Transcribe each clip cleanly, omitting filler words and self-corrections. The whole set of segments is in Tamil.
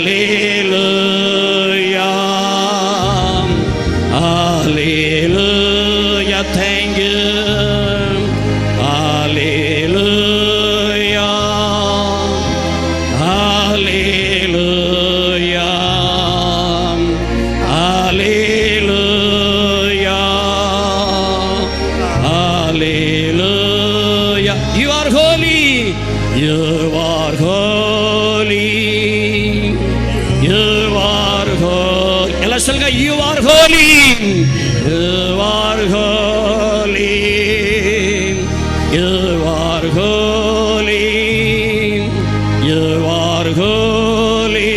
Hallelujah. Hallelujah. Thank you. Hallelujah. Hallelujah. Hallelujah. Hallelujah. You are holy. You are holy. You are holy. Ella சொல்லுங்க, you are holy. You are holy. You are holy. You are holy.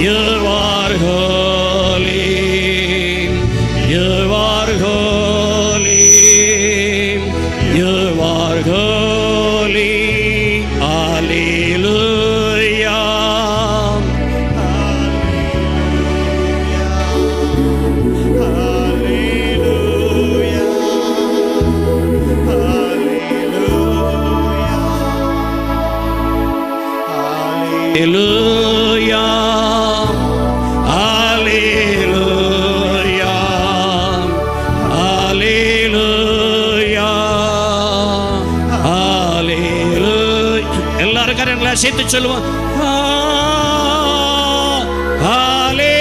You are holy. You are holy. You are holy. Hallelujah. Hallelujah. Hallelujah. Hallelujah. Hallelujah. எல்லாரும் கரங்களை சேர்த்து சொல்லுவோம். Hallelujah.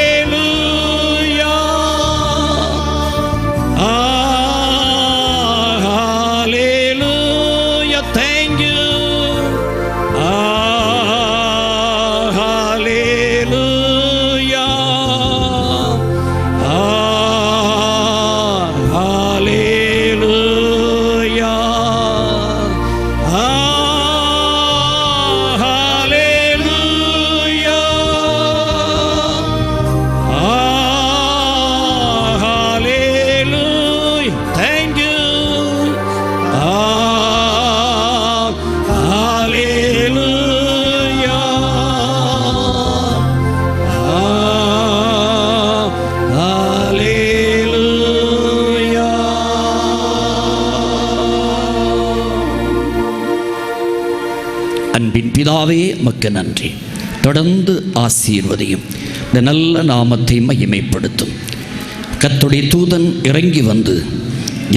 Hallelujah. Thank you. அன்பின் பிதாவே, மக்கு நன்றி. தொடர்ந்து ஆசீர்வதியும், இந்த நல்ல நாமத்தை மகிமைப்படுத்தும். கர்த்தருடைய தூதன் இறங்கி வந்து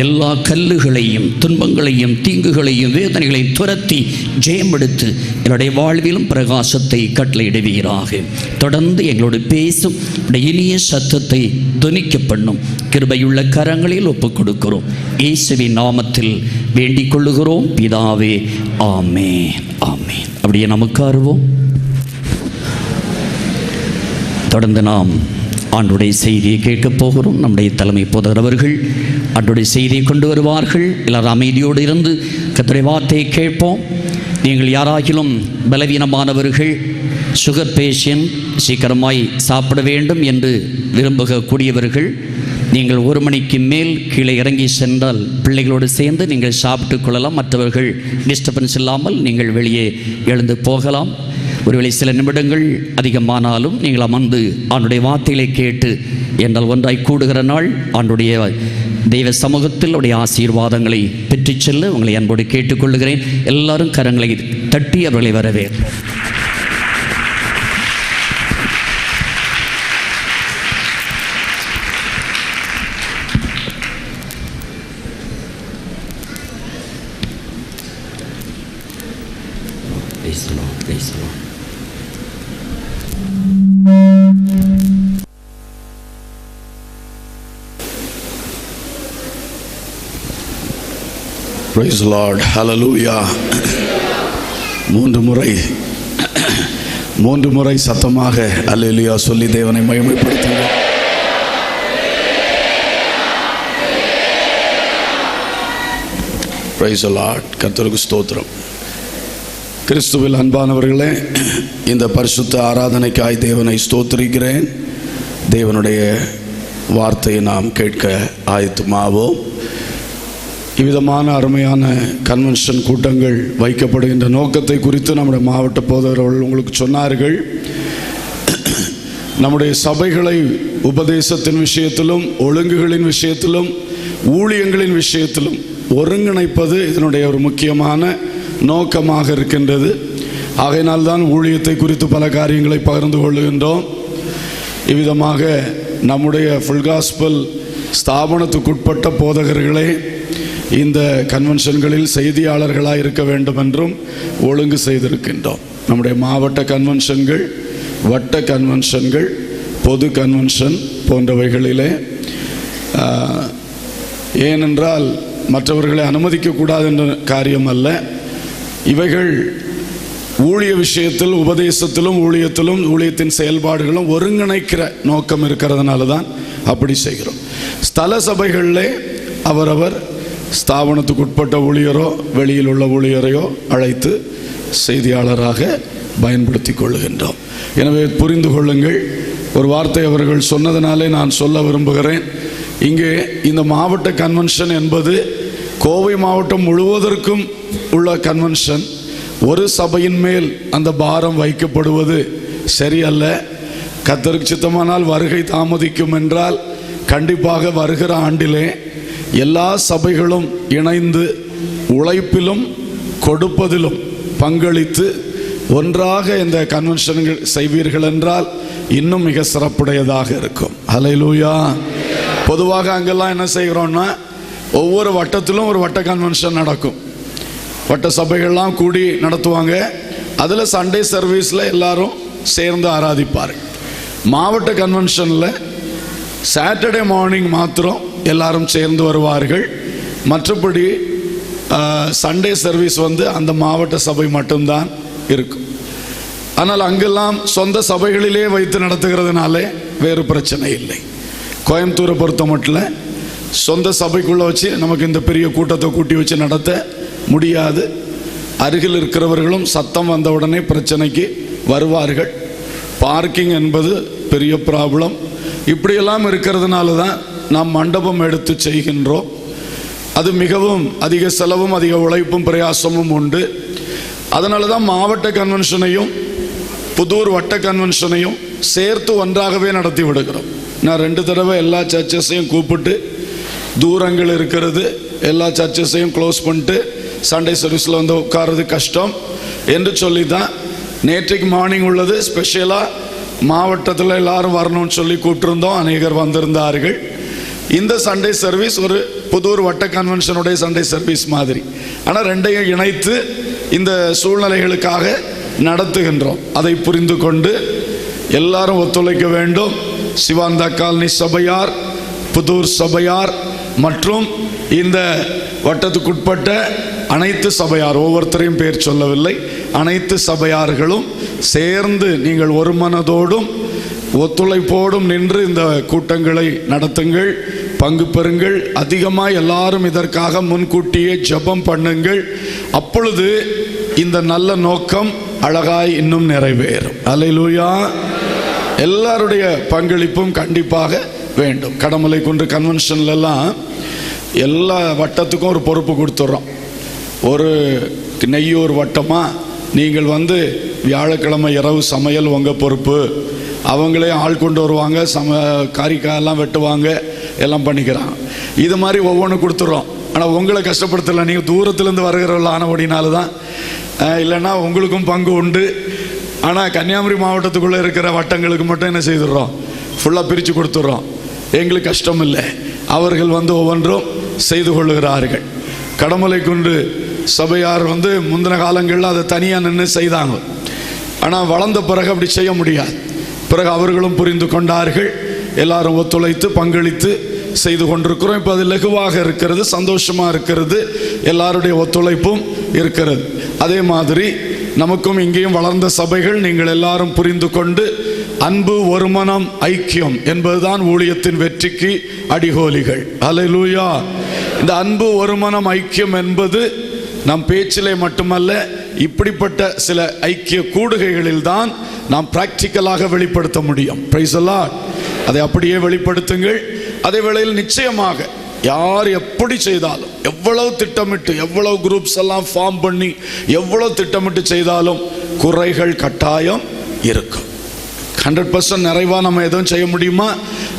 எல்லா கல்லுகளையும் துன்பங்களையும் தீங்குகளையும் வேதனைகளையும் துரத்தி ஜெயமெடுத்து என்னுடைய வாழ்விலும் பிரகாசத்தை கட்டளையிடுவீராக. தொடர்ந்து எங்களோடு பேசும் இனிய சத்தத்தை துணிக்க பண்ணும் கிருபையுள்ள கரங்களில் ஒப்புக் கொடுக்கிறோம். இயேசுவின் நாமத்தில் வேண்டிக் கொள்ளுகிறோம் பிதாவே, ஆமென். ஆமென். அப்படியே நமக்கு அருவோம். தொடர்ந்து நாம் ஆண்டுடைய செய்தியை கேட்கப் போகிறோம். நம்முடைய தலைமை போதகரவர்கள் ஆண்டுடைய செய்தியை கொண்டு வருவார்கள். எல்லாரும் அமைதியோடு இருந்து கர்த்தருடைய வார்த்தையை கேட்போம். நீங்கள் யாராகிலும் பலவீனமானவர்கள், சுகர் பேஷண்ட், சீக்கிரமாய் சாப்பிட வேண்டும் என்று விரும்பக்கூடியவர்கள், நீங்கள் 1 மணிக்கு மேல் கீழே இறங்கி சென்றால் பிள்ளைகளோடு சேர்ந்து நீங்கள் சாப்பிட்டு கொள்ளலாம். மற்றவர்கள் டிஸ்டர்பன்ஸ் இல்லாமல் நீங்கள் வெளியே எழுந்து போகலாம். ஒருவேளை சில நிமிடங்கள் அதிகமானாலும் நீங்கள் அமர்ந்து ஆண்டுடைய வார்த்தைகளை கேட்டு என்றால் ஒன்றாய் கூடுகிற நாள் ஆண்டுடைய தெய்வ சமூகத்தில் உடைய ஆசீர்வாதங்களை பெற்றுச் செல்ல உங்களை அன்போடு கேட்டுக்கொள்ளுகிறேன். எல்லாரும் கரங்களை தட்டி அவர்களை வரவேற்போம். Praise the Lord. Hallelujah. மூன்று முறை சத்தமாக அல்லேலூயா சொல்லி தேவனை மகிமைப்படுத்துங்கள். Praise the Lord. கர்த்தருக்கு ஸ்தோத்திரம். கிறிஸ்துவில் அன்பானவர்களே, இந்த பரிசுத்த ஆராதனைக்காய் தேவனை ஸ்தோத்திரிக்கிறேன். தேவனுடைய வார்த்தையை நாம் கேட்க ஆயத்தமாவோம். இவ்விதமான அருமையான கன்வென்ஷன் கூட்டங்கள் வைக்கப்படுகின்ற நோக்கத்தை குறித்து நம்முடைய மாவட்ட போதகர்கள் உங்களுக்கு சொன்னார்கள். நம்முடைய சபைகளை உபதேசத்தின் விஷயத்திலும் ஒழுங்குகளின் விஷயத்திலும் ஊழியங்களின் விஷயத்திலும் ஒருங்கிணைப்பது இதனுடைய ஒரு முக்கியமான நோக்கமாக இருக்கின்றது. ஆகையினால்தான் ஊழியத்தை குறித்து பல காரியங்களை பகிர்ந்து கொள்ளுகின்றோம். இவ்விதமாக நம்முடைய ஃபுல் காஸ்பல் ஸ்தாபனத்துக்குட்பட்ட போதகர்களே இந்த கன்வென்ஷன்களில் செய்தியாளர்களாக இருக்க வேண்டும் என்றும் ஒழுங்கு செய்திருக்கின்றோம். நம்முடைய மாவட்ட கன்வென்ஷன்கள், வட்ட கன்வென்ஷன்கள், பொது கன்வென்ஷன் போன்றவைகளிலே ஏனென்றால் மற்றவர்களை அனுமதிக்கக்கூடாது என்ற காரியம் அல்ல, இவைகள் ஊழிய விஷயத்தில், உபதேசத்திலும், ஊழியத்தின் செயல்பாடுகளும் ஒருங்கிணைக்கிற நோக்கம் இருக்கிறதுனால தான் அப்படி செய்கிறோம். ஸ்தல சபைகளிலே அவரவர் ஸ்தாபனத்துக்குட்பட்ட ஊழியரோ வெளியில் உள்ள ஊழியரையோ அழைத்து செய்தியாளராக பயன்படுத்தி கொள்ளுகின்றோம். எனவே புரிந்து கொள்ளுங்கள். ஒரு வார்த்தை அவர்கள் சொன்னதினாலே நான் சொல்ல விரும்புகிறேன். இங்கே இந்த மாவட்ட கன்வென்ஷன் என்பது கோவை மாவட்டம் முழுவதற்கும் உள்ள கன்வென்ஷன். ஒரு சபையின் மேல் அந்த பாரம் வைக்கப்படுவது சரியல்ல. கர்த்தருக்கு சித்தமானால் வருகை தாமதிக்கும் என்றால் கண்டிப்பாக வருகிற ஆண்டிலே எல்லா சபைகளும் இணைந்து உழைப்பிலும் கொடுப்பதிலும் பங்களித்து ஒன்றாக இந்த கன்வென்ஷன்கள் செய்வீர்கள் என்றால் இன்னும் மிக சிறப்புடையதாக இருக்கும். ஹல்லேலூயா. பொதுவாக அங்கெல்லாம் என்ன செய்கிறோம்னா, ஒவ்வொரு வட்டத்திலும் ஒரு வட்ட கன்வென்ஷன் நடக்கும். வட்ட சபைகள்லாம் கூடி நடத்துவாங்க. அதில் சண்டே சர்வீஸில் எல்லாரும் சேர்ந்து ஆராதிப்பார். மாவட்ட கன்வென்ஷனில் சாட்டர்டே மார்னிங் மாத்திரம் எல்லாரும் சேர்ந்து வருவார்கள். மற்றபடி சண்டே சர்வீஸ் அந்த மாவட்ட சபை மட்டும்தான் இருக்கும். ஆனால் அங்கெல்லாம் சொந்த சபைகளிலே வைத்து நடத்துகிறதுனாலே வேறு பிரச்சனை இல்லை. கோயம்புத்தூரை பொறுத்த மட்டும் சொந்த சபைக்குள்ளே வச்சு நமக்கு இந்த பெரிய கூட்டத்தை கூட்டி வச்சு நடத்த முடியாது. அருகில் இருக்கிறவர்களும் சத்தம் வந்தவுடனே பிரச்சனைக்கு வருவார்கள். பார்க்கிங் என்பது பெரிய ப்ராப்ளம். இப்படியெல்லாம் இருக்கிறதுனால தான் நாம் மண்டபம் எடுத்து செய்கின்றோம். அது மிகவும் அதிக செலவும் அதிக உழைப்பும் பிரயாசமும் உண்டு. அதனால தான் மாவட்ட கன்வென்ஷனையும் புதூர் வட்ட கன்வென்ஷனையும் சேர்த்து ஒன்றாகவே நடத்தி விடுகிறோம். நான் 2 தடவை எல்லா சர்ச்சஸையும் கூப்பிட்டு, தூரங்கள் இருக்கிறது, எல்லா சர்ச்சஸையும் க்ளோஸ் பண்ணிட்டு சண்டே சர்வீஸில் உட்கார்றது கஷ்டம் என்று சொல்லி தான் நேற்றைக்கு மார்னிங் உள்ளது ஸ்பெஷலாக மாவட்டத்தில் எல்லாரும் வரணும்னு சொல்லி கூப்பிட்டுருந்தோம். அநேகர் வந்திருந்தார்கள். இந்த சண்டே சர்வீஸ் ஒரு புதூர் வட்ட கன்வென்ஷனுடைய சண்டே சர்வீஸ் மாதிரி. ஆனால் ரெண்டையும் இணைத்து இந்த சூழ்நிலைகளுக்காக நடத்துகின்றோம். அதை புரிந்து கொண்டு எல்லாரும் ஒத்துழைக்க வேண்டும். சிவானந்தா காலனி சபையார், புதூர் சபையார் மற்றும் இந்த வட்டத்துக்குட்பட்ட அனைத்து சபையார், ஒவ்வொருத்தரையும் பேர் சொல்லவில்லை, அனைத்து சபையார்களும் சேர்ந்து நீங்கள் ஒரு மனதோடும் ஒத்துழைப்போடும் நின்று இந்த கூட்டங்களை நடத்துங்கள், பங்கு பெறுங்கள். அதிகமாக எல்லாரும் இதற்காக முன்கூட்டியே ஜெபம் பண்ணுங்கள். அப்பொழுது இந்த நல்ல நோக்கம் அழகாய் இன்னும் நிறைவேறும். அல்லேலூயா. எல்லாருடைய பங்களிப்பும் கண்டிப்பாக வேண்டும். கடமலை குன்று கன்வென்ஷன்லாம் எல்லா வட்டத்துக்கும் ஒரு பொறுப்பு கொடுத்துட்றோம். ஒரு நெய்யூர் வட்டமாக நீங்கள் வியாழக்கிழமை இரவு சமையல் உங்கள் பொறுப்பு. அவங்களே ஆள் கொண்டு வருவாங்க, காரிக்காயெல்லாம் வெட்டுவாங்க, எல்லாம் பண்ணிக்கிறாங்க. இது மாதிரி ஒவ்வொன்றும் கொடுத்துட்றோம். ஆனால் உங்களை கஷ்டப்படுத்தலை. நீங்கள் தூரத்துலேருந்து வருகிறவர்கள் ஆனபடினால தான், இல்லைன்னா உங்களுக்கும் பங்கு உண்டு. ஆனால் கன்னியாகுமரி மாவட்டத்துக்குள்ளே இருக்கிற வட்டங்களுக்கு மட்டும் என்ன செய்துடுறோம், ஃபுல்லாக பிரித்து கொடுத்துட்றோம். எங்களுக்கு கஷ்டம் இல்லை. அவர்கள் ஒவ்வொன்றும் செய்து கொள்ளுகிறார்கள். கடமலை குன்று சபையார் முந்தின காலங்களில் அதை தனியாக நின்று செய்தாங்க. ஆனால் வளர்ந்த பிறகு அப்படி செய்ய முடியாது. பிறகு அவர்களும் புரிந்து கொண்டார்கள். எல்லாரும் ஒத்துழைத்து பங்களித்து செய்து கொண்டிருக்கிறோம். இப்போ அது லகுவாக இருக்கிறது, சந்தோஷமாக இருக்கிறது, எல்லாருடைய ஒத்துழைப்பும் இருக்கிறது. அதே மாதிரி நமக்கும் இங்கேயும் வளர்ந்த சபைகள் நீங்கள் எல்லாரும் புரிந்து கொண்டு அன்பு, ஒருமனம், ஐக்கியம் என்பதுதான் ஊழியத்தின் வெற்றிக்கு அடிகோலிகள். அல்லேலூயா. இந்த அன்பு, ஒருமனம், ஐக்கியம் என்பது நம் பேச்சிலே மட்டுமல்ல, இப்படிப்பட்ட சில ஐக்கிய கூடுகைகளில் தான் நாம் பிராக்டிக்கலாக வெளிப்படுத்த முடியும். Price the Lord. அதை அப்படியே வெளிப்படுத்துங்கள். அதே வேளையில் நிச்சயமாக யார் எப்படி செய்தாலும், எவ்வளவு திட்டமிட்டு, எவ்வளவு குரூப்ஸ் எல்லாம் ஃபார்ம் பண்ணி, எவ்வளவு திட்டமிட்டு செய்தாலும் குறைகள் கட்டாயம் இருக்கும். 100% நிறைவாக நம்ம எதுவும் செய்ய முடியுமா?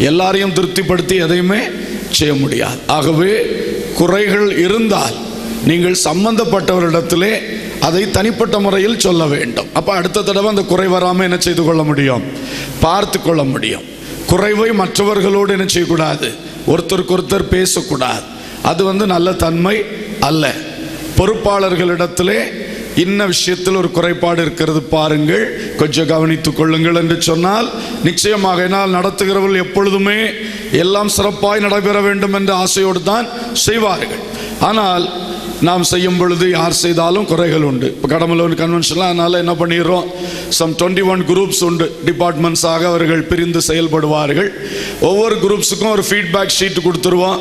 எல்லாரையும் திருப்திப்படுத்தி எதையுமே செய்ய முடியாது. ஆகவே குறைகள் இருந்தால் நீங்கள் சம்பந்தப்பட்டவரிடத்திலே அதை தனிப்பட்ட முறையில் சொல்ல வேண்டும். அப்போ அடுத்த தடவை அந்த குறை வராமல் என்ன செய்து கொள்ள முடியும், பார்த்து கொள்ள முடியும். குறைவை மற்றவர்களோடு என்ன செய்யக்கூடாது, ஒருத்தருக்கு ஒருத்தர் பேசக்கூடாது. அது நல்ல தன்மை அல்ல. பொறுப்பாளர்களிடத்திலே இன்ன விஷயத்தில் ஒரு குறைபாடு இருக்கிறது பாருங்கள், கொஞ்சம் கவனித்துக் கொள்ளுங்கள் என்று சொன்னால் நிச்சயமாக என்னால் நடத்துகிறவர்கள் எப்பொழுதுமே எல்லாம் சிறப்பாய் நடைபெற வேண்டும் என்ற ஆசையோடு தான் செய்வார்கள். ஆனால் நாம் செய்யும் பொழுது யார் செய்தாலும் குறைகள் உண்டு. இப்போ கடமலூர் கன்வென்ஷன்லாம் அதனால் என்ன பண்ணிடுறோம், சம் 21 குரூப்ஸ் உண்டு, டிபார்ட்மெண்ட்ஸாக அவர்கள் பிரிந்து செயல்படுவார்கள். ஒவ்வொரு குரூப்ஸுக்கும் ஒரு ஃபீட்பேக் ஷீட் கொடுத்துருவோம்.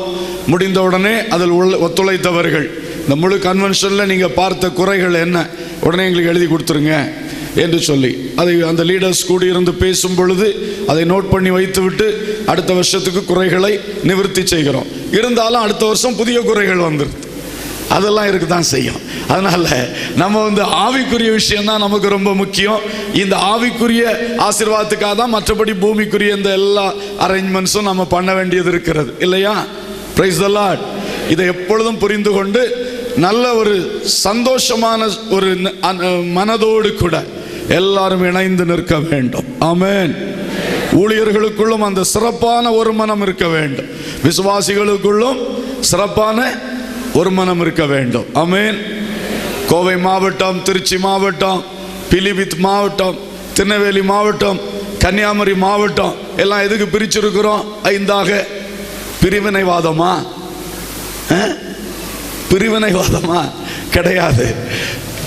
முடிந்த உடனே அதில் ஒத்துழைத்தவர்கள் இந்த முழு கன்வென்ஷனில் நீங்கள் பார்த்த குறைகள் என்ன, உடனே எங்களுக்கு எழுதி கொடுத்துருங்க என்று சொல்லி அதை அந்த லீடர்ஸ் கூடியிருந்து பேசும் பொழுது அதை நோட் பண்ணி வைத்துவிட்டு அடுத்த வருஷத்துக்கு குறைகளை நிவர்த்தி செய்கிறோம். இருந்தாலும் அடுத்த வருஷம் புதிய குறைகள் வந்துடுது, அதெல்லாம் இருக்கு தான் செய்யும். அதனால நம்ம ஆவிக்குரிய விஷயம் தான் நமக்கு ரொம்ப முக்கியம். இந்த ஆவிக்குரிய ஆசீர்வாதத்துக்காக தான் மற்றபடி பூமிக்குரிய இந்த எல்லா அரேஞ்ச்மெண்ட்ஸும் நம்ம பண்ண வேண்டியது இருக்கிறது இல்லையா? Price the Lord. இதை எப்பொழுதும் புரிந்து கொண்டு நல்ல ஒரு சந்தோஷமான ஒரு மனதோடு கூட எல்லாரும் இணைந்து நிற்க வேண்டும். ஆமென். ஊழியர்களுக்குள்ளும் அந்த சிறப்பான ஒரு மனம் இருக்க வேண்டும், விசுவாசிகளுக்குள்ளும் சிறப்பான ஒரு மனம் இருக்க வேண்டும். ஆமென். கோவை மாவட்டம், திருச்சி மாவட்டம், பிலிபித் மாவட்டம், திருநெல்வேலி மாவட்டம், கன்னியாகுமரி மாவட்டம் எல்லாம் எதுக்கு பிரிச்சிருக்கிறோம்? 5ஆக. பிரிவினைவாதமா? பிரிவினைவாதமா? கிடையாது.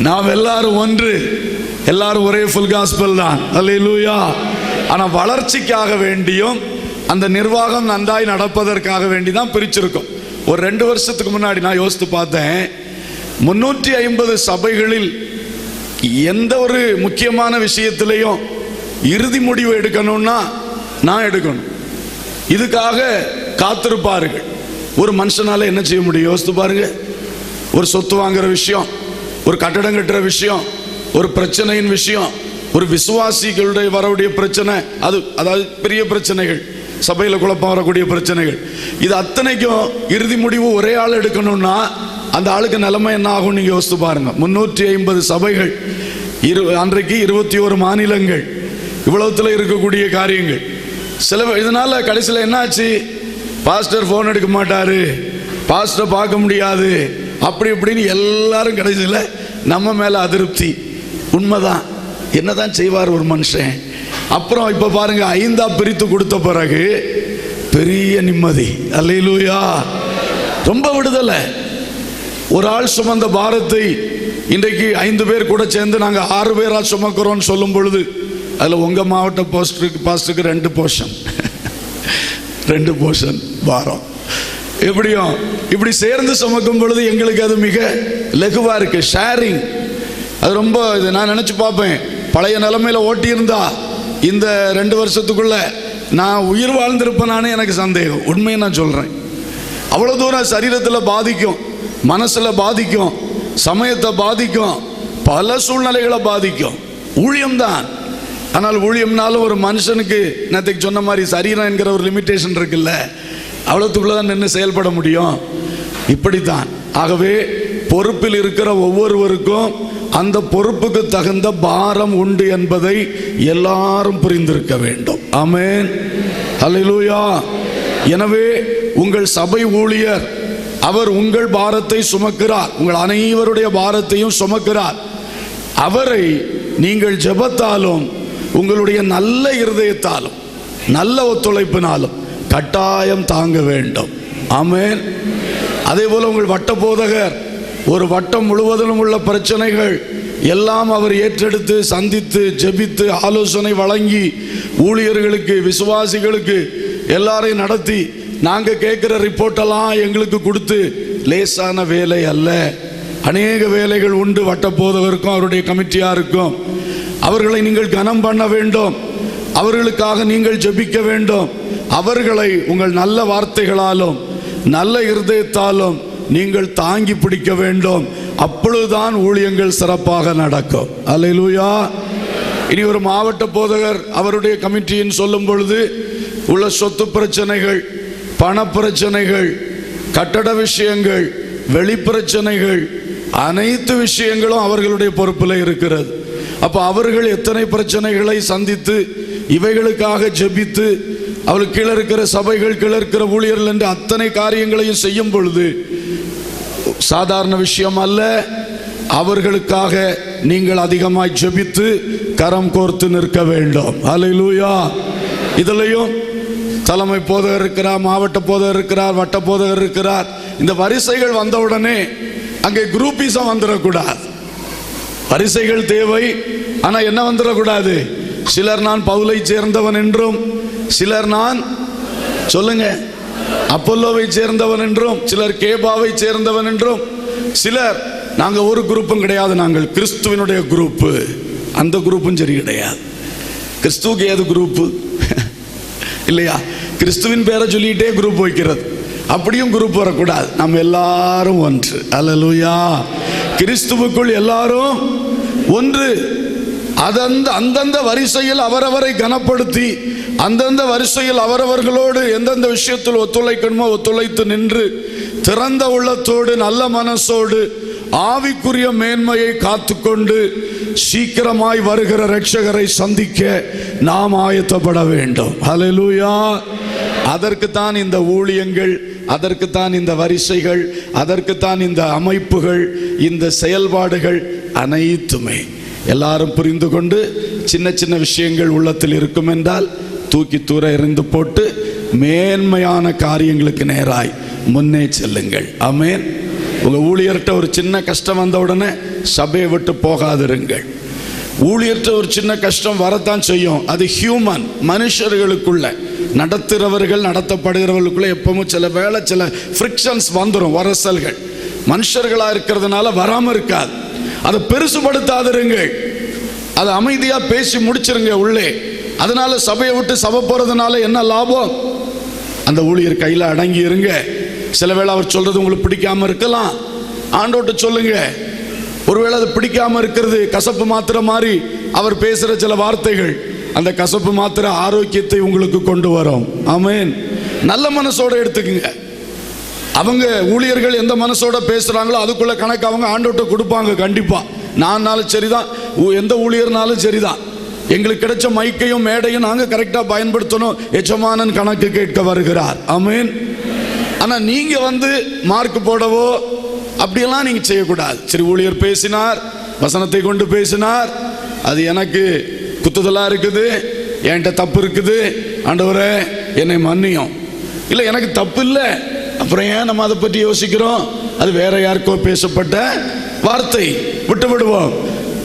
நாம் எல்லாரும் ஒன்று, எல்லாரும் ஒரே ஃபுல் காஸ்பல் தான். அல்லேலூயா. ஆனால் வளர்ச்சிக்காக வேண்டியும் அந்த நிர்வாகம் நன்றாய் நடப்பதற்காக வேண்டி தான் பிரிச்சிருக்கோம். ஒரு 2 வருஷத்துக்கு முன்னாடி நான் யோசித்து பார்த்தேன், 350 சபைகளில் எந்த ஒரு முக்கியமான விஷயத்திலையும் இறுதி முடிவு எடுக்கணும்னா நான் எடுக்கணும். இதுக்காக காத்திருப்பார்கள். ஒரு மனுஷனால என்ன செய்ய முடியும் யோசித்து பாருங்க. ஒரு சொத்து வாங்குற விஷயம், ஒரு கட்டடம் கட்டுற விஷயம், ஒரு பிரச்சனையின் விஷயம், ஒரு விசுவாசிகளுடைய வரக்கூடிய பிரச்சனை, அதாவது பெரிய பிரச்சனைகள், சபையில் குழப்பம் வரக்கூடிய பிரச்சனைகள், இது அத்தனைக்கும் இறுதி முடிவு ஒரே ஆள் எடுக்கணும்னா அந்த ஆளுக்கு நிலைமை என்ன ஆகும் நீங்க யோசித்து பாருங்க. 350 சபைகள், அன்றைக்கு 21 மாநிலங்கள், இவ்வளவுத்துல இருக்கக்கூடிய காரியங்கள். இதனால கடைசியில் என்னாச்சு, பாஸ்டர் போன் எடுக்க மாட்டாரு, பாஸ்டர் பார்க்க முடியாது, அப்படி இப்படின்னு எல்லாரும் கடைசியில் நம்ம மேல அதிருப்தி. உண்மைதான், என்னதான் செய்வார் ஒரு மனுஷன். அப்புறம் இப்ப பாருங்க, 5ஆ பிரித்து கொடுத்த பிறகு பெரிய நிம்மதி. அல்லேலூயா. ரொம்ப விடுதலை. ஒரு ஆள் சுமந்த பாரத்தை இன்றைக்கு 5 பேர் கூட சேர்ந்து நாங்க 6 பேரா சுமக்கிறோம் சொல்லும் பொழுது அதுல உங்க மாவட்ட பாஸ்டருக்கு 2 போர்ஷன் 2 போர்ஷன் பாரம். எப்படியும் இப்படி சேர்ந்து சுமக்கும் பொழுது எங்களுக்கு அது மிக லகுவா இருக்கு. ஷேரிங் அது ரொம்ப நான் நினைச்சு பார்ப்பேன். பழைய நிலைமையில ஓட்டி இருந்தா இந்த 2 வருஷத்துக்குள்ள நான் உயிர் வாழ்ந்திருப்பேனானே எனக்கு சந்தேகம். உண்மையை நான் சொல்றேன். அவ்வளவு தூரம் சரீரத்தில் பாதிக்கும், மனசுல பாதிக்கும், சமயத்தை பாதிக்கும், பல சூழ்நிலைகளை பாதிக்கும். ஊழியம்தான். ஆனால் ஊழியம்னாலும் ஒரு மனுஷனுக்கு நேற்றுக்கு சொன்ன மாதிரி சரீரம் என்கிற ஒரு லிமிட்டேஷன் இருக்குல்ல, அவ்வளோத்துக்குள்ளதான் நின்று செயல்பட முடியும். இப்படித்தான். ஆகவே பொறுப்பில் இருக்கிற ஒவ்வொருவருக்கும் அந்த பொறுப்புக்கு தகுந்த பாரம் உண்டு என்பதை எல்லாரும் புரிந்திருக்க வேண்டும். ஆமென். அல்லேலூயா. எனவே உங்கள் சபை ஊழியர் அவர் உங்கள் பாரத்தை சுமக்கிறார், உங்கள் அனைவருடைய பாரத்தையும் சுமக்கிறார். அவரை நீங்கள் ஜெபத்தாலும் உங்களுடைய நல்ல இருதயத்தாலும் நல்ல ஒத்துழைப்பினாலும் கட்டாயம் தாங்க வேண்டும். ஆமென். அதே போல உங்கள் வட்ட போதகர் ஒரு வட்டம் முழுவதிலும் உள்ள பிரச்சனைகள் எல்லாம் அவர் ஏற்றெடுத்து சந்தித்து ஜெபித்து ஆலோசனை வழங்கி ஊழியர்களுக்கு விசுவாசிகளுக்கு எல்லாரையும் நடத்தி நாங்க கேட்கிற ரிப்போர்ட்டெல்லாம் எங்களுக்கு கொடுத்து, லேசான வேலை அல்ல, அநேக வேலைகள் உண்டு வட்ட போதகருக்கும் அவருடைய கமிட்டியாருக்கும். அவர்களை நீங்கள் கனம் பண்ண வேண்டும், அவர்களுக்காக நீங்கள் ஜெபிக்க வேண்டும். அவர்களை உங்கள் நல்ல வார்த்தைகளாலும் நல்ல இருதயத்தாலும் நீங்கள் தாங்கி பிடிக்க வேண்டும். அப்பொழுதுதான் ஊழியங்கள் சிறப்பாக நடக்கும். அல்லேலூயா. இனி ஒரு மாவட்ட போதகர் அவருடைய கமிட்டின்னு சொல்லும் பொழுது உள்ள சொத்து பிரச்சனைகள், பண பிரச்சனைகள், கட்டட விஷயங்கள், வெளிப்பிரச்சனைகள், அனைத்து விஷயங்களும் அவர்களுடைய பொறுப்பில் இருக்கிறது. அப்போ அவர்கள் எத்தனை பிரச்சனைகளை சந்தித்து இவைகளுக்காக ஜெபித்து அவளுக்கு கீழே இருக்கிற சபைகள், கீழே இருக்கிற ஊழியர்கள் என்று அத்தனை காரியங்களையும் செய்யும் பொழுது சாதாரண விஷயம் அல்ல. அவர்களுக்காக நீங்கள் அதிகமாய் ஜெபித்து கரம் கோர்த்து நிற்க வேண்டும். அல்லேலூயா. இதுலயும் தலைமை போதகர் இருக்கிறார், மாவட்ட போதகர் இருக்கிறார், வட்ட போதகர் இருக்கிறார். இந்த வரிசைகள் வந்தவுடனே அங்கே குரூப்பிசம் வந்துடக்கூடாது. வரிசைகள் தேவை, ஆனா என்ன வந்துடக்கூடாது? சிலர் நான் பவுலை சேர்ந்தவன் என்றும், சிலர் நான் சொல்லுங்க அப்பல்லோவை சேர்ந்தவன் என்றும், சிலர் கேபாவை சேர்ந்தவன் என்றும், சிலர் நாங்க ஒரு குரூப்பும் கிடையாது, நாங்கள் கிறிஸ்துவனுடைய குரூப்பு. அந்த குரூப்பும் சரி கிடையாது. கிறிஸ்துவுக்கு ஏது குரூப்பு இல்லையா? கிறிஸ்துவின் பேரை சொல்லிட்டே குரூப் வைக்கிறது, அப்படியும் குரூப் வரக்கூடாது. நம்ம எல்லாரும் ஒன்று. அல்லேலூயா. கிறிஸ்துவுக்குள் எல்லாரும் ஒன்று. அந்தந்த வரிசையில் அவரவரை கனப்படுத்தி அந்தந்த வரிசையில் அவரவர்களோடு எந்தெந்த விஷயத்தில் ஒத்துழைக்கணுமோ ஒத்துழைத்து நின்று திறந்த உள்ளத்தோடு நல்ல மனசோடு ஆவிக்குரிய மேன்மையை காத்துக்கொண்டு சீக்கிரமாய் வருகிற இரட்சகரை சந்திக்க நாம் ஆயத்தப்பட வேண்டும். அல்லேலூயா. அதற்குத்தான் இந்த ஊழியங்கள், அதற்குத்தான் இந்த வரிசைகள், அதற்குத்தான் இந்த அமைப்புகள், இந்த செயல்பாடுகள் அனைத்துமே. எல்லாரும் புரிந்து கொண்டு சின்ன சின்ன விஷயங்கள் உள்ளத்தில் இருக்கும் என்றால் தூக்கி தூர எறிந்து போட்டு மேன்மையான காரியங்களுக்கு நேராய் முன்னே செல்லுங்கள். ஆமென். உங்க ஊழியர்கிட்ட ஒரு சின்ன கஷ்டம் வந்த உடனே சபையை விட்டு போகாதிருங்கள். ஊழியர்கிட்ட ஒரு சின்ன கஷ்டம் வரத்தான் செய்யும். அது ஹியூமன், மனுஷர்களுக்குள்ள, நடத்துகிறவர்கள் நடத்தப்படுகிறவர்களுக்குள்ள எப்பவும் சில வேளை சில ஃப்ரிக்ஷன்ஸ் வந்துடும், வரசல்கள். மனுஷர்களா இருக்கிறதுனால வராம இருக்காது. அதை பெருசுபடுத்தாதிருங்கள். அதை அமைதியா பேசி முடிச்சிருங்க உள்ளே. அதனால சபையை விட்டு சபை போறதுனால என்ன லாபம்? அந்த ஊழியர் கையில அடங்கி இருங்க. சில வேளை அவர் சொல்றது உங்களுக்கு பிடிக்காம இருக்கலாம், ஆண்டோட்ட சொல்லுங்க. ஒருவேளை அது பிடிக்காம இருக்கிறது கசப்பு மாத்திரை மாதிரி அவர் பேசுற சில வார்த்தைகள், அந்த கசப்பு மாத்திரை ஆரோக்கியத்தை உங்களுக்கு கொண்டு வரும். ஆமென். நல்ல மனசோட எடுத்துக்குங்க. அவங்க ஊழியர்கள் எந்த மனசோட பேசுறாங்களோ அதுக்குள்ள கணக்கு அவங்க ஆண்டோட்ட கொடுப்பாங்க. கண்டிப்பா நான்னாலும் சரிதான், எந்த ஊழியர்னாலும் சரிதான். எங்களுக்கு கிடைச்ச மைக்கையும் மேடையும் நாங்க கரெக்டா பயன்படுத்தணும். எஜமானன் கணக்கு கேட்க வருகிறார். ஆமென். ஆனா நீங்க மார்க் போடவோ அப்படியெல்லாம் நீங்க செய்யக்கூடாது. சரி, ஊழியர் பேசினார், வசனத்தை கொண்டு பேசினார், அது எனக்கு குத்துதலா இருக்குது, என்கிட்ட தப்பு இருக்குது, ஆண்டவரே என்னை மன்னியும். இல்லை, எனக்கு தப்பு இல்லை, அப்புறம் ஏன் நம்ம அதை பற்றி யோசிக்கிறோம்? அது வேற யாருக்கோ பேசப்பட்ட வார்த்தை, விட்டு விடுவோம்.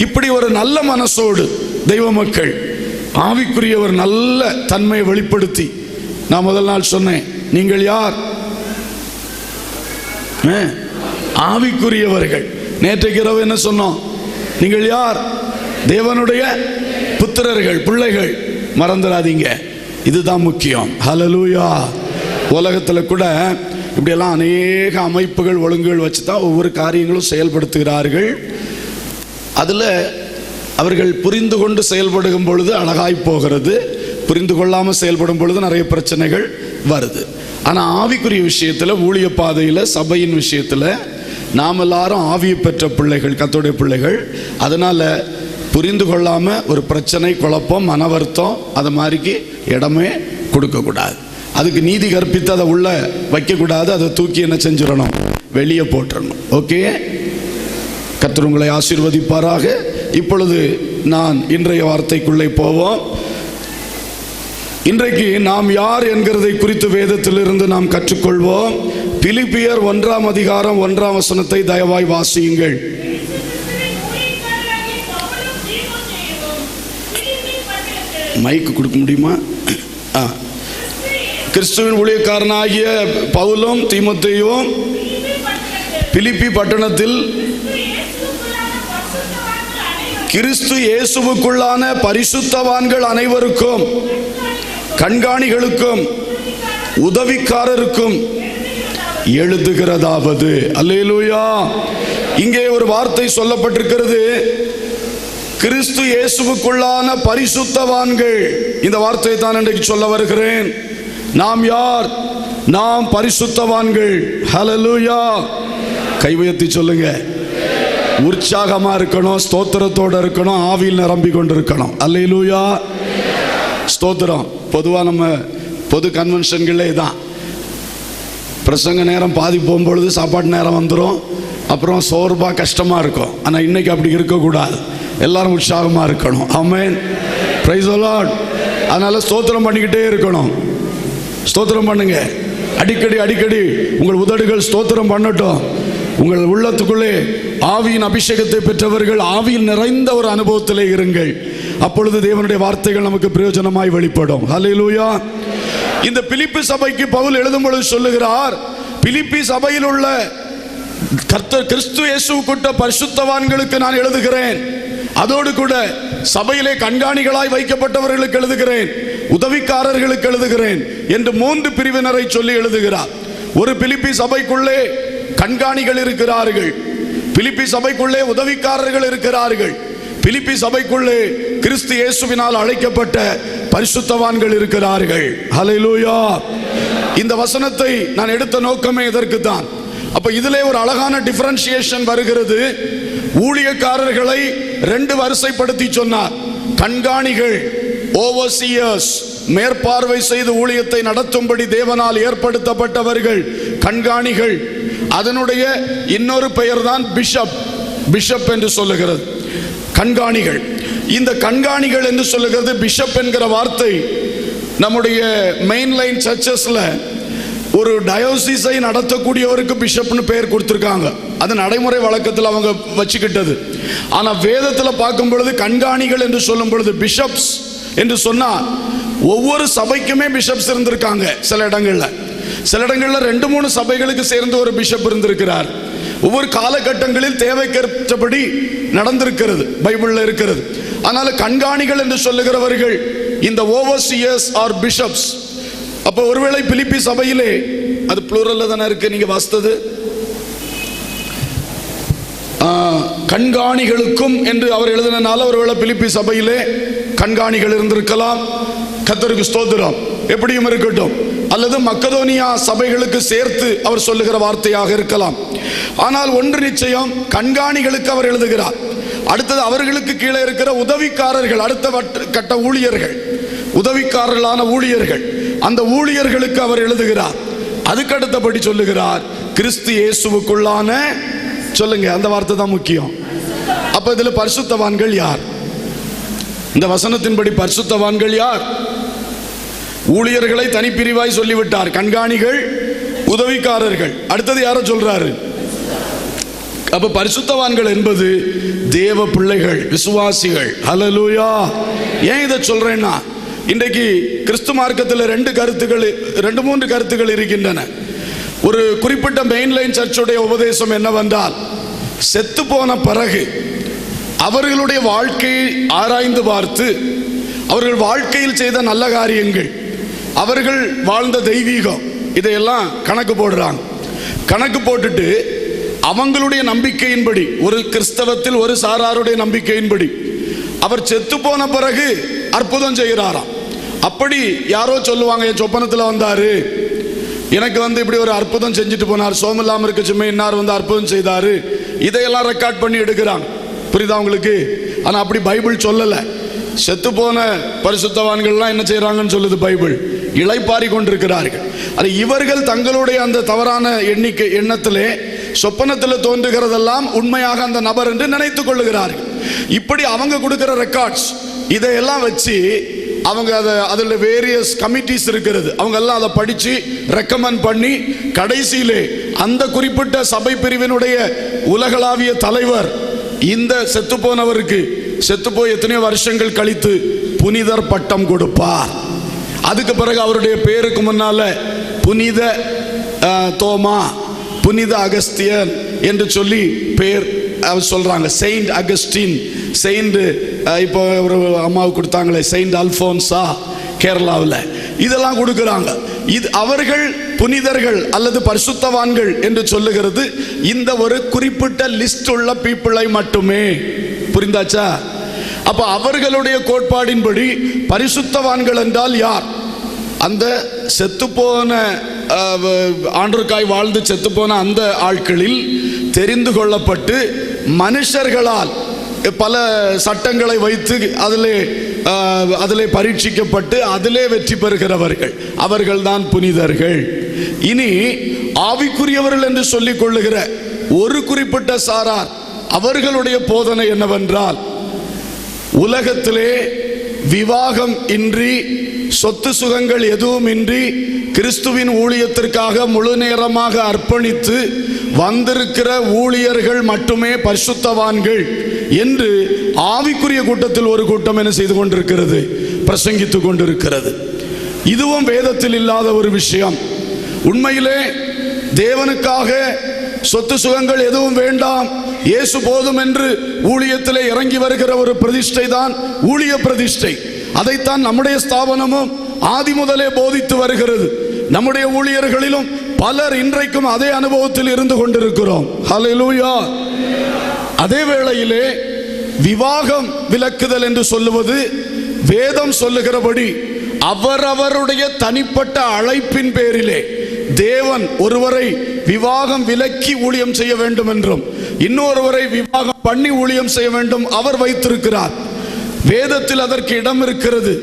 இப்படி ஒரு நல்ல மனசோடு தெய்வ மக்கள் ஆவிக்குரிய ஒரு நல்ல தன்மையை வெளிப்படுத்தி, நான் முதல் நாள் சொன்னேன், நீங்கள் யார்? ஆவிக்குரியவர்கள். நேற்றைக்கு இரவு என்ன சொன்னோம்? நீங்கள் யார்? தேவனுடைய புத்திரர்கள், பிள்ளைகள். மறந்துடாதீங்க, இதுதான் முக்கியம். ஹல்லேலூயா. உலகத்தில் கூட இப்படியெல்லாம் அநேக அமைப்புகள், ஒழுங்குகள் வச்சு தான் ஒவ்வொரு காரியங்களும் செயல்படுத்துகிறார்கள். அதில் அவர்கள் புரிந்து கொண்டு செயல்படும் பொழுது அழகாய் போகிறது, புரிந்து கொள்ளாமல் செயல்படும் பொழுது நிறைய பிரச்சனைகள் வருது. ஆனால் ஆவிக்குரிய விஷயத்தில், ஊழிய பாதையில், சபையின் விஷயத்தில் நாம் எல்லாரும் ஆவியை பெற்ற பிள்ளைகள், கர்த்தருடைய பிள்ளைகள். அதனால் புரிந்து கொள்ளாமல் ஒரு பிரச்சனை, குழப்பம், மன வருத்தம் அது மாதிரிக்கு இடமே கொடுக்கக்கூடாது. அதுக்கு நீதி கற்பித்து அதை உள்ள வைக்கக்கூடாது. அதை தூக்கி என்ன செஞ்சிடணும்? வெளியே போட்டுறணும். ஓகே, கர்த்தர் உங்களை ஆசீர்வதிப்பாராக. இப்பொழுது நான் இன்றைய வார்த்தைக்குள்ளே போவோம். இன்றைக்கு நாம் யார் என்கிறதை குறித்து வேதத்திலிருந்து நாம் கற்றுக்கொள்வோம். பிலிப்பியர் 1ஆம் அதிகாரம் 1ஆம் வசனத்தை தயவாய் வாசியுங்கள். மைக்கு கொடுக்க முடியுமா? கிறிஸ்துவின் ஊழியக்காரனாகிய பவுலும் தீமோத்தேயுவும் பிலிப்பி பட்டணத்தில் கிறிஸ்து இயேசுவுக்குள்ளான பரிசுத்தவான்கள் அனைவருக்கும், கண்காணிகளுக்கும், உதவிக்காரருக்கும் எழுதுகிறதாவது. அல்லேலூயா. இங்கே ஒரு வார்த்தை சொல்லப்பட்டிருக்கிறது, கிறிஸ்து இயேசுவுக்குள்ளான பரிசுத்தவான்கள். இந்த வார்த்தையை தான் இன்றைக்கு சொல்ல வருகிறேன். நாம் யார்? நாம் பரிசுத்தவான்கள். ஹல்லேலூயா. கை உயர்த்தி சொல்லுங்க. உற்சாகமா இருக்கணும், ஸ்தோத்திரத்தோட இருக்கணும், ஆவியில் நிரம்பி கொண்டிருக்கணும். அல்லேலூயா, ஸ்தோத்திரம். பொதுவாக நம்ம பொது கன்வென்ஷன்களே தான், பிரசங்க நேரம் பாதி போகும்பொழுது சாப்பாட்டு நேரம் வந்துடும், அப்புறம் சோர்வாக கஷ்டமாக இருக்கும். ஆனால் இன்னைக்கு அப்படி இருக்கக்கூடாது, எல்லாரும் உற்சாகமாக இருக்கணும். ஆமென், பிரைஸ் தி லார்ட். அதனால ஸ்தோத்திரம் பண்ணிக்கிட்டே இருக்கணும். ஸ்தோத்திரம் பண்ணுங்க, அடிக்கடி அடிக்கடி உங்கள் உதடுகள் ஸ்தோத்திரம் பண்ணட்டும். உங்கள் உள்ளத்துக்குள்ளே ஆவியின் அபிஷேகத்தை பெற்றவர்கள் ஆவியில் நிறைந்த ஒரு அனுபவத்திலே இருங்கள். அப்பொழுது தேவனுடைய வார்த்தைகள் நமக்கு பிரயோஜனமாய் வெளிப்படும். ஹல்லேலூயா. இந்த பிலிப்பி சபைக்கு பவுல் எழுதும் பொழுது சொல்லுகிறார், பிலிப்பி சபையில் உள்ள கர்த்தர் கிறிஸ்து இயேசுவுக்குட்ட பரிசுத்தவான்களுக்கு நான் எழுதுகிறேன், அதோடு கூட சபையிலே கண்காணிகளாய் வைக்கப்பட்டவர்களுக்கு எழுதுகிறேன், உதவிக்காரர்களுக்கு எழுதுகிறேன் என்று 3 பிரிவினரை சொல்லி எழுதுகிறார். ஒரு பிலிப்பி சபைக்குள்ளே கண்காணிகள் இருக்கிறார்கள், பிலிப்பி சபைக்குள்ளே உதவிக்காரர்கள் இருக்கிறார்கள், பிலிப்பி சபைக்குள்ளே கிறிஸ்து இயேசுவினால் அழைக்கப்பட்ட பரிசுத்தவான்கள் இருக்கிறார்கள். ஹல்லேலூயா. இந்த வசனத்தை நான் எடுத்த நோக்கமே இதற்கு தான். அப்ப இதிலே ஒரு அழகான டிஃபரன்ஷியேஷன் வருகிறது. ஊழியக்காரர்களை 2 வரிசைப்படுத்தி சொன்னார். கண்காணிகள், ஓவர்சியர்ஸ், மேற்பார்வை செய்து ஊழியத்தை நடத்தும்படி தேவனால் ஏற்படுத்தப்பட்டவர்கள் கண்காணிகள். அதனுடைய இன்னொரு பெயர் தான் பிஷப். பிஷப் என்று சொல்லுகிறது கண்காணிகள். இந்த கண்காணிகள் என்று சொல்லுகிறது. பிஷப் என்கிற வார்த்தை நம்முடைய மெயின்லைன் சர்ச்சஸ்ல ஒரு டயோசிஸை நடத்தக்கூடியவருக்கு பிஷப்னு பெயர் கொடுத்திருக்காங்க. அது நடைமுறை வழக்கத்தில் அவங்க வச்சுக்கிட்டது. ஆனா வேதத்தில் பார்க்கும் பொழுது கண்காணிகள் என்று சொல்லும் பொழுது பிஷப்ஸ் என்று சொன்னா ஒவ்வொரு சபைக்குமே பிஷப்ஸ் இருந்திருக்காங்க. சில இடங்கள்ல 2-3 சபைகளுக்கு சேர்ந்து ஒரு பிஷப் இருந்திருக்கிறார். ஒவ்வொரு காலகட்டங்களில் தேவைக்கேற்றபடி நடந்திருக்கிறது, பைபிள்ல இருக்கிறது. அதனால கண்காணிகள் என்று சொல்லுகிறவர்கள் இந்த ஓவர்சியர்ஸ் ஆர் பிஷப்ஸ். அப்ப ஒருவேளை பிலிப்பி சபையிலே அது ப்ளூரல்ல தானே இருக்கு, நீங்க வாசித்தது கண்காணிகளுக்கும் என்று அவர் எழுதினால ஒருவேளை பிலிப்பி சபையிலே கண்காணிகள் இருந்திருக்கலாம். கர்த்தருக்கு ஸ்தோத்திரம். எப்படியும் இருக்கட்டும். அல்லது மக்கதோனியா சபைகளுக்கு சேர்த்து அவர் சொல்லுகிற வார்த்தையாக இருக்கலாம். ஆனால் ஒன்று நிச்சயம், கண்காணிகளுக்கு அவர் எழுதுகிறார். அடுத்தது அவர்களுக்கு கீழே இருக்கிற உதவிக்காரர்கள், அடுத்த கட்ட ஊழியர்கள், உதவிக்காரர்களான ஊழியர்கள், அந்த ஊழியர்களுக்கு அவர் எழுதுகிறார். அதுக்கு அடுத்தபடி சொல்லுகிறார் கிறிஸ்து இயேசுவுக்குள்ளான, சொல்லுங்க அந்த வார்த்தை தான் முக்கியம். அப்ப இதுல பரிசுத்தவான்கள் யார்? இந்த வசனத்தின்படி பரிசுத்தவான்கள் யார்? ஊழியர்களை தனிப்பிரிவாய் சொல்லிவிட்டார். கண்காணிகள், உதவிக்காரர்கள். அடுத்தது யார சொல்றாரு? அப்ப பரிசுத்தவான்கள் என்பது தேவ பிள்ளைகள், விசுவாசிகள். ஹல்லேலூயா. ஏன் இதை சொல்றேன்னா, இன்றைக்கு கிறிஸ்து மார்க்கத்தில் 2-3 கருத்துக்கள் இருக்கின்றன. ஒரு குறிப்பிட்ட மெயின்லைன் சர்ச்சுடைய உபதேசம் என்னவென்றால், செத்து போன பிறகு அவர்களுடைய வாழ்க்கையை ஆராய்ந்து பார்த்து அவர்கள் வாழ்க்கையில் செய்த நல்ல காரியங்கள், அவர்கள் வாழ்ந்த தெய்வீகம், இதையெல்லாம் கணக்கு போடுறாங்க. கணக்கு போட்டுட்டு அவங்களுடைய நம்பிக்கையின்படி, ஒரு கிறிஸ்தவத்தில் ஒரு சாராருடைய நம்பிக்கையின்படி அவர் செத்து போன பிறகு அற்புதம் செய்கிறாராம். அப்படி யாரோ சொல்லுவாங்க, என் சொப்பனத்தில் வந்தாரு, எனக்கு இப்படி ஒரு அற்புதம் செஞ்சுட்டு போனார், சோமில்லாம இருக்க சும்மா இன்னார் அற்புதம் செய்தாரு, இதையெல்லாம் ரெக்கார்ட் பண்ணி எடுக்கிறாங்க. புரியுதா உங்களுக்கு? ஆனா அப்படி பைபிள் சொல்லல. செத்து போன பரிசுத்தவான்கள்லாம் என்ன செய்யறாங்கன்னு சொல்லுது பைபிள், இளைப்பாரி கொண்டிருக்கிறார்கள். அது இவர்கள் தங்களுடைய அந்த தவறான எண்ணத்திலே சொப்பனத்தில் தோன்றுகிறதெல்லாம் உண்மையாக அந்த நபர் என்று நினைத்துக் கொள்ளுகிறார்கள். இப்படி அவங்க கொடுக்கிற ரெக்கார்ட்ஸ் இதையெல்லாம் வச்சு அவங்க அதில் வேரியஸ் கமிட்டிஸ் இருக்கிறது, அவங்க எல்லாம் அதை படிச்சு ரெக்கமெண்ட் பண்ணி கடைசியிலே அந்த குறிப்பிட்ட சபை பிரிவினுடைய உலகளாவிய தலைவர் இந்த செத்து போனவருக்கு செத்துப்போய் எத்தனையோ வருஷங்கள் கழித்து புனிதர் பட்டம் கொடுப்பார். அதுக்கு பிறகு அவருடைய பேருக்கு முன்னால புனித தோமா, புனித அகஸ்தியன் என்று சொல்லி பேர் சொல்றாங்க. செயின்ட் அகஸ்டின், செயின்ட் இப்போ ஒரு அம்மாவுக்கு கொடுத்தாங்களே செயின்ட் அல்போன்சா கேரளாவில், இதெல்லாம் கொடுக்குறாங்க. இது அவர்கள் புனிதர்கள் அல்லது பரிசுத்தவான்கள் என்று சொல்லுகிறது இந்த ஒரு குறிப்பிட்ட லிஸ்ட் உள்ள பீப்புளை மட்டுமே. புரிந்தாச்சா? அப்ப அவர்களுடைய கோட்பாடின்படி பரிசுத்தவான்கள் என்றால் யார்? அந்த செத்துப்போன ஆண்டவருக்காய் வாழ்ந்து செத்துப்போன அந்த ஆட்களில் தெரிந்து கொள்ளப்பட்டு மனுஷர்களால் பல சட்டங்களை வைத்து அதிலே பரீட்சிக்கப்பட்டு அதிலே வெற்றி பெறுகிறவர்கள், அவர்கள்தான் புனிதர்கள். இனி ஆவிக்குரியவர்கள் என்று சொல்லிக் கொள்ளுகிற ஒரு குறிப்பிட்ட சாரார், அவர்களுடைய போதனை என்னவென்றால், உலகத்திலே விவாகம் இன்றி, சொத்து சுகங்கள் எதுவும் இன்றி, கிறிஸ்துவின் ஊழியத்திற்காக முழு நேரமாக அர்ப்பணித்து வந்திருக்கிற ஊழியர்கள் மட்டுமே பரிசுத்தவான்கள் என்று ஆவிக்குரிய கூட்டத்தில் ஒரு கூட்டம் என்ன செய்து கொண்டிருக்கிறது? பிரசங்கித்துக் கொண்டிருக்கிறது. இதுவும் வேதத்தில் இல்லாத ஒரு விஷயம். உண்மையிலே தேவனுக்காக சொத்து சுகங்கள் எதுவும் வேண்டாம், இயேசு போதும் என்று ஊழியத்திலே இறங்கி வருகிற ஒரு பிரதிஷ்டை தான் ஊழிய பிரதிஷ்டை. அதைத்தான் நம்முடைய ஸ்தாபனமும் ஆதி முதலே போதித்து வருகிறது. நம்முடைய ஊழியர்களிலும் பலர் இன்றைக்கும் அதே அனுபவத்தில் இருந்து கொண்டிருக்கிறோம். ஹல்லேலூயா. அதே வேளையிலே விவாகம் விலக்குதல் என்று சொல்லுவது, வேதம் சொல்லுகிறபடி அவரவருடைய தனிப்பட்ட அழைப்பின் பேரிலே தேவன் ஒருவரை விவாகம் விலக்கி ஊழியம் செய்ய வேண்டும் என்றும் இன்னொருவரை விவாகம் பண்ணி ஊழியம் செய்ய வேண்டும் அவர் வைத்திருக்கிறார். வேதத்தில் அதற்கு இடம் இருக்கிறது.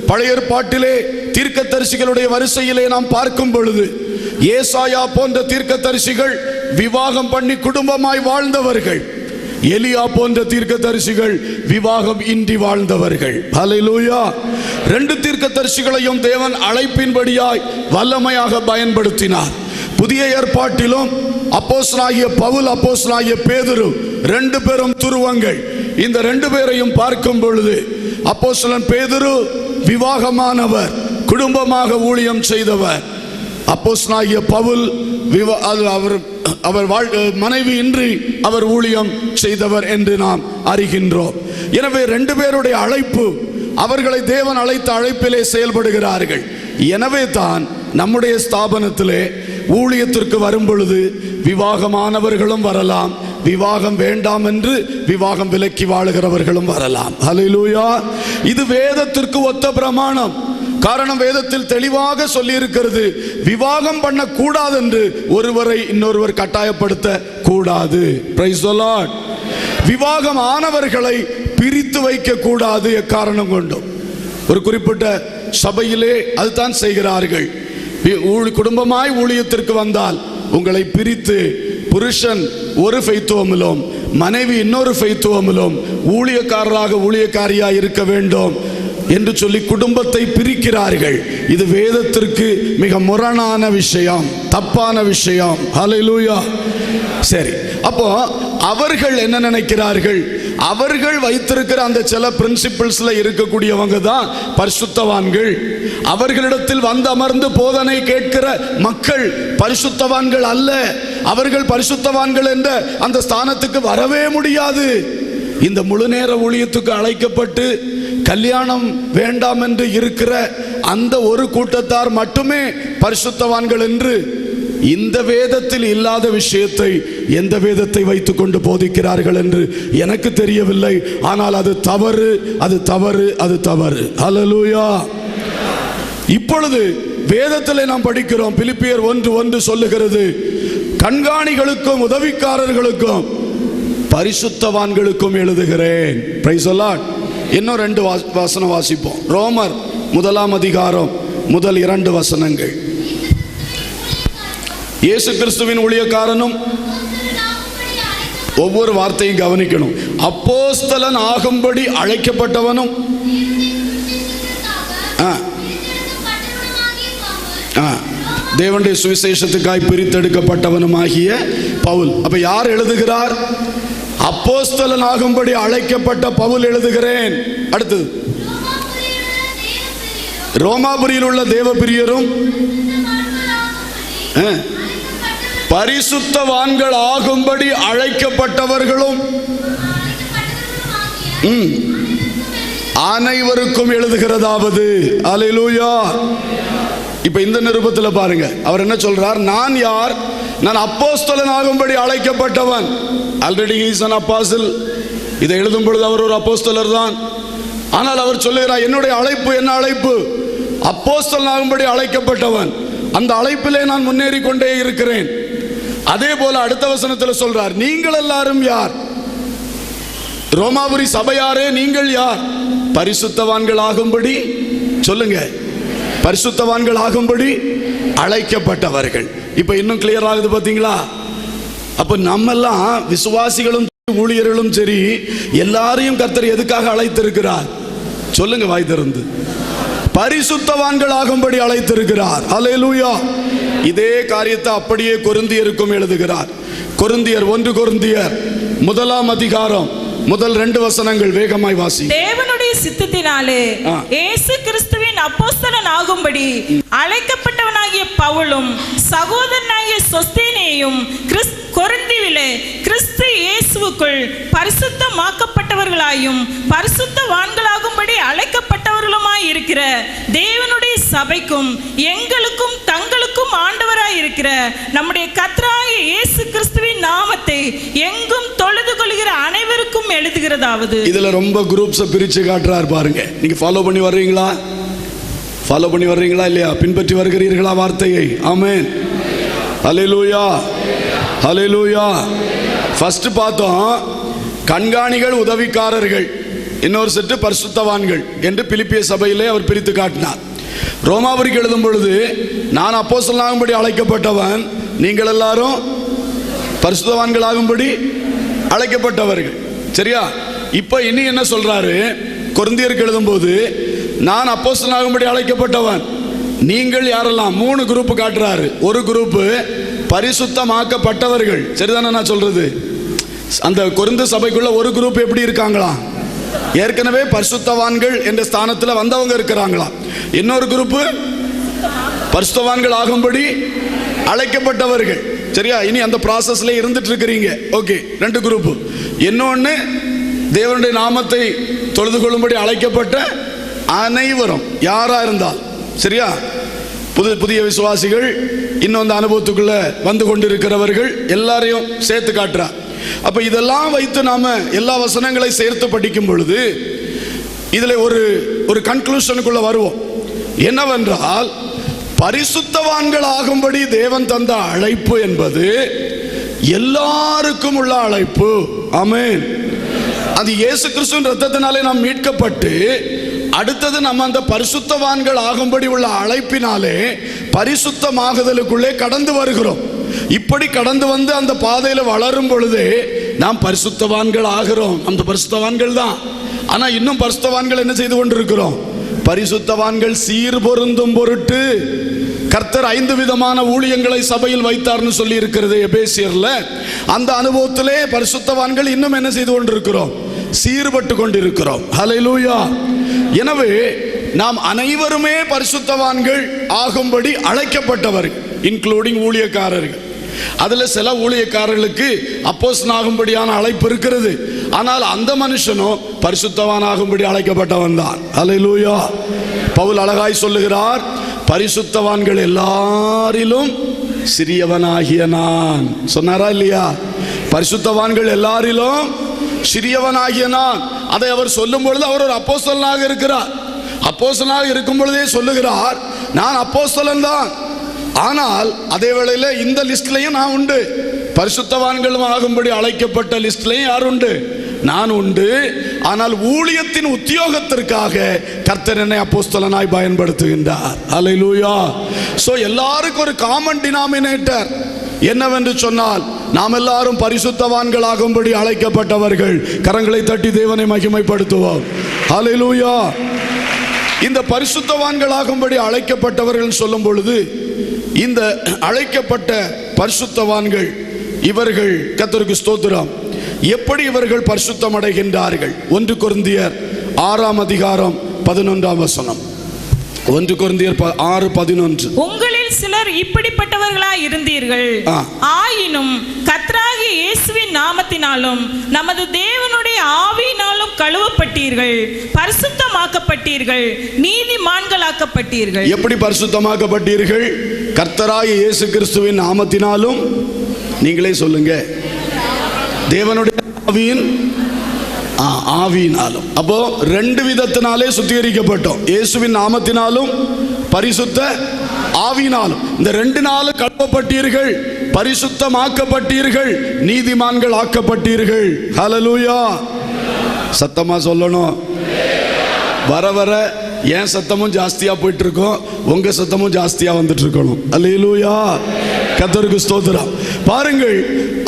பழைய ஏற்பாட்டிலே தீர்க்கதரிசிகளுடைய வரிசையிலே நாம் பார்க்கும் பொழுது ஏசாயா போன்ற தீர்க்கதரிசிகள் விவாகம் பண்ணி குடும்பமாய் வாழ்ந்தவர்கள். எலியா போன்ற தீர்க்கதரிசிகள் விவாகம் இன்றி வாழ்ந்தவர்கள். ஹல்லேலூயா. ரெண்டு தீர்க்கதரிசிகளையும் தேவன் அழைப்பின்படியாய் வல்லமையாக பயன்படுத்தினார். புதிய ஏற்பாட்டிலும் அப்போஸ்தலனாகிய பவுல், அப்போஸ்தலனாகிய பேதுரு, ரெண்டு பேரும் துருவங்கள். இந்த ரெண்டு பேரையும் பார்க்கும் பொழுது அப்போஸ்தலன் பேதுரு விவாகமானவர், குடும்பமாக ஊழியம் செய்தவர். அப்போஸ்தலனாகிய பவுல் அவர் மனைவி இன்றி அவர் ஊழியம் செய்தவர் என்று நாம் அறிகின்றோம். எனவே ரெண்டு பேருடைய அழைப்பு, அவர்களை தேவன் அழைத்த அழைப்பிலே செயல்படுகிறார்கள். எனவே தான் நம்முடைய ஸ்தாபனத்திலே ஊழியத்திற்கு வரும் பொழுது விவாகமானவர்களும் வரலாம், விவாகம் வேண்டாம் என்று விவாகம் விலக்கி வாழுகிறவர்களும் வரலாம். ஹல்லேலூயா. இது வேதத்திற்கு ஒத்த பிரமாணம். காரணம், வேதத்தில் தெளிவாக சொல்லி இருக்கிறது, விவாகம் பண்ணக்கூடாது என்று ஒருவரை இன்னொருவர் கட்டாயப்படுத்த கூடாது. Price the Lord. விவாகம் ஆனவர்களை பிரித்து வைக்க கூடாது எக்காரணம் கொண்டும். ஒரு குறிப்பிட்ட சபையிலே அதுதான் செய்கிறார்கள். குடும்பமாய் ஊழியத்திற்கு வந்தால் உங்களை பிரித்து, புருஷன் ஒரு ஃபெய்த்துவமிலும் மனைவி இன்னொரு ஃபெய்த்துவமிலும் ஊழியக்காரராக ஊழியக்காரியாக இருக்க வேண்டும் என்று சொல்லி குடும்பத்தை பிரிக்கிறார்கள். இது வேதத்திற்கு மிக முரணான விஷயம், தப்பான விஷயம். ஹல்லேலூயா. சரி, அப்போ அவர்கள் என்ன நினைக்கிறார்கள்? அவர்கள் வைத்திருக்கிற அந்த சில பிரின்சிபிள்ஸ்ல இருக்கக்கூடியவங்க தான் பரிசுத்தவான்கள். அவர்களிடத்தில் வந்து அமர்ந்து போதனை கேட்கிற மக்கள் பரிசுத்தவான்கள் அல்ல. அவர்கள் பரிசுத்தவான்கள் என்ற அந்த ஸ்தானத்துக்கு வரவே முடியாது. இந்த முழு நேர ஊழியத்துக்கு அழைக்கப்பட்டு கல்யாணம் வேண்டாம் என்று இருக்கிற அந்த ஒரு கூட்டத்தார் மட்டுமே பரிசுத்தவான்கள் என்று இந்த வேதத்தில் இல்லாத விஷயத்தை எந்த வேதத்தை வைத்துக் கொண்டு போதிக்கிறார்கள் என்று எனக்கு தெரியவில்லை. ஆனால் அது தவறு, அது தவறு, அது தவறு. ஹல்லேலூயா. இப்பொழுது வேதத்திலே நாம் படிக்கிறோம், பிலிப்பியர் 1:1 சொல்லுகிறது, கண்காணிகளுக்கும் உதவிக்காரர்களுக்கும் பரிசுத்தவான்களுக்கும் எழுதுகிறேன். Price the Lord. இன்னும் 2 வசனம் வாசிப்போம். ரோமர் 1:2 இயேசு கிறிஸ்துவின் ஊழியக்காரனும், ஒவ்வொரு வார்த்தையும் கவனிக்கணும், அப்போஸ்தலன் ஆகும்படி அழைக்கப்பட்டவனும், தேவனுடைய சுவிசேஷத்துக்காய் பிரித்தெடுக்கப்பட்டவனுமாகிய பவுல். அப்ப யார் எழுதுகிறார்? அப்போஸ்தலன் ஆகும்படி அழைக்கப்பட்ட பவுல் எழுதுகிறேன். அடுத்தது, ரோமாபுரியில் உள்ள தேவபிரியரும் பரிசுத்தவான்கள் ஆகும்படி அழைக்கப்பட்டவர்களும் அனைவருக்கும் எழுதுகிறதாவது. அல்லேலூயா. இப்ப இந்த நிருபத்தில் பாருங்க, அவர் என்ன சொல்றார்? நான் யார்? நான் அப்போஸ்தலன் ஆகும்படி அழைக்கப்பட்டவன். Already he is an apostle. இதை எழுதும் பொழுது அவர் ஒரு அப்போஸ்தலர் தான். ஆனால் அவர் சொல்லுகிறார், என்னுடைய அழைப்பு என்ன அழைப்பு? அப்போஸ்தலன் ஆகும்படி அழைக்கப்பட்டவன். அந்த அழைப்பிலே நான் முன்னேறி கொண்டே இருக்கிறேன். அதே போல அடுத்த வசனத்தில் சொல்றார், நீங்கள் எல்லாரும் யார்? ரோமாபுரி சபையாரே நீங்கள் யார்? பரிசுத்தவான்கள் ஆகும்படி சொல்லுங்க, பரிசுத்தவான்கள் ஆகும்படி அழைக்கப்பட்டவர்கள். இப்ப இன்னும் கிளியர் ஆகுது பாத்தீங்களா? அப்ப நம்ம எல்லாம் விசுவாசிகளும் ஊழியர்களும் சரி, எல்லாரையும் கர்த்தர் எதுக்காக அழைத்திருக்கிறார்? சொல்லுங்க வாய் திறந்து. பரிசுத்தவான்கள் ஆகும்படி அழைத்திருக்கிறார். அல்லேலூயா. இதே காரியத்தை அப்படியே கொரிந்தியருக்கும் எழுதுகிறார். கொரிந்தியர் 1 கொரிந்தியர் 1 அதிகாரம் முதல் 2 வசனங்கள் வேகமாய் வாசி. தேவனுடைய சித்தத்தினாலே இயேசு கிறிஸ்துவின் அப்போஸ்தலன் ஆகும்படி அழைக்கப்பட்டவனாகிய பவுலும் சகோதரனாகிய சொஸ்தேனேயும் கொரிந்தியிலே கிறிஸ்து இயேசுவுக்குள் பரிசுத்தமாக்கப்பட்டவர்களாயும் பரிசுத்தவான்களாகும்படி அழைக்கப்பட்டவர்களுமாய் இருக்கிற தேவனுடைய சபைக்கும் எங்களுக்கும் தங்களுக்கும் ஆண்டவராய் இருக்கிற நம்முடைய கர்த்தராகிய இயேசு கிறிஸ்துவின் நாமத்தை எங்கும் தொழுது கொள்கிற அனைவருக்கும் எழுதுகிறதாவது. இதுல ரொம்ப குரூப்ஸ் பிரிச்சு காட்டுறார் பாருங்க. நீங்க ஃபாலோ பண்ணி வர்றீங்களா? ஃபாலோ பண்ணி வர்றீங்களா இல்லையா? பின்பற்றி வருகிறீர்களா வார்த்தையை? ஆமென். ஹல்லேலூயா, ஹல்லேலூயா. ஃபர்ஸ்ட் பார்த்தோம் கண்காணிகள், உதவிக்காரர்கள், இன்னொரு செட்டு பரிசுத்தவான்கள் என்று பிலிப்பிய சபையிலே அவர் பிரித்து காட்டினார். ரோமாபுரிக்கு எழுதும் பொழுது நான் அப்போஸ்தலனாகும்படி அழைக்கப்பட்டவன், நீங்கள் எல்லாரும் பரிசுத்தவான்கள் ஆகும்படி அழைக்கப்பட்டவர்கள். சரியா? இப்ப இனி என்ன சொல்றாரு? கொரிந்தியருக்கு எழுதும் போது நான் அப்போஸ்தலனாகும்படி அழைக்கப்பட்டவன், நீங்கள் யாரெல்லாம்? 3 குரூப் காட்டுறாரு. ஒரு குரூப் பரிசுத்தமாக்கப்பட்டவர்கள். சரிதானே நான் சொல்றது? அந்த கொரிந்து சபைக்குள்ள ஒரு குரூப் எப்படி இருக்காங்களா? ஏற்கனவே பரிசுத்தவான்கள் என்ற ஸ்தானத்தில் வந்தவங்க இருக்கிறாங்களா? இன்னொரு குரூப் பரிசுத்தவான்கள் ஆகும்படி அழைக்கப்பட்டவர்கள். சரியா? இனி அந்த ப்ராசஸ்ல இருந்துட்டு இருக்கிறீங்க. Okay, 2 group. இன்னொன்னு தேவனுடைய நாமத்தை தொழுது கொள்ளும்படி அழைக்கப்பட்ட அனைவரும், யாரா இருந்தால். சரியா? புதிய விசுவாசிகள், இன்னும் அந்த அனுபவத்துக்குள்ள வந்து கொண்டிருக்கிறவர்கள் எல்லாரையும் சேர்த்து காட்டுறார். அப்ப இதெல்லாம் வைத்து நாம எல்லா வசனங்களை சேர்த்து படிக்கும் பொழுது இதுல ஒரு கன்க்ளூஷனுக்குள்ள வருவோம். என்னவென்றால், பரிசுத்தவான்கள் ஆகும்படி தேவன் தந்த அழைப்பு என்பது எல்லாருக்கும் உள்ள அழைப்பு. ஆமென். அது இயேசு கிறிஸ்துவின் இரத்தத்தினாலே நாம் மீட்கப்பட்டு அடுத்தது நம்ம அந்த பரிசுத்தவான்கள் ஆகும்படி உள்ள அழைப்பினாலே பரிசுத்தமாகுதலுக்குள்ளே கடந்து வருகிறோம். இப்படி கடந்து வந்து அந்த பாதையில வளரும் பொழுதே நாம் பரிசுத்தவான்கள் ஆகிறோம். அந்த பரிசுத்தவான்கள் தான். ஆனா இன்னும் பரிசுத்தவான்கள் என்ன செய்து கொண்டிருக்கிறோம்? பரிசுத்தவான்கள் சீர் பொருந்தும் பொருட்டு கர்த்தர் 5 விதமான ஊழியங்களை சபையில் வைத்தார்னு சொல்லி இருக்கிறது எபேசியர்ல. அந்த அனுபவத்திலே பரிசுத்தவான்கள் இன்னும் என்ன செய்து கொண்டிருக்கிறோம்? சீர்பட்டு கொண்டிருக்கிறோம். ஹல்லேலூயா. எனவே நாம் அனைவருமே பரிசுத்தவான்கள் ஆகும்படி அழைக்கப்பட்டவர்கள், இன்க்ளூடிங் ஊழியக்காரர்கள். அதுல சில ஊழியக்காரர்களுக்கு அப்போஸ்தலன் ஆகும்படியான அழைப்பு இருக்கிறது. ஆனால் அந்த மனுஷனும் பரிசுத்தவான் ஆகும்படி அழைக்கப்பட்டவன் தான். ஹல்லேலூயா. பவுல் அழகாய் சொல்லுகிறார், பரிசுத்தவான்கள் எல்லாரிலும் சிறியவனாகிய நான். சொன்னாரா இல்லையா? பரிசுத்தவான்கள் எல்லாரிலும் சிறியவனாகிய நான். அதை அவர் சொல்லும் பொழுது அவர் ஒரு அப்போஸ்தலனாக இருக்கிறார். அப்போஸ்தலனாக இருக்கும் பொழுதே சொல்லுகிறார், நான் அப்போஸ்தலன் தான். ஆனால் அதே வேளையில இந்த லிஸ்ட்லயும் நான் உண்டு. பரிசுத்தவான்களும் ஆகும்படி அழைக்கப்பட்ட லிஸ்ட்லயும் யார் உண்டு? நான் உண்டு. ஆனால் ஊழியத்தின் உத்தியோகத்திற்காக கர்த்தர் என்னை அப்போஸ்தலனாய் பயன்படுத்துகின்றார். ஹல்லேலூயா. சோ எல்லாருக்கும் ஒரு காமன் டினாமினேட்டர் என்னவென்று சொன்னால், நாம் எல்லாரும் பரிசுத்தவான்கள் ஆகும்படி அழைக்கப்பட்டவர்கள். கரங்களை தட்டி தேவனை மகிமைப்படுத்துவோம். ஹல்லேலூயா. இந்த பரிசுத்தவான்கள் ஆகும்படி அழைக்கப்பட்டவர்கள் சொல்லும் பொழுது, இந்த அழைக்கப்பட்ட பரிசுத்தவான்கள் இவர்கள், கர்த்தருக்கு ஸ்தோத்திரம், எப்படி இவர்கள் பரிசுத்தம் அடைகின்றார்கள்? 1 கொரிந்தியர் 6 அதிகாரம் 11 வசனம். 1 கொரிந்தியர் 6:11. உங்களில் சிலர் இப்படிப்பட்டவர்களாய் இருந்தீர்கள், ஆயினும் கர்த்தராகிய இயேசுவின் நாமத்தினாலும் நமது தேவனுடைய ஆவியினாலும் கழுவப்பட்டீர்கள், பரிசுத்தமாக்கப்பட்டீர்கள், நீதிமான்களாக்கப்பட்டீர்கள். எப்படி பரிசுத்தமாக்கப்பட்டீர்கள்? கர்த்தராகிய இயேசு கிறிஸ்துவின் நாமத்தினாலும். நீங்களே சொல்லுங்க. தேவனுடைய ஆவியினாலும். அப்போ 2 விதத்தினாலே சுத்திகரிக்கப்பட்டோம். இயேசுவின் நாமத்தினாலும் பரிசுத்த ஆவியினாலும். இந்த 2 நாளும் கழுவப்பட்டீர்கள், பரிசுத்தமாக்கப்பட்டீர்கள், நீதிமான்கள் ஆக்கப்பட்டீர்கள். ஹல்லேலூயா. சத்தமா சொல்லணும். வர வர என் சத்தமும் ஜாஸ்தியா போயிட்டு இருக்கோம், உங்க சத்தமும் ஜாஸ்தியா வந்துட்டு இருக்கணும். அல்லேலூயா, கர்த்தருக்கு ஸ்தோத்திரம். பாருங்கள்,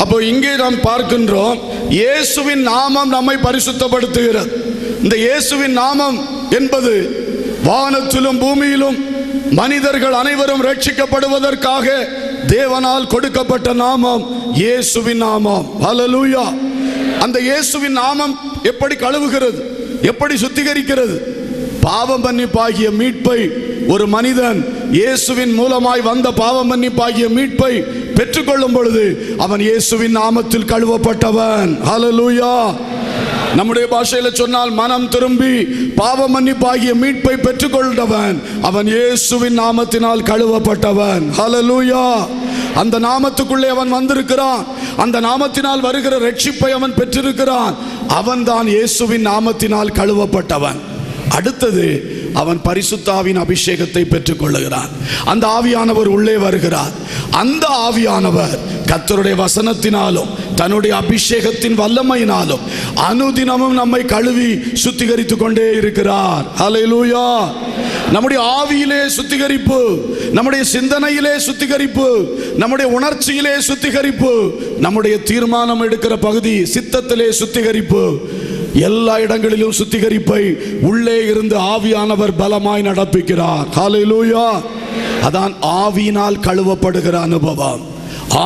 அப்போ இங்கே நாம் பார்க்கின்றோம், இயேசுவின் நாமம் நம்மை பரிசுத்தப்படுத்துகிறது. இந்த இயேசுவின் நாமம் என்பது வானத்திலும் பூமியிலும் மனிதர்கள் அனைவரும் ரட்சிக்கப்படுவதற்காக தேவனால் கொடுக்கப்பட்ட நாமம் இயேசுவின் நாமம். ஹல்லேலூயா. அந்த இயேசுவின் நாமம் எப்படி கழுவுகிறது, எப்படி சுத்திகரிக்கிறது? பாவ மன்னிப்பாகிய மீட்பை ஒரு மனிதன் இயேசுவின் மூலமாய் வந்த பாவ மன்னிப்பாகிய மீட்பை பெற்றுக்கொள்ளும் பொழுது அவன் இயேசுவின் நாமத்தில் கழுவப்பட்டவன். ஹல்லேலூயா. நம்முடைய பாஷையில சொன்னால் மனம் திரும்பி பாவ மன்னிப்பாகிய மீட்பை பெற்றுக்கொண்டவன் அவன் இயேசுவின் நாமத்தினால் கழுவப்பட்டவன். ஹல்லேலூயா. அந்த நாமத்துக்குள்ளே அவன் வந்திருக்கிறான். அந்த நாமத்தினால் வருகிற ரட்சிப்பை அவன் பெற்றிருக்கிறான். அவன் தான் இயேசுவின் நாமத்தினால் கழுவப்பட்டவன். அடுத்தது அவன் பரிசுத்த ஆவியின் அபிஷேகத்தை பெற்றுக் கொள்ளுகிறான். அந்த ஆவியானவர் உள்ளே வருகிறார். அந்த ஆவியானவர் கர்த்தருடைய வசனத்தினாலும் தன்னுடைய அபிஷேகத்தின் வல்லமையினாலும் அனுதினமும் நம்மை கழுவி சுத்திகரித்துக் கொண்டே இருக்கிறார். ஹல்லேலூயா. நம்முடைய ஆவியிலே சுத்திகரிப்பு, நம்முடைய சிந்தனையிலே சுத்திகரிப்பு, நம்முடைய உணர்ச்சியிலே சுத்திகரிப்பு, நம்முடைய தீர்மானம் எடுக்கிற பகுதி சித்தத்திலே சுத்திகரிப்பு, எல்லா இடங்களிலும் சுத்திகரிப்பை உள்ளே இருந்து ஆவியானவர் பலமாய் நடப்பிக்கிறார். ஹல்லேலூயா. அதான் ஆவியினால் கழுவப்படுகிற அனுபவம்.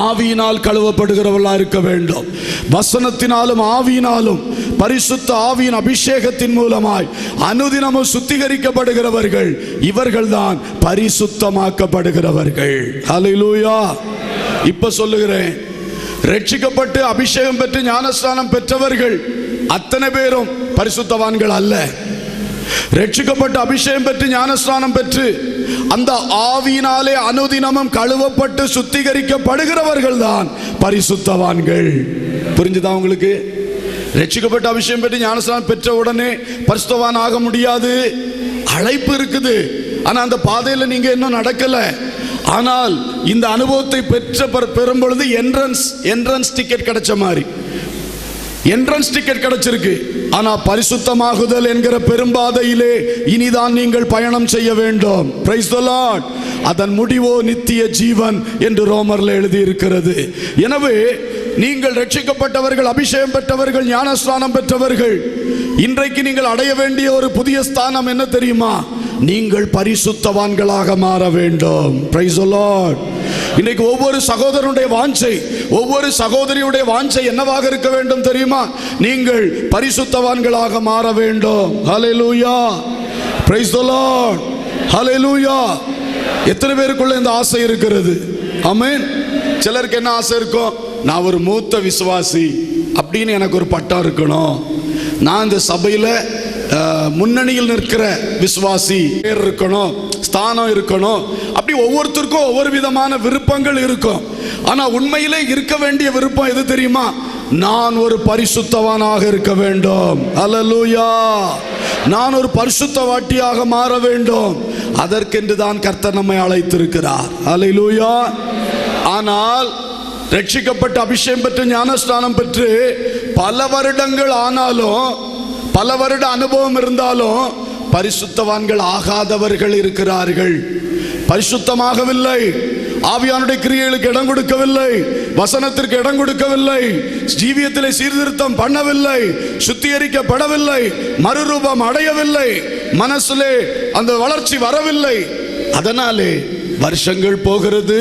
ஆவியினால் கழுவப்படுகிறவர்களாக இருக்க வேண்டும். வசனத்தினாலும் ஆவியினாலும் பரிசுத்த ஆவியின் அபிஷேகத்தின் மூலமாய் அனுதினமும் சுத்திகரிக்கப்படுகிறவர்கள் இவர்கள்தான் பரிசுத்தமாக்கப்படுகிறவர்கள். ஹல்லேலூயா. இப்ப சொல்லுகிறேன், ரட்சிக்கப்பட்டு அபிஷேகம் பெற்று ஞானஸ்நானம் பெற்றவர்கள் அத்தனை பேரும் பரிசுத்தவான்கள் அல்ல. ரட்சிக்கப்பட்டு அபிஷேகம் பெற்று ஞானஸ்நானம் பெற்று அந்த ஆவியினாலே அனுதினமும் கழுவப்பட்டு சுத்திகரிக்கப்படுகிறவர்கள் தான் பரிசுத்தவான்கள். புரிஞ்சுதா உங்களுக்கு? ரட்சிக்கப்பட்டு அபிஷேகம் பெற்று ஞானஸ்நானம் பெற்ற உடனே பரிசுத்தவான் ஆக முடியாது. அழைப்பு இருக்குது, ஆனா அந்த பாதையில நீங்க இன்னும் நடக்கல. ஆனால் இந்த அனுபவத்தை பெறும் பொழுது என்ட்ரன்ஸ் டிக்கெட் கிடைச்ச மாதிரி என்ட்ரன்ஸ் டிக்கெட் கிடைச்சிருக்கு. ஆனா பரிசுத்தமாகுதல் என்கிற பெரும்பாதையிலே இனிதான் நீங்கள் பயணம் செய்ய வேண்டும். Price the Lord. அதன் முடிவோ நித்திய ஜீவன் என்று ரோமர்ல எழுதி இருக்கிறது. எனவே நீங்கள் ரட்சிக்கப்பட்டவர்கள், அபிஷேகம் பெற்றவர்கள், ஞானஸ்நானம் பெற்றவர்கள், இன்றைக்கு நீங்கள் அடைய வேண்டிய ஒரு புதிய ஸ்தானம் என்ன தெரியுமா? நீங்கள் பரிசுத்தவான்களாக மாற வேண்டும். Price the Lord. இன்றைக்கு ஒவ்வொரு சகோதரனுடைய வாஞ்சை, ஒவ்வொரு சகோதரியுடைய வாஞ்சை என்னவாக இருக்க வேண்டும் தெரியுமா? நீங்கள் பரிசுத்தவான்களாக மாற வேண்டும். Hallelujah. Praise the lord. Hallelujah. எத்தனை பேருக்குள்ள இந்த ஆசை இருக்கிறது? ஆமென். சிலருக்கு என்ன ஆசை இருக்கும்? நான் ஒரு மூத்த விசுவாசி அப்படின்னு எனக்கு ஒரு பட்டம் இருக்கணும், நான் இந்த சபையில முன்னணியில் நிற்கிற விசுவாசி பேர் இருக்கணும், ஸ்தானம் இருக்கணும். அப்படி ஒவ்வொருத்தருக்கும் ஒவ்வொரு விதமான விருப்பங்கள் இருக்கும். ஆனா உண்மையிலே இருக்க வேண்டிய விருப்பம் எது தெரியுமா? நான் ஒரு பரிசுத்தவானாக இருக்க வேண்டும். அல்லேலூயா. நான் ஒரு பரிசுத்தவாட்டியாக மாற வேண்டும். அதற்கென்று தான் கர்த்தர் நம்மை அழைத்திருக்கிறார். அல்லேலூயா. ஆனால் ரட்சிக்கப்பட்டு அபிஷேகம் பெற்று ஞானஸ்நானம் பெற்று பல வருடங்கள் ஆனாலும், பல வருட அனுபவம் இருந்தாலும் பரிசுத்தவான்கள் ஆகாதவர்கள் இருக்கிறார்கள். பரிசுத்தமாகவில்லை, ஆவியானுடைய கிரியைகளுக்கு இடம் கொடுக்கவில்லை, வசனத்திற்கு இடம் கொடுக்கவில்லை, ஜீவியத்திலே சீர்திருத்தம் பண்ணவில்லை, சுத்திகரிக்கப்படவில்லை, மறுரூபம் அடையவில்லை, மனசிலே அந்த வளர்ச்சி வரவில்லை. அதனாலே வருஷங்கள் போகிறது,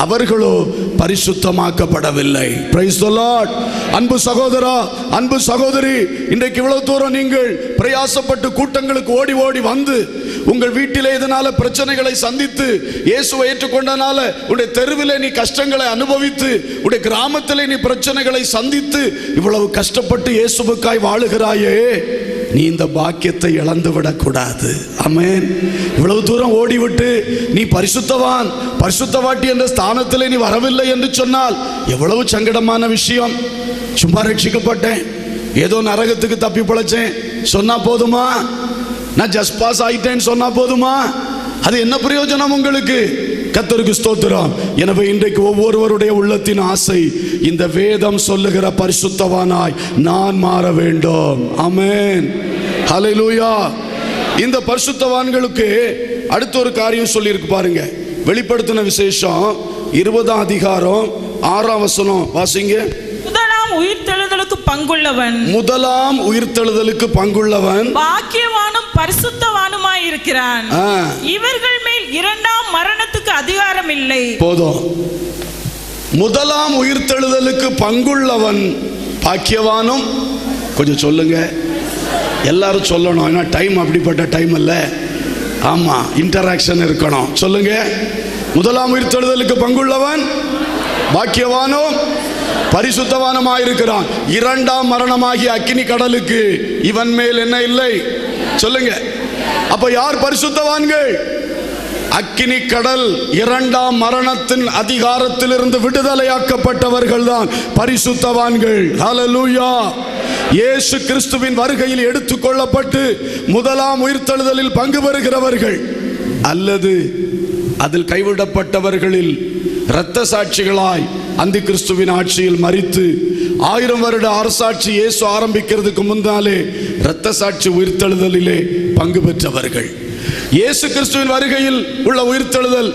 அவர்களோ பரிசுத்தமாக்கப்படவில்லை. Price the Lord. அன்பு சகோதரா, அன்பு சகோதரி, இன்றைக்கு இவ்வளவு தூரம் நீங்கள் பிரயாசப்பட்டு கூட்டங்களுக்கு ஓடி ஓடி வந்து உங்கள் வீட்டிலே இதனால பிரச்சனைகளை சந்தித்து இயேசுவை ஏற்றுக்கொண்டனால உடைய தெருவிலே நீ கஷ்டங்களை அனுபவித்து, உடைய கிராமத்திலே நீ பிரச்சனைகளை சந்தித்து இவ்வளவு கஷ்டப்பட்டு இயேசுவுக்காய் வாழுகிறாயே, நீ இந்த பாக்கியத்தை இழந்து விடக்கூடாது. ஆமென். இவ்வளவு தூரம் ஓடிவிட்டு நீ பரிசுத்தவான், பரிசுத்தவாட்டி என்ற ஸ்தானத்திலே நீ வரவில்லை என்று சொன்னால் எவ்வளவு சங்கடமான விஷயம். சும்மா ரட்சிக்கப்பட்டேன், ஏதோ நரகத்துக்கு தப்பி பிழைச்சேன் சொன்னா போதுமா? நான் ஜஸ்ட் பாஸ் ஆயிட்டேன்னு சொன்னா போதுமா? அது என்ன பிரயோஜனம் உங்களுக்கு? கர்த்தருக்கு ஸ்தோத்திரம். எனவே இன்றைக்கு ஒவ்வொருவருடைய உள்ளத்தின் ஆசை, இந்த வேதம் சொல்லுகிற பரிசுத்தவானாய் நான் மாற வேண்டும். ஆமென், ஹல்லேலூயா. இந்த பரிசுத்தவான்களுக்கு அடுத்த ஒரு காரியம் சொல்லி இருக்கு பாருங்க. வெளிப்படுத்தின விசேஷம் 20ஆம் அதிகாரம் 6ஆம் வசனம் வாசிங்க. முதலாம் உயிர்த்தெழுதலுக்கு பங்குள்ளவன், முதலாம் உயிர்த்தெழுதலுக்கு பங்குள்ளவன் பாக்கியவானும் பரிசுத்தவானுமாய் இருக்கிறான். இவர்கள் மேல் இரண்டாம் மரணத்துக்கு அதிகாரம் இல்லை. போதும். முதலாம் உயிர்த்தெழுதலுக்கு பங்குள்ளவன் பாக்கியவானும், கொஞ்சம் சொல்லுங்க, எல்லாரும் சொல்லணும், ஏன்னா டைம் அப்படிப்பட்ட டைம் இல்ல. ஆமா, இன்டராக்ஷன் இருக்கணும். சொல்லுங்க. முதலாம் உயிர்த்தெழுதலுக்கு பங்குள்ளவன் பாக்கியவானும் பரிசுத்தவானுமாயிருக்கிறான். இரண்டாம் மரணமாகிய அக்கினி கடலுக்கு இவன் மேல் என்ன இல்லை? சொல்லுங்க. அப்ப யார் பரிசுத்தவான்கள்? அக்கினி கடல் இரண்டாம் மரணத்தின் அதிகாரத்திலிருந்து விடுதலையாக்கப்பட்டவர்கள் தான் பரிசுத்தவான்கள். ஹல்லேலூயா. இயேசு கிறிஸ்துவின் வருகையில் எடுத்துக்கொள்ளப்பட்டு முதலாம் உயிர்த்தெழுதலில் பங்கு பெறுகிறவர்கள் அல்லது அதில் கைவிடப்பட்டவர்களில் இரத்த சாட்சிகளாய் அந்தி கிறிஸ்துவின் ஆட்சியில் மரித்து 1000 வருட அரசாட்சி இயேசு ஆரம்பிக்கிறதுக்கு முன்னாலே இரத்த சாட்சி உயிர்த்தெழுதலிலே பங்கு பெற்றவர்கள். இயேசு கிறிஸ்துவின் வருகையில் உள்ள உயிர்த்தெழுதல்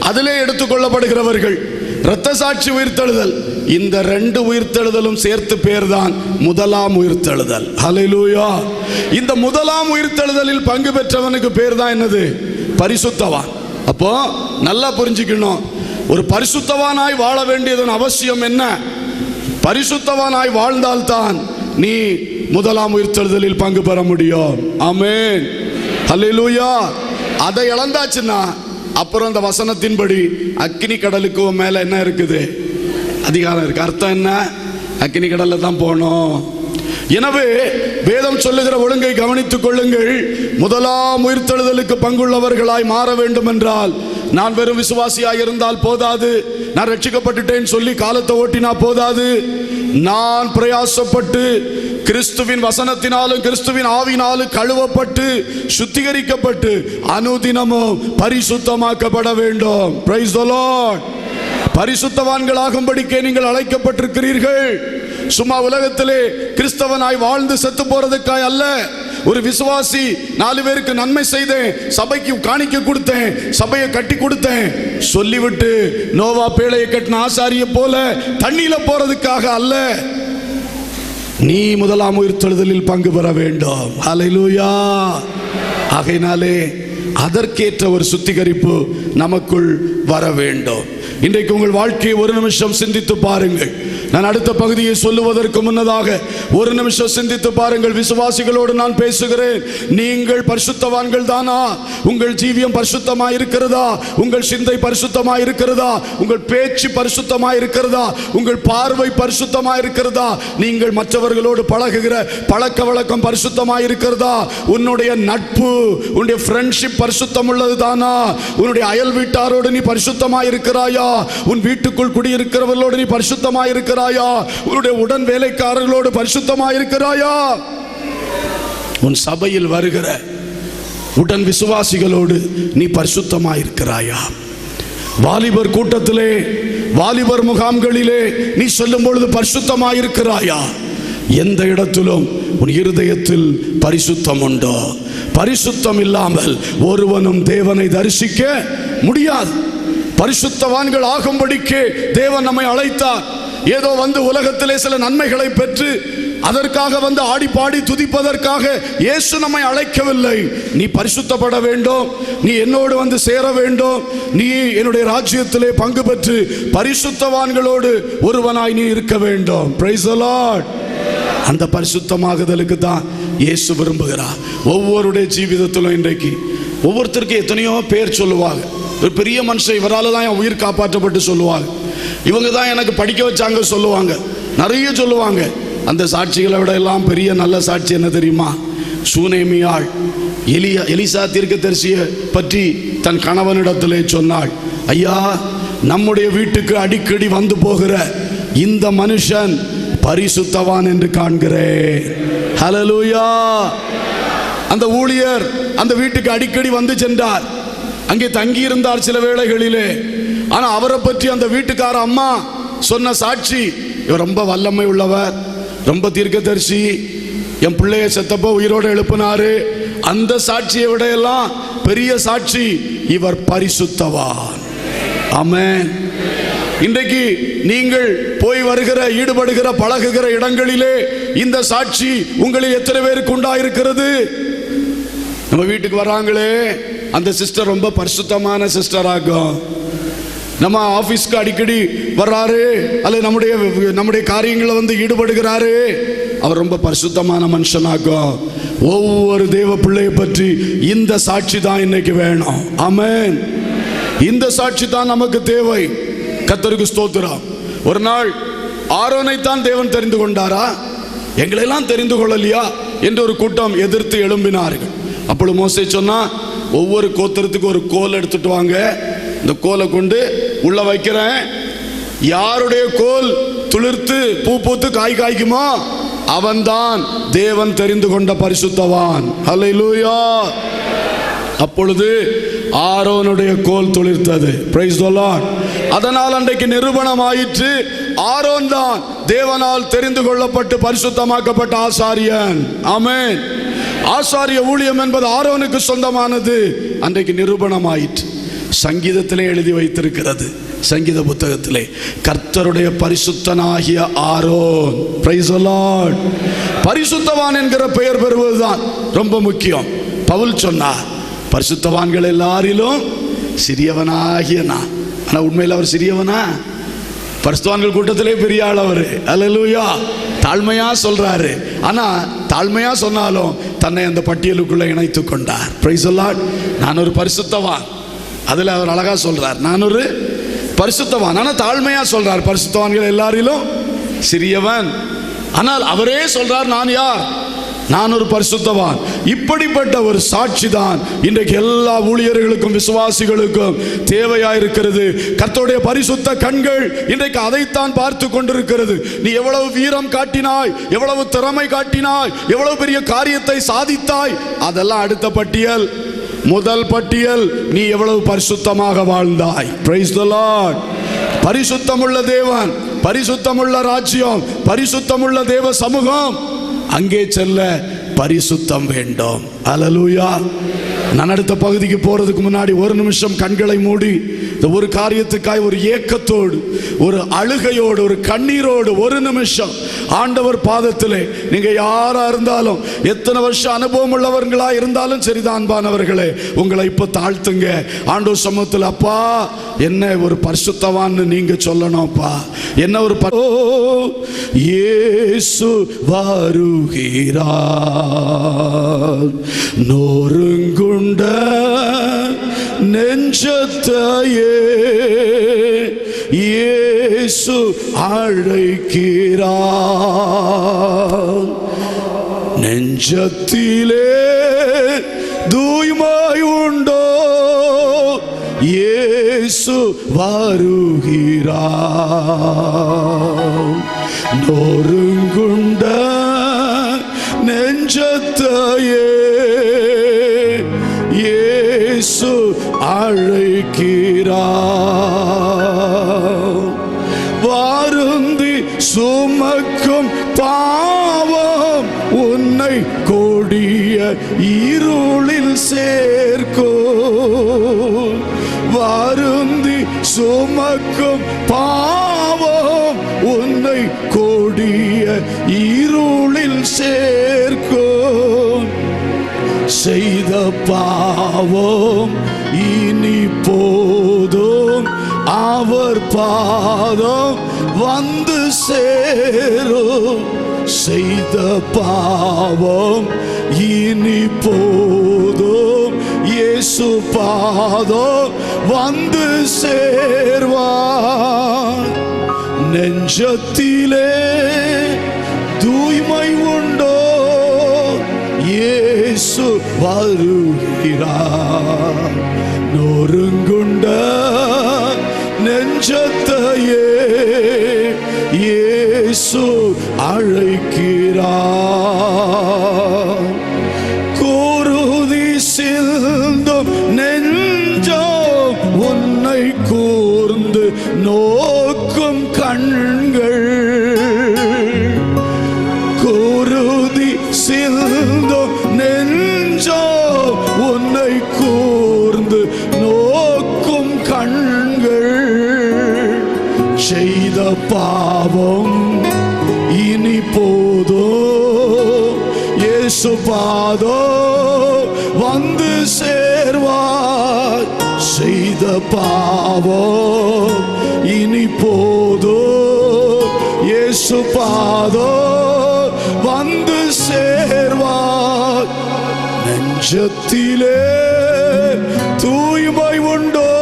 அதிலே எடுத்துக்கொள்ளப்படுகிறவர்கள். இரத்த சாட்சி உயிர்த்தெழுதல், இந்த 2 உயிர்த்தெழுதலும் சேர்த்து பேர்தான் முதலாம் உயிர்த்தெழுதல். ஹல்லேலூயா. இந்த முதலாம் உயிர்த்தெழுதலில் பங்கு பெற்றவனுக்கு பேர் தான் என்னது? பரிசுத்தவான். அப்போ நல்லா புரிஞ்சுக்கணும், ஒரு பரிசுத்தவானாய் வாழ வேண்டியதன் அவசியம் என்ன? பரிசுத்தவானாய் வாழ்ந்தால்தான் நீ முதலாம் உயிர்த்தெழுதலில் பங்கு பெற முடியும். ஆமென், ஹல்லேலூயா. அதை இழந்தாச்சுன்னா அப்புறம் அந்த வசனத்தின்படி அக்கினி கடலுக்கு மேல என்ன இருக்குது? அதிகாரம் இருக்கு. அர்த்தம் என்ன? அக்கினி கடல்ல தான் போகணும். எனவே வேதம் சொல்லுகிற ஒழுங்கை கவனித்துக் கொள்ளுங்கள். முதலாம் உயிர்த்தெழுதலுக்கு பங்குள்ளவர்களாய் மாற வேண்டும் என்றால் நான் வெறும் விசுவாசியாய் இருந்தால் போதாது, நான் ரட்சிக்கப்பட்டுட்டேன்னு சொல்லி காலத்தை ஓட்டினா போதாது. நான் பிரயாசப்பட்டு கிறிஸ்துவின் வசனத்தினாலும் கிறிஸ்துவின் ஆவினாலும் கழுவப்பட்டு சுத்திகரிக்கப்பட்டு அனுதினமும் பரிசுத்தமாக்கப்பட வேண்டும். Price the Lord. பரிசுத்தவான்களாகும்படிக்கே நீங்கள் அழைக்கப்பட்டிருக்கிறீர்கள். சும்மா உலகத்திலே கிறிஸ்தவனாய் வாழ்ந்து செத்து போறதுக்காய் அல்ல. ஒரு விசுவாசி 4 பேருக்கு நன்மை செய்தேன், சபைக்கு காணிக்க கொடுத்தேன், சபையை கட்டி கொடுத்தேன் சொல்லிவிட்டு நோவா பேழையை கட்டின ஆசாரிய போல தண்ணியில போறதுக்காக அல்ல. நீ முதலாம் உயிர்த்தெழுதலில் பங்கு பெற வேண்டும். ஹல்லேலூயா. ஆகையினாலே அதற்கேற்ற ஒரு சுத்திகரிப்பு நமக்குள் வர வேண்டும். இன்றைக்கு உங்கள் வாழ்க்கையை ஒரு நிமிஷம் சிந்தித்து பாருங்கள். நான் அடுத்த பகுதியை சொல்லுவதற்கு முன்னதாக ஒரு நிமிஷம் சிந்தித்து பாருங்கள். விசுவாசிகளோடு நான் பேசுகிறேன். நீங்கள் பரிசுத்தவான்கள் தானா? உங்கள் ஜீவியம் பரிசுத்தமாய் இருக்கிறதா? உங்கள் சிந்தை பரிசுத்தமாய் இருக்கிறதா? உங்கள் பேச்சு பரிசுத்தமாய் இருக்கிறதா? உங்கள் பார்வை பரிசுத்தமாய் இருக்கிறதா? நீங்கள் மற்றவர்களோடு பழகுகிற பழக்க வழக்கம் பரிசுத்தமாய் இருக்கிறதா? உன்னுடைய நட்பு, உன்னுடைய ஃப்ரெண்ட்ஷிப் பரிசுத்தம் உள்ளது தானா? உன்னுடைய அயல் வீட்டாரோடு நீ பரிசுத்தமாய் இருக்கிறாயா? உன் வீட்டுக்குள் குடியிருக்கிறவர்களோடு நீ பரிசுத்தமாய் இருக்கிறாயா? உன்னுடைய உடன் வேலைக்காரர்களோடு பரிசுத்தமாய் இருக்கிறாயா? உன் சபையில் வருகிற உடன் விசுவாசிகளோடு நீ பரிசுத்தமாய் இருக்கிறாயா? வாலிபர் கூட்டத்திலே, வாலிபர் முகாம்களிலே நீ சொல்லும் பொழுது பரிசுத்தமாய் இருக்கிறாயா? எந்த இடத்திலும் உன் இருதயத்தில் பரிசுத்தம் உண்டோ? பரிசுத்தம் இல்லாமல் ஒருவனும் தேவனை தரிசிக்க முடியாது. பரிசுத்தவான்கள் ஆகும்படிக்கு தேவன் நம்மை அழைத்தார். ஏதோ வந்து உலகத்திலே சில நன்மைகளை பெற்று அதற்காக வந்து ஆடி பாடி துதிப்பதற்காக இயேசு நம்மை அழைக்கவில்லை. நீ பரிசுத்தப்பட வேண்டும், நீ என்னோடு வந்து சேர வேண்டும், நீ என்னுடைய ராஜ்யத்திலே பங்கு பெற்று பரிசுத்தவான்களோடு ஒருவனாய் நீ இருக்க வேண்டும். Price the Lord. அந்த பரிசுத்தமாகுதலுக்கு தான் இயேசு விரும்புகிறார். ஒவ்வொருடைய ஜீவிதத்திலும் இன்றைக்கு ஒவ்வொருத்தருக்கும் எத்தனையோ பேர் சொல்லுவாங்க. ஒரு பெரிய மனுஷன், இவரால் தான் என் உயிர் காப்பாற்றப்பட்டு சொல்லுவாங்க, இவங்க தான் எனக்கு படிக்க வச்சாங்க சொல்லுவாங்க, நிறைய சொல்லுவாங்க. அந்த சாட்சிகளை விட எல்லாம் பெரிய நல்ல சாட்சி என்ன தெரியுமா? சூனேமியாள் எலிசா தீர்க்கதரிசியை பற்றி தன் கணவனிடத்திலே சொன்னாள், ஐயா, நம்முடைய வீட்டுக்கு அடிக்கடி வந்து போகிற இந்த மனுஷன் பரிசுத்தவான் என்று காண்கிறேன். ஹல்லேலூயா. அந்த ஊழியர் அந்த வீட்டுக்கு அடிக்கடி வந்து சென்றார். அங்கே தங்கி இருந்தார் சில வேளைகளிலே. ஆனா அவரை பற்றி அந்த வீட்டுக்கார அம்மா சொன்ன சாட்சி, இவர் ரொம்ப வல்லமை உள்ளவர், ரொம்ப தீர்க்கதரிசி, என் பிள்ளைய செத்தப்போ உயிரோடு எழுப்பினாரு. அந்த சாட்சியை விட எல்லாம் பெரிய சாட்சி, இவர் பரிசுத்தவான். ஆமென். இன்றைக்கு நீங்கள் போய் வருகிற, ஈடுபடுகிற, பழகுகிற இடங்களிலே இந்த சாட்சி உங்களில் எத்தனை பேருக்கு உண்டாயிருக்கிறது? நம்ம வீட்டுக்கு வராங்களே, அந்த சிஸ்டர் ரொம்ப பரிசுத்தமான சிஸ்டர் ஆகும். நம்ம ஆபீஸ்க்கு அடிக்கடி வர்றாரு, அல்லது நம்முடைய காரியங்களை வந்து ஈடுபடுகிறாரு, அவர் ரொம்ப பரிசுத்தமான மனுஷனாகும். ஒவ்வொரு தேவ பிள்ளையை பற்றி இந்த சாட்சி தான் இன்னைக்கு வேணும். ஆமென். இந்த சாட்சி தான் நமக்கு தேவை. கர்த்தருக்கு ஸ்தோத்திரம். ஒரு நாள் ஆரோனை தான் தேவன் தெரிந்து கொண்டாரா, எங்களெல்லாம் தெரிந்து கொள்ளலையா என்று ஒரு கூட்டம் எதிர்த்து எழும்பினார்கள். அப்பொழுது மோசே சொன்னா, ஒவ்வொரு கோத்திரத்துக்கு ஒரு கோல் எடுத்துட்டு வாங்க, இந்த கோலை கொண்டு உள்ள வைக்கிறேன், யாருடைய கோல் துளிர்த்து பூ பூத்து காய் காய்க்குமோ அவன்தான் தேவன் தெரிந்து கொண்ட பரிசுத்தவான். ஹல்லேலூயா. அப்பொழுது ஆரோனுடைய கோல் துளிர்த்தது. Price the Lord. அதனால் அன்றைக்கு நிரூபணம் ஆயிற்று, ஆரோன் தான் தேவனால் தெரிந்து கொள்ளப்பட்டு பரிசுத்தமாக்கப்பட்ட ஆசாரியன். ஆமென். ஆசாரிய ஊழியம் என்பது ஆரோனுக்கு சொந்தமானது. அன்றைக்கு நிரூபணம் ஆயிற்று. சங்கீதத்திலே எழுதி வைத்திருக்கிறது, சங்கீத புத்தகத்திலே, கர்த்தருடைய பரிசுத்தனாகிய ஆரோன். Price the Lord. பரிசுத்தவான் என்கிற பெயர் பெறுவதுதான் ரொம்ப முக்கியம். பவுல் சொன்னார், பரிசுத்தவான்கள் எல்லாரிலும் சிறியவனாகிய நான். ஆனா உண்மையில் அவர் சிறியவனா? பரிசுத்தவான்கள் கூட்டத்திலே பெரிய ஆள் அவரு. அல்லேலூயா. தாழ்மையா சொல்றாரு. ஆனா தாழ்மையா சொன்னாலும் தன்னை அந்த பட்டியலுக்குள்ள இணைத்துக் கொண்டார். Price the Lord. நான் ஒரு பரிசுத்தவான். அதுல அவர் அழகா சொல்றார், நான் ஒரு பரிசுத்தவான். ஆனா தாழ்மையா சொல்றார், பரிசுத்தவான்கள் எல்லாரிலும் சிறியவன். ஆனால் அவரே சொல்றார், நான் யார்? நான் ஒரு பரிசுத்தவான். இப்படிப்பட்ட ஒரு சாட்சி தான் இன்றைக்கு எல்லா ஊழியர்களுக்கும் விசுவாசிகளுக்கும் தேவையாயிருக்கிறது. கர்த்தருடைய பரிசுத்த கண்கள் இன்றைக்கு அதைத்தான் பார்த்து கொண்டிருக்கிறது. நீ எவ்வளவு வீரம் காட்டினாய், எவ்வளவு திறமை காட்டினாய், எவ்வளவு பெரிய காரியத்தை சாதித்தாய், அதெல்லாம் அடுத்த பட்டியல். முதல் பட்டியல், நீ எவ்வளவு பரிசுத்தமாக வாழ்ந்தாய். Price the Lord. பரிசுத்தமுள்ள தேவன், பரிசுத்தமுள்ள ராஜ்யம், பரிசுத்தமுள்ள தேவ சமூகம், அங்கே செல்ல பரிசுத்தம் வேண்டும். அல்லேலூயா. நான் அடுத்த பகுதிக்கு போறதுக்கு முன்னாடி ஒரு நிமிஷம் கண்களை மூடி இந்த ஒரு காரியத்துக்காய் ஒரு ஏக்கத்தோடு, ஒரு அழுகையோடு, ஒரு கண்ணீரோடு ஒரு நிமிஷம் ஆண்டவர் பாதத்திலே, நீங்க யாரா இருந்தாலும், எத்தனை வருஷம் அனுபவம் உள்ளவர்களா இருந்தாலும் சரிதான், அன்பானவர்களே, உங்களை இப்ப தாழ்த்துங்க ஆண்டவர் சமூகத்தில். அப்பா, என்ன ஒரு பரிசுத்தவான்னு நீங்க சொல்லணும்ப்பா. என்ன ஒரு இயேசு வருகிறார், நொறுங்குண்ட நெஞ்சத்தையே இயேசு அழைக்கிறார். நெஞ்சத்திலே தூய்மை உண்டோ, இயேசு வருகிறார். நொறுங்குண்ட நெஞ்சத்தையே இயேசு அழைக்கிறார். வாருந்தி சுமக்கும் பாவம் உன்னை கொடிய இருளில் சேர்க்கும். வாருந்தி சுமக்கும் பாவம் உன்னை கொடிய இருளில் சேர்க்கும். செய்த பாவம் இனி போதும், அவர் பாதம் வந்து சேரும். செய்த பாவம் இனி போதும், இயேசு பாதம் வந்து சேர்வார். நெஞ்சத்திலே தூய்மை உண்டோ, இயேசு வருகிறார். நொறுங்குண்ட நெஞ்சத்தையே இயேசு அழைக்கிறார். குருதி சிந்தும் நெஞ்சம் உன்னை கூர்ந்து நோக்கும் கண்கள், குருதி சிந்தும் நெஞ்சோ உன்னை கூர்ந்து நோக்கும் கண்கள், செய்த பாவம் இனி போதோ இயேசு பாதோ வந்து சேர்வாய், செய்த பாவம் இனி போதோ இயேசு பாதோ வந்து சேர்வாய், நெஞ்சத்திலே தூய்மை உண்டோ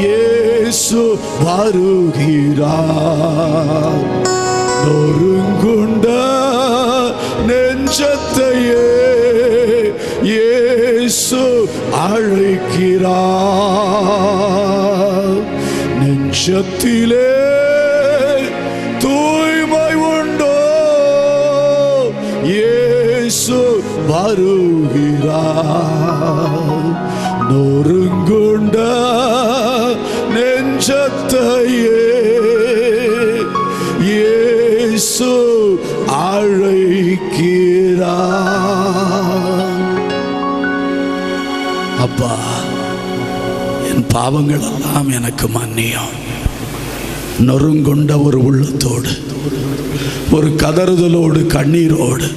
இயேசு வருகிறார், நொறுங்குண்ட நெஞ்சத்தையே இயேசு அழைக்கிறார், நெஞ்சத்திலே தூய்மை உண்டோ இயேசு வருகிறார், நொறுங்குண்ட நெஞ்சத்தையே இயேசு அழைக்கிறார். அப்பா, என் பாவங்கள் எல்லாம் எனக்கு மன்னியும். நொறுங்குண்ட ஒரு உள்ளத்தோடு, ஒரு கதறுதலோடு, கண்ணீரோடு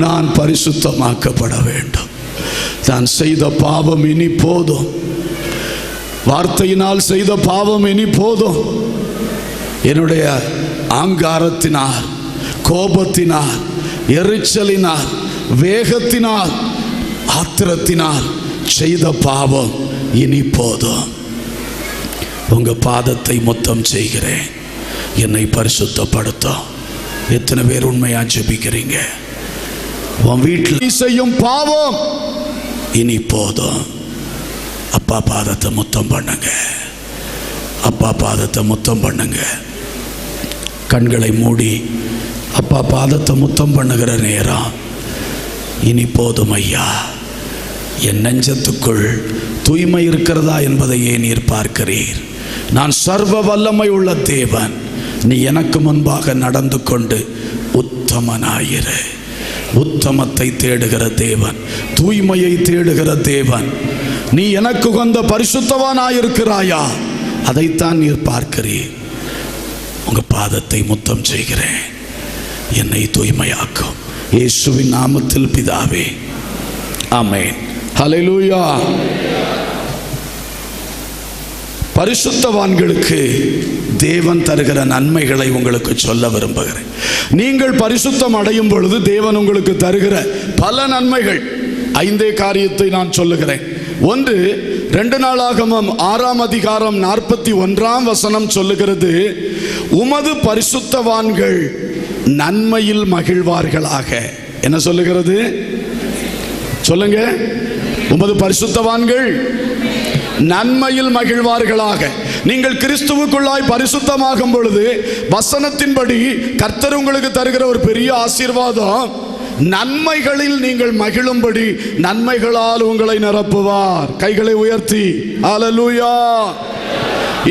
நான் பரிசுத்தமாக்கப்பட வேண்டும். நான் செய்த பாவம் இனி போதும், வார்த்தையினால் செய்த பாவம் இனி போதும். என்னுடைய ஆங்காரத்தினால், கோபத்தினால், எரிச்சலினால், வேகத்தினால், ஆத்திரத்தினால் செய்த பாவம் இனி போதும். உங்க பாதத்தை முத்தம் செய்கிறேன், என்னை பரிசுத்தப்படுத்தும். எத்தனை பேர் உண்மையா ஜெபிக்கிறீங்க? உன் வீட்டில் செய்யும் பாவம் இனி போதும். அப்பா பாதத்தை முத்தம் பண்ணுங்க, அப்பா பாதத்தை முத்தம் பண்ணுங்க. கண்களை மூடி அப்பா பாதத்தை முத்தம் பண்ணுகிற நேரம் இனி போதும் ஐயா. என் நெஞ்சத்துக்குள் தூய்மை இருக்கிறதா என்பதையே நீர் பார்க்கிறீர். நான் சர்வ வல்லமை உள்ள தேவன். நீ எனக்கு முன்பாக நடந்து கொண்டு உத்தமனாயிரு. உத்தமத்தை தேடுகிற தேவன், தூய்மையை தேடுகிற தேவன். நீ எனக்கு உகந்த பரிசுத்தவானாயிருக்கிறாயா? அதைத்தான் நீர் பார்க்கிறீர். உங்க பாதத்தை முத்தம் செய்கிறேன், என்னை தூய்மையாக்கும். இயேசுவின் நாமத்தில் பிதாவே, ஆமென். ஹல்லேலூயா. பரிசுத்தவான்களுக்கு தேவன் தருகிற நன்மைகளை உங்களுக்கு சொல்ல விரும்புகிறேன். நீங்கள் பரிசுத்தம் அடையும் பொழுது தேவன் உங்களுக்கு தருகிற பல நன்மைகள். 5 காரியத்தை நான் சொல்லுகிறேன். 1, 2 நாளாகமம் 6ஆம் அதிகாரம் 41ஆம் வசனம் சொல்லுகிறது, உமது பரிசுத்தவான்கள் நன்மையில் மகிழ்வார்களாக. என்ன சொல்லுகிறது? சொல்லுங்க. உமது பரிசுத்தவான்கள் நன்மையில் மகிழ்வார்களாக. நீங்கள் கிறிஸ்துவுக்குள்ளாய் பரிசுத்தமாகும் பொழுது வசனத்தின்படி கர்த்தர் உங்களுக்கு தருகிற ஒரு பெரிய ஆசீர்வாதம், நன்மைகளில் நீங்கள் மகிழும்படி நன்மைகளால் உங்களை நிரப்புவார். கைகளை உயர்த்தி ஹல்லேலூயா.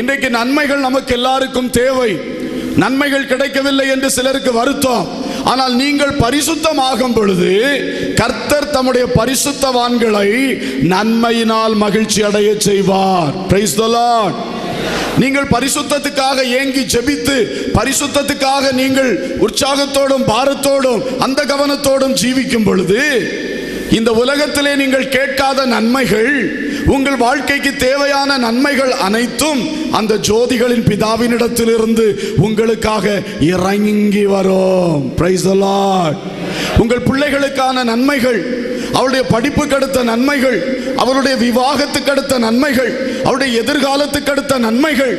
இன்றைக்கு நன்மைகள் நமக்கு எல்லாருக்கும் தேவை. நன்மைகள் கிடைக்கவில்லை என்று சிலருக்கு வருத்தம். ஆனால் நீங்கள் பரிசுத்தமாகும் பொழுது கர்த்தர் தம்முடைய பரிசுத்தவான்களை நன்மையினால் மகிழ்ச்சி அடைய செய்வார். Price the Lord. நீங்கள் பரிசுத்தத்துக்காக ஏங்கி ஜெபித்து, பரிசுத்தத்துக்காக நீங்கள் உற்சாகத்தோடும் பாரத்தோடும் அந்த கவனத்தோடும் ஜீவிக்கும் பொழுது இந்த உலகத்திலே நீங்கள் கேட்காத நன்மைகள், உங்கள் வாழ்க்கைக்கு தேவையான நன்மைகள் அனைத்தும் அந்த ஜோதிகளின் பிதாவினிடத்திலிருந்து உங்களுக்காக இறங்கி வரும். Price the Lord. உங்கள் பிள்ளைகளுக்கான நன்மைகள், அவருடைய படிப்புக்கு அடுத்த நன்மைகள், அவருடைய விவாகத்துக்கு அடுத்த நன்மைகள், அவருடைய எதிர்காலத்துக்கு அடுத்த நன்மைகள்,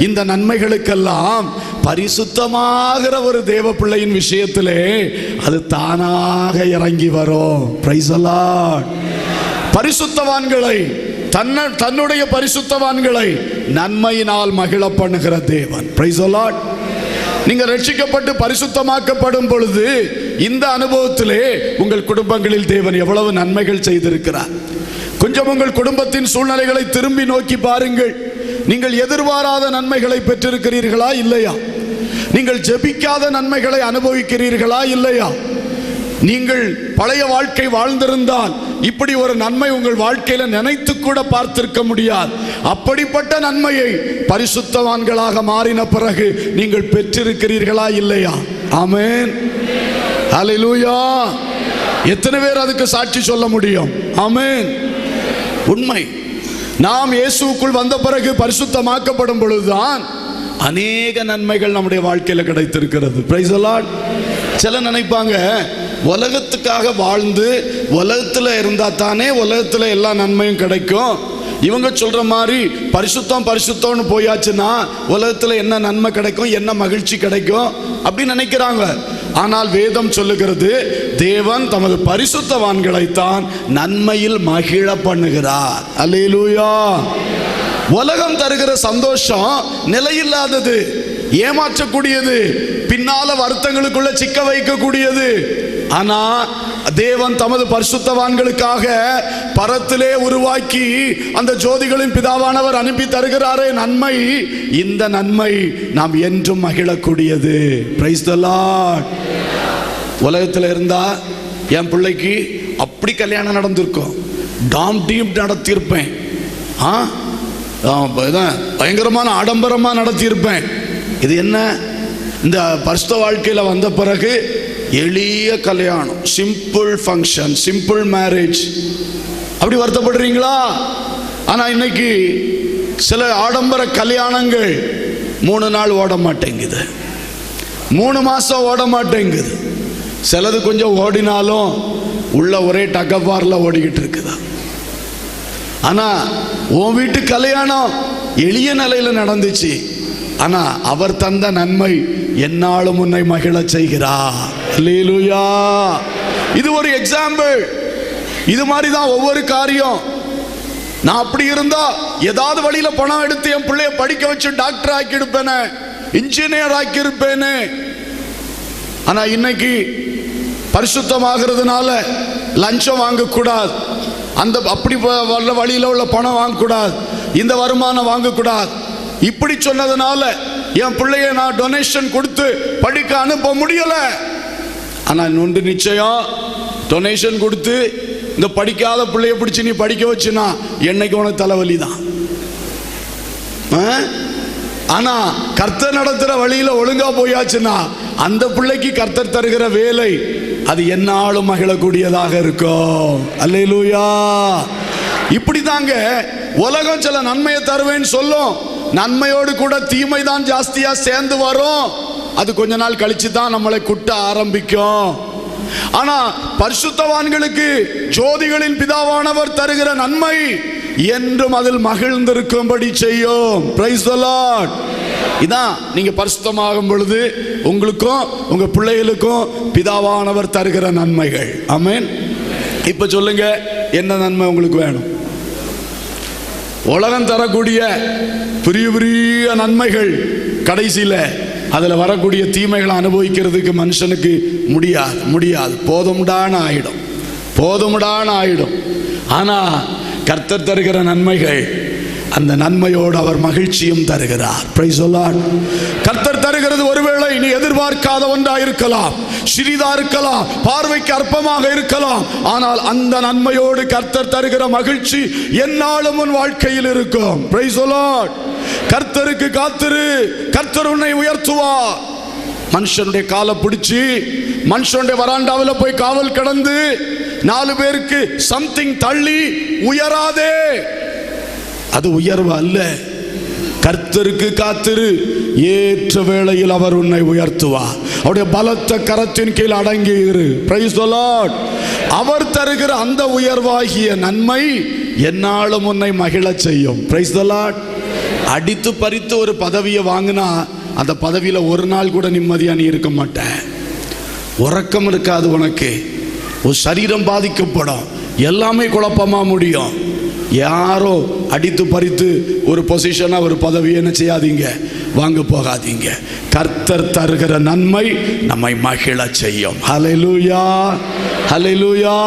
இந்த நன்மைகளுக்கெல்லாம் பரிசுத்தமாகிற ஒரு தேவ பிள்ளையின் விஷயத்திலே அது தானாக இறங்கி வரும். Price the Lord. பரிசுத்தவான்களை, தன்னுடைய பரிசுத்தவான்களை நன்மையினால் மகிழ பண்ணுகிற தேவன். Price the Lord. நீங்க ரட்சிக்கப்பட்டு பரிசுத்தமாக்கப்படும் பொழுது இந்த அனுபவத்திலே உங்கள் குடும்பங்களில் தேவன் எவ்வளவு நன்மைகள் செய்திருக்கிறார். கொஞ்சம் உங்கள் குடும்பத்தின் சூழ்நிலைகளை திரும்பி நோக்கி பாருங்கள். நீங்கள் எதிர்பாராத நன்மைகளை பெற்றிருக்கிறீர்களா இல்லையா? நீங்கள் ஜெபிக்காத நன்மைகளை அனுபவிக்கிறீர்களா இல்லையா? நீங்கள் பழைய வாழ்க்கை வாழ்ந்திருந்தால் இப்படி ஒரு நன்மை உங்கள் வாழ்க்கையில நினைத்து கூட பார்த்திருக்க முடியாது. அப்படிப்பட்ட நன்மையை பரிசுத்தவான்களாக மாறின பிறகு நீங்கள் பெற்றிருக்கிறீர்களா இல்லையா? ஆமென், ஹல்லேலூயா. எத்தனை பேர் அதுக்கு சாட்சி சொல்ல முடியும்? ஆமென். உண்மை. நாம் இயேசுவுக்குள் வந்த பிறகு பரிசுத்தமாக்கப்படும் பொழுதுதான் அநேக நன்மைகள் நம்முடைய வாழ்க்கையில கிடைத்திருக்கிறது. Price the Lord. சில நினைப்பாங்க, உலகத்துக்காக வாழ்ந்து உலகத்துல இருந்தா தானே உலகத்துல எல்லா நன்மையும் கிடைக்கும். இவங்க சொல்ற மாதிரி பரிசுத்தம் பரிசுத்தம்னு போயாச்சுன்னா உலகத்துல என்ன நன்மை கிடைக்கும், என்ன மகிழ்ச்சி கிடைக்கும் அப்படி நினைக்கிறாங்க. ஆனால் வேதம் சொல்லுகிறது, தேவன் தமது பரிசுத்தவான்களைத்தான் நன்மையில் மகிழ பண்ணுகிறார். அல்லேலூயா. உலகம் தருகிற சந்தோஷம் நிலையில்லாதது, ஏமாற்றக்கூடியது, பின்னால வருத்தங்களுக்குள்ள சிக்க வைக்கக்கூடியது. ஆனா தேவன் தமது பரிசுத்தவான்களுக்காக பரத்திலே உருவாக்கி அந்த ஜோதிகளின் பிதாவானவர் அனுப்பி தருகிறாரே நன்மை, இந்த நன்மை நாம் என்றும் மகிழக்கூடியது. Price the Lord. உலகத்தில் இருந்தா என் பிள்ளைக்கு அப்படி கல்யாணம் நடந்திருக்கும், டாம் டீம் நடத்தியிருப்பேன், பயங்கரமான ஆடம்பரமா நடத்தியிருப்பேன். இது என்ன? இந்த பரிசுத்த வாழ்க்கையில் வந்த பிறகு எளிய கல்யாணம், சிம்பிள் ஃபங்க்ஷன், சிம்பிள் மேரேஜ். அப்படி வருத்தப்படுறீங்களா? ஆனா இன்னைக்கு சில ஆடம்பர கல்யாணங்கள் 3 நாள் ஓட மாட்டேங்குது, 3 மாசம் ஓட மாட்டேங்குது. சிலது கொஞ்சம் ஓடினாலும் உள்ள ஒரே டக்கப்பார்ல ஓடிக்கிட்டு இருக்குது. ஆனா உன் வீட்டு கல்யாணம் எளிய நிலையில நடந்துச்சு. ஆனா அவர் தந்த நன்மை என்னாலும் உன்னை மகிழ செய்கிறார். அல்லேலூயா. இது ஒரு எக்ஸாம்பிள். இது மாதிரி தான் ஒவ்வொரு காரியம். நான் அப்படி இருந்தா ஏதாவது வழியில பணம் எடுத்து என் பிள்ளைய படிக்க வச்சு டாக்டர் ஆக்கி இருப்பேனே, இன்ஜினியர் ஆக்கி இருப்பேனே. ஆனா இன்னைக்கு பரிசுத்தமாகிறதுனால லஞ்சம் வாங்கக்கூடாது, அந்த அப்படி வழியில உள்ள பணம் வாங்கக்கூடாது, இந்த வருமானம் வாங்கக்கூடாது. இப்படி சொன்னதுனால என் பிள்ளைய நான் டொனேஷன் கொடுத்து படிக்க அனுப்ப முடியல. ஆனா இன்னொன்று நிச்சயம், டொனேஷன் கொடுத்து இந்த படிக்காத பிள்ளைய பிடிச்சி நீ படிக்க வச்சுனா என்னைக்கு உனக்கு தலைவலி தான். ஆனா கர்த்தர் நடத்துற வழியில ஒழுங்கா போயாச்சுன்னா அந்த பிள்ளைக்கு கர்த்தர் தருகிற வேலை அது என்னாலும் மகிழக்கூடியதாக இருக்கும். அல்லேலூயா. இப்படிதாங்க உலகம் சில நன்மையை தருவேன்னு சொல்லும், நன்மையோடு கூட தீமை தான் ஜாஸ்தியா சேர்ந்து வரும். அது கொஞ்ச நாள் கழிச்சு தான் நம்மளை குட்ட ஆரம்பிக்கும். ஆனா பரிசுத்தவான்களுக்கு ஜோதிகளின் பிதாவானவர் தருகிற நன்மை என்றும் அதில் மகிழ்ந்திருக்கும்படி செய்யும். Price the Lord. இதான் நீங்க பரிசுத்தமாகும் பொழுது உங்களுக்கும் உங்க பிள்ளைகளுக்கும் பிதாவானவர் தருகிற நன்மைகள். ஆமென். இப்ப சொல்லுங்க, என்ன நன்மை உங்களுக்கு வேணும்? உலகம் தரக்கூடிய பெரிய பெரிய நன்மைகள் கடைசியில அதுல வரக்கூடிய தீமைகளை அனுபவிக்கிறதுக்கு மனுஷனுக்கு முடியாது. போதும்டான ஆயிடும். ஆனா கர்த்தர் தருகிற நன்மைகள், அந்த நன்மையோடு அவர் மகிழ்ச்சியும் தருகிறார். Price the Lord. கர்த்தர் தருகிறது ஒருவேளை நீ எதிர்பார்க்காத ஒன்றா இருக்கலாம், சிறிதா இருக்கலாம், பார்வைக்கு அற்பமாக இருக்கலாம். ஆனால் அந்த நன்மையோடு கர்த்தர் தருகிற மகிழ்ச்சி என்னாலும் உன் வாழ்க்கையில் இருக்கும். Price the Lord. கர்த்தருக்கு காத்திரு, கர்த்தர் உன்னை உயர்த்துவார். மனுஷனுடைய காலை பிடிச்சி மனுஷனுடைய வராண்டாவில் போய் காவல் கடந்து 4 பேருக்கு சம்திங் தள்ளி உயராதே. அது உயர்வு அல்ல. கர்த்தருக்கு காத்திரு, ஏற்ற வேளையில் அவர் உன்னை உயர்த்துவார். அவருடைய பலத்த கரத்தின் கீழ் அடங்கி இரு. Price the Lord. அவர் தருகிற அந்த உயர்வாகிய நன்மை என்னாலும் உன்னை மகிழ செய்யும். Price the Lord. அடித்து பறித்து ஒரு பதவியை வாங்கினா அந்த பதவியில ஒரு நாள் கூட நிம்மதியா நீ இருக்க மாட்ட. உறக்கம் இருக்காது உனக்கு, ஒரு சரீரம் பாதிக்கப்படும், எல்லாமே குழப்பமா முடியும். யாரோ அடித்து பறித்து ஒரு பொசிஷனா ஒரு பதவியை என்ன செய்யாதீங்க, வாங்க போகாதீங்க. கர்த்தர் தருகிற நன்மை நம்மை மகிழ செய்யும். ஹல்லேலூயா, ஹல்லேலூயா.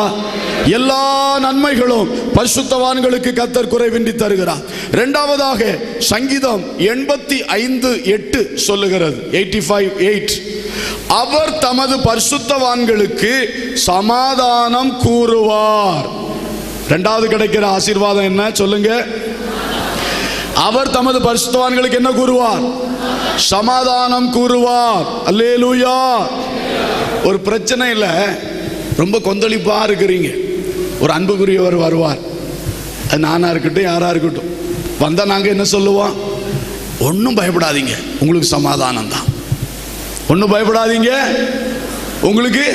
எல்லா நன்மைகளும் பரிசுத்தவான்களுக்கு கர்த்தர் குறைவின்றி தருகிறார். இரண்டாவதாக சங்கீதம் 85:8 சொல்லுகிறது. 85:8, அவர் தமது பரிசுத்தவான்களுக்கு சமாதானம் கூறுவார். இரண்டாவது கிடைக்கிற ஆசீர்வாதம் என்ன சொல்லுங்க? அவர் தமது பரிசுத்தவான்களுக்கு என்ன கூறுவார்? சமாதானம் கூறுவார். அல்லேலூயா. ஒரு பிரச்சனை இல்லை, ரொம்ப கொந்தளிப்பா இருக்கிறீங்க, ஒரு அன்புக்குரியவர் வருவார். அது நானா இருக்கட்டும் யாரா இருக்கட்டும், வந்தா நாங்க என்ன சொல்லுவோம்? ஒன்றும் பயப்படாதீங்க, உங்களுக்கு சமாதானம் தான். ஒன்றும் பயப்படாதீங்க, உங்களுக்கு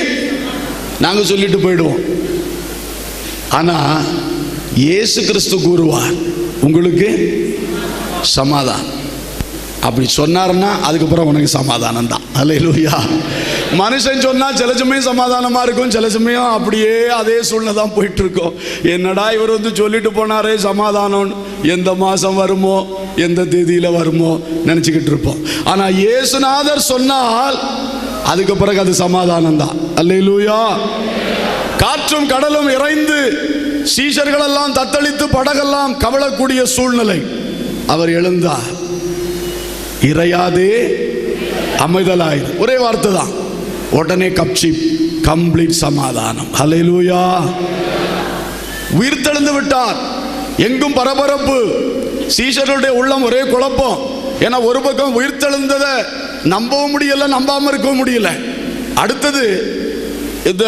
நாங்க சொல்லிட்டு போயிடுவோம். ஆனா இயேசு கிறிஸ்து கூறுவார், உங்களுக்கு சமாதானம். அப்படி சொன்னார்னா அதுக்கப்புறம் உனக்கு சமாதானம் தான். அல்லேலூயா. மனுஷன் சொன்னா சில சமயம் சமாதானமா இருக்கும், சில சமயம் அப்படியே அதே சூழ்நிலை தான் போயிட்டு இருக்கும். என்னடா இவர் வந்து சொல்லிட்டு போனாரே சமாதானம், எந்த மாசம் வருமோ எந்த தேதியில வருமோ நினைச்சுக்கிட்டு இருப்போம். ஆனா இயேசுநாதர் சொன்னால் அதுக்கு பிறகு அது சமாதானம் தான். அல்லேலூயா. காற்றும் கடலும் இறைந்து சீஷர்கள் எல்லாம் தத்தளித்து படகெல்லாம் கவலக்கூடிய சூழ்நிலை, அவர் எழுந்தார். இறையாதே அமைதலாயிரு, ஒரே வார்த்தை தான், உடனே கப்சி, கம்ப்ளீட் சமாதானம். ஹல்லேலூயா. உயிர்த்தெழுந்து விட்டார். எங்கும் பரபரப்பு, சீஷர்களுடைய உள்ளம் ஒரே குழப்பம். ஏன்னா ஒரு பக்கம் உயிர்த்தெழுந்ததை நம்பவும் முடியல, நம்பாம இருக்கவும் முடியல. அடுத்தது இந்த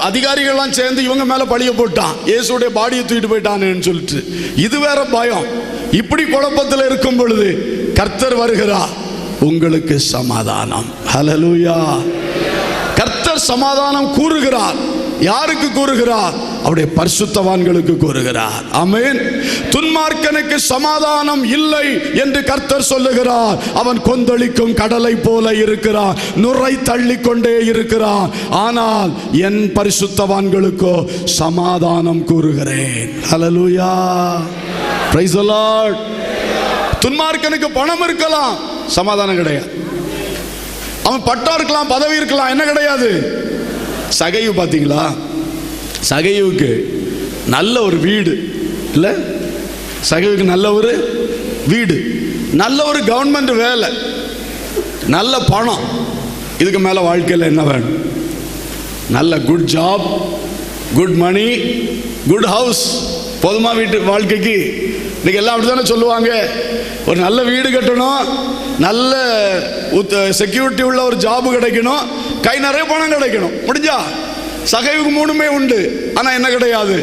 அதிகாரிகள்லாம் சேர்ந்து இவங்க மேல பழிய போட்டான், இயேசுடைய பாடியை தூக்கிட்டு போயிட்டான்னு சொல்லிட்டு. இது வேற பயம். இப்படி குழப்பத்தில் இருக்கும் பொழுது கர்த்தர் வருகிறார், உங்களுக்கு சமாதானம். ஹல்லேலூயா. கர்த்தர் சமாதானம் கூறுகிறார். யாருக்கு கூறுகிறார்? அவருடைய பரிசுத்தவான்களுக்கு கூறுகிறார். ஆமென். துன்மார்க்கனுக்கு சமாதானம் இல்லை என்று கர்த்தர் சொல்லுகிறார். அவன் கொந்தளிக்கும் கடலை போல இருக்கிறான், நுரை தள்ளிக்கொண்டே இருக்கிறான். ஆனால் என் பரிசுத்தவான்களுக்கோ சமாதானம் கூறுகிறேன். ஹல்லேலூயா. Praise the Lord. துன்மார்க்கனுக்கு பணம் இருக்கலாம், சமாதானம் கிடையாது. அவன் பட்டம் இருக்கலாம், பதவி இருக்கலாம், என்ன கிடையாது? சகையு பார்த்தீங்களா? சகையுவுக்கு நல்ல ஒரு வீடு இல்ல, சகையுவுக்கு நல்ல ஒரு வீடு, நல்ல ஒரு கவர்மெண்ட் வேலை, நல்ல பணம். இதுக்கு மேல வாழ்க்கையில் என்ன வேணும்? நல்ல good job, good money, good house. போதுமா வீட்டு வாழ்க்கைக்கு? இன்னைக்கு எல்லாம் அப்படித்தானே சொல்லுவாங்க. ஒரு நல்ல வீடு கட்டணும், நல்ல செக்யூரிட்டி உள்ள ஒரு ஜாப் கிடைக்கணும், கை நிறைய பணம் கிடைக்கணும். முடிஞ்சா? சகைவுக்கு மூணுமே உண்டு. ஆனா என்ன கிடையாது?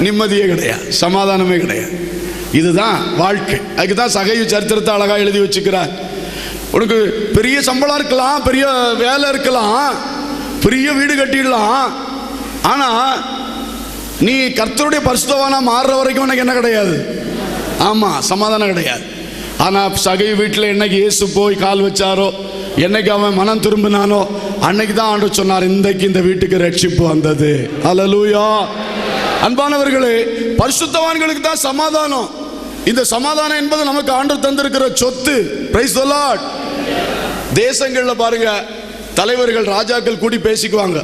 நிம்மதியே கிடையாது, சமாதானமே கிடையாது. இதுதான் வாழ்க்கை. அதுக்கு தான் சகைவு சரித்திரத்தை அழகா எழுதி வச்சுக்கிறார். உனக்கு பெரிய சம்பளம் இருக்கலாம், பெரிய வேலை இருக்கலாம், பெரிய வீடு கட்டிடலாம், ஆனா நீ கர்த்தருடைய பரிசுத்தவானா மாறுற வரைக்கும் உனக்கு என்ன கிடையாது? ஆமா, சமாதானம் கிடையாது. ஆனா சகை வீட்டில் என்னைக்கு இயேசு போய் கால் வச்சாரோ, என்னைக்கு அவன் மனம் திரும்பினானோ, அன்னைக்கு தான் ஆண்டவர் சொன்னார், இன்றைக்கு இந்த வீட்டுக்கு ரட்சிப்பு வந்தது. ஹல்லேலூயா. அன்பானவர்களே, பரிசுத்தவான்களுக்கு தான் சமாதானம். இந்த சமாதானம் என்பது நமக்கு ஆண்டவர் தந்திருக்கிற சொத்து. Price the Lord. தேசங்கள்ல பாருங்க, தலைவர்கள் ராஜாக்கள் கூடி பேசிக்குவாங்க,